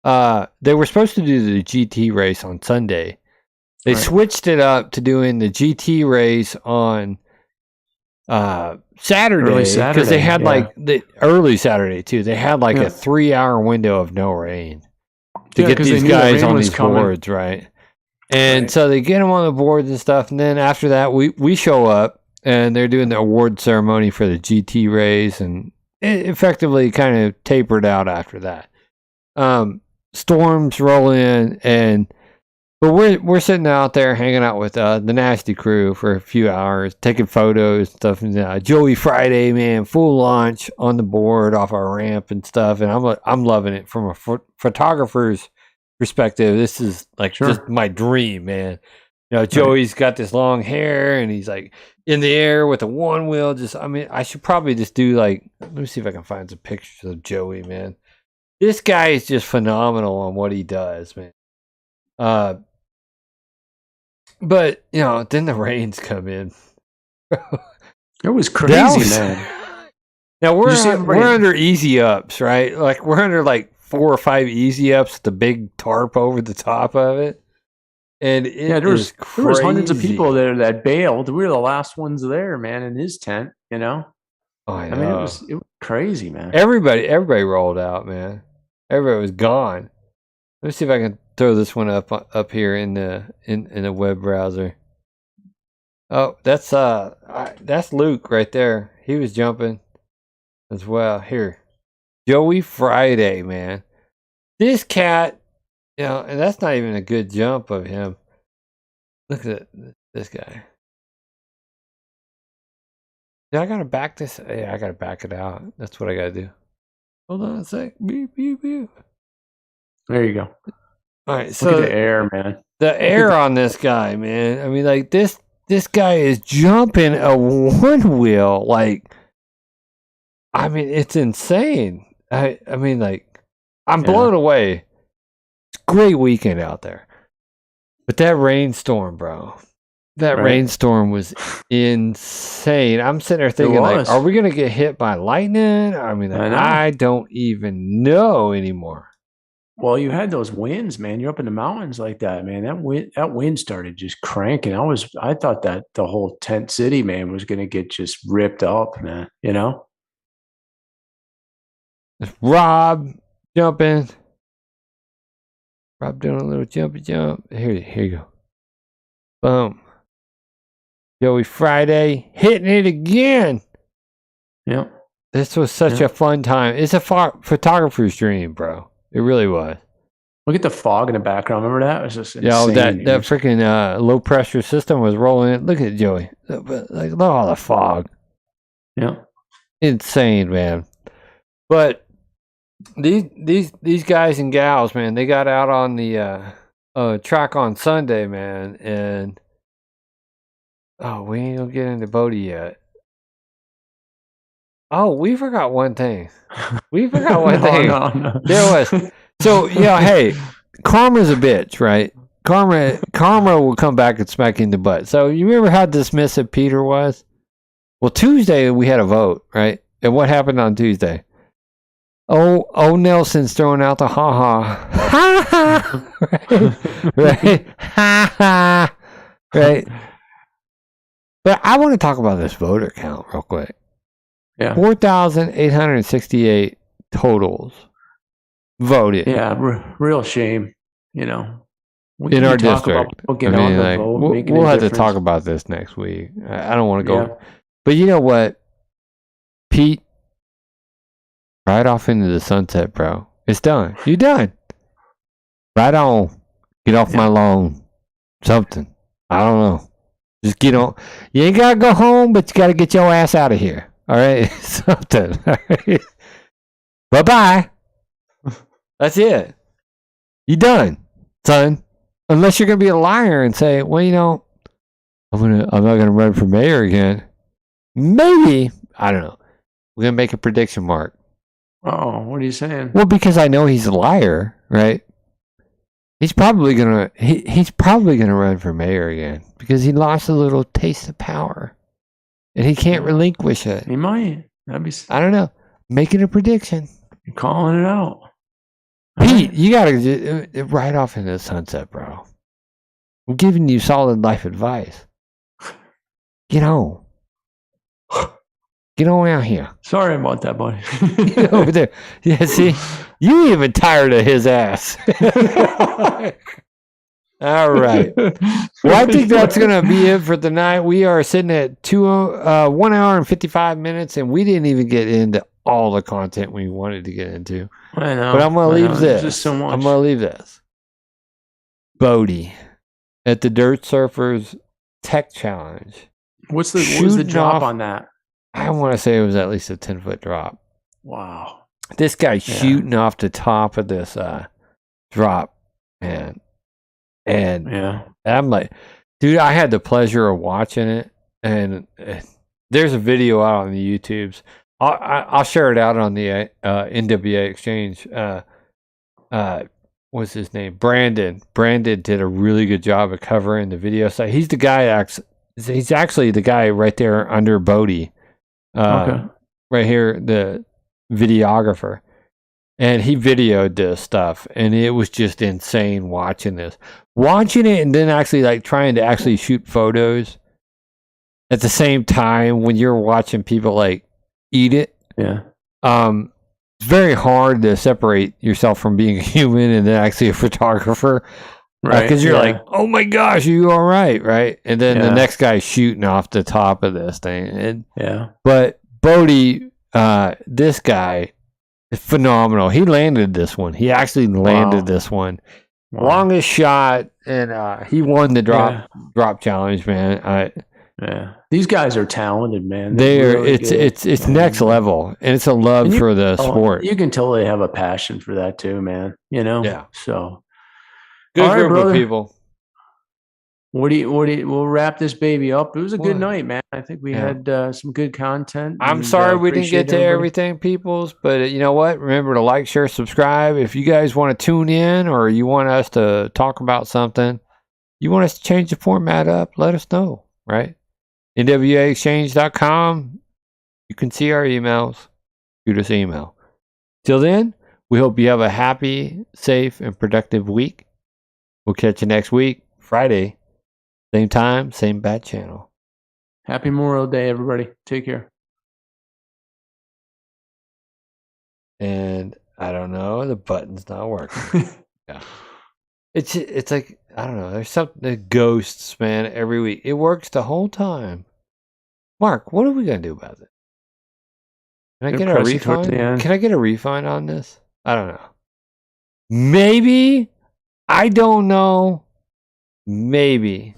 C: They were supposed to do the GT race on Sunday. They switched it up to doing the GT race on Saturday because they had like the early Saturday too. They had like a 3-hour window of no rain to get these guys on these boards, right? And so they get them on the boards and stuff, and then after that, we show up and they're doing the award ceremony for the GT race, and it effectively kind of tapered out after that. Storms roll in, but we're sitting out there hanging out with the Nasty Crew for a few hours, taking photos and stuff. And Joey Friday, man, full launch on the board off our ramp and stuff. And I'm loving it from a photographer's perspective. This is like just my dream, man. You know, Joey's got this long hair and he's like in the air with a one wheel. I should probably just do like, let me see if I can find some pictures of Joey, man. This guy is just phenomenal on what he does, man. But then the rains come in.
A: It was crazy, man.
C: Now we're under easy ups, right? Like we're under like 4 or 5 easy ups with the big tarp over the top of it, and there was
A: hundreds of people there that bailed. We were the last ones there, man, in his tent. You know.
C: Oh, I
A: mean, it was crazy, man.
C: Everybody rolled out, man. Everybody was gone. Let me see if I can throw this one up here in the web browser. Oh, that's Luke right there. He was jumping as well. Here, Joey Friday, man. This cat, and that's not even a good jump of him. Look at this guy. Yeah, I gotta back this. Yeah, I gotta back it out. That's what I gotta do. Hold on a sec. Beep, beep, beep.
A: There you go.
C: All right, so
A: look at the air, man.
C: The air on this guy, man. I mean, like this guy is jumping a one wheel. Like, I mean, it's insane. I mean, like, I'm blown away. It's a great weekend out there, but that rainstorm, bro. That rainstorm was insane. I'm sitting there thinking, like, are we going to get hit by lightning? I mean, like, I don't even know anymore.
A: Well, you had those winds, man. You're up in the mountains like that, man. That wind started just cranking. I thought that the whole tent city, man, was going to get just ripped up, man. You know?
C: Rob jumping. Rob doing a little jumpy jump. Here you go. Boom. Joey Friday hitting it again.
A: Yeah.
C: This was such a fun time. It's a photographer's dream, bro. It really was.
A: Look at the fog in the background. Remember that? It was just insane.
C: Yeah, that freaking low pressure system was rolling in. Look at Joey. Like, look at all the fog.
A: Yeah.
C: Insane, man. But these guys and gals, man, they got out on the track on Sunday, man, and we ain't gonna get into Bodie yet. Oh, we forgot one thing. We forgot one
A: No,
C: thing.
A: no.
C: There was. So, yeah, hey, karma's a bitch, right? Karma will come back and smack you in the butt. So, you remember how dismissive Peter was? Well, Tuesday we had a vote, right? And what happened on Tuesday? Oh, Nelson's throwing out the ha-ha. Ha-ha! Right? Ha-ha! Right? But I want to talk about this voter count real quick.
A: Yeah.
C: 4,868 totals voted.
A: Yeah, real shame, you know. We
C: In our
A: talk about
C: district.
A: people getting on the vote, making
C: we'll
A: a
C: have to
A: difference.
C: talk about this next week. I don't want to go.
A: Yeah.
C: But you know what? Pete, right off into the sunset, bro. It's done. You're done. Right on. Get off my lawn. Something. I don't know. Just get on. You ain't got to go home, but you got to get your ass out of here. All right? Something. All right? Bye-bye. That's it. You done, son. Unless you're going to be a liar and say, well, you know, I'm not going to run for mayor again. Maybe. I don't know. We're going to make a prediction, Mark.
A: Oh, what are you saying?
C: Well, because I know he's a liar, right? He's probably gonna run for mayor again because he lost a little taste of power, and he can't relinquish it.
A: He might. That'd be.
C: I don't know. Making a prediction.
A: You're calling it out.
C: Pete, you gotta right off into the sunset, bro. I'm giving you solid life advice. Get on. Get on out here.
A: Sorry about that, buddy.
C: Get over there. Yeah, see, you even tired of his ass. All right. Well, I think that's gonna be it for tonight. We are sitting at 1 hour and 55 minutes, and we didn't even get into all the content we wanted to get into.
A: I know.
C: But I'm gonna leave this.
A: Just so much.
C: I'm gonna leave this. Bodie at the Dirt Surfers Tech Challenge.
A: What was the
C: Shooting
A: drop
C: off-
A: on that?
C: I want to say it was at least a 10-foot drop.
A: Wow.
C: This guy shooting off the top of this drop, man. And
A: Yeah.
C: I'm like, dude, I had the pleasure of watching it. And there's a video out on the YouTubes. I'll share it out on the NWA Exchange. What's his name? Brandon. Brandon did a really good job of covering the video. So he's the guy. He's actually the guy right there under Bodie.
A: Okay.
C: Right here, the videographer. And he videoed this stuff, and it was just insane watching this. Watching it and then actually like trying to actually shoot photos at the same time when you're watching people like eat it.
A: Yeah.
C: It's very hard to separate yourself from being a human and then actually a photographer.
A: Right.
C: Because you're like, oh my gosh, are you all right? Right. And then the
A: Yeah.
C: next guy's shooting off the top of this thing. And
A: Yeah.
C: but Bodie, this guy is phenomenal. He landed this one. He actually landed this one.
A: Wow.
C: Longest shot, and he won the drop challenge, man.
A: Yeah. These guys are talented, man.
C: They're
A: really good.
C: it's next level, and it's a love
A: And you-
C: for the sport.
A: You can tell they have a passion for that too, man. You know?
C: Yeah.
A: So
C: Good
A: all right,
C: group
A: brother.
C: of people.
A: we'll wrap this baby up. It was a good
C: Well,
A: night, man. I think we
C: yeah.
A: had some good content.
C: I'm
A: and,
C: sorry we didn't
A: appreciate
C: get to
A: everybody.
C: everything, peoples, but you know what? Remember to like, share, subscribe. If you guys want to tune in or you want us to talk about something, you want us to change the format up, let us know, right? NWAExchange.com. You can see our emails. Shoot us an email. Till then, we hope you have a happy, safe, and productive week. We'll catch you next week, Friday. Same time, same bad channel.
A: Happy Memorial Day, everybody. Take care.
C: And I don't know, the button's not working. Yeah. It's like, I don't know, there's something that ghosts, man, every week. It works the whole time. Mark, what are we gonna do about it? Can I
A: Gonna
C: get a
A: press it towards the
C: refund?
A: end.
C: Can I get a refund on this? I don't know. Maybe. I don't know. Maybe.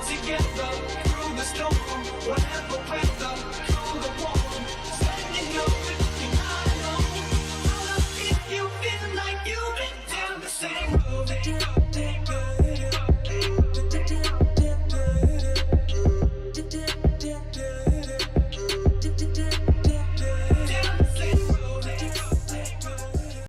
B: Together through the storm, whatever weather.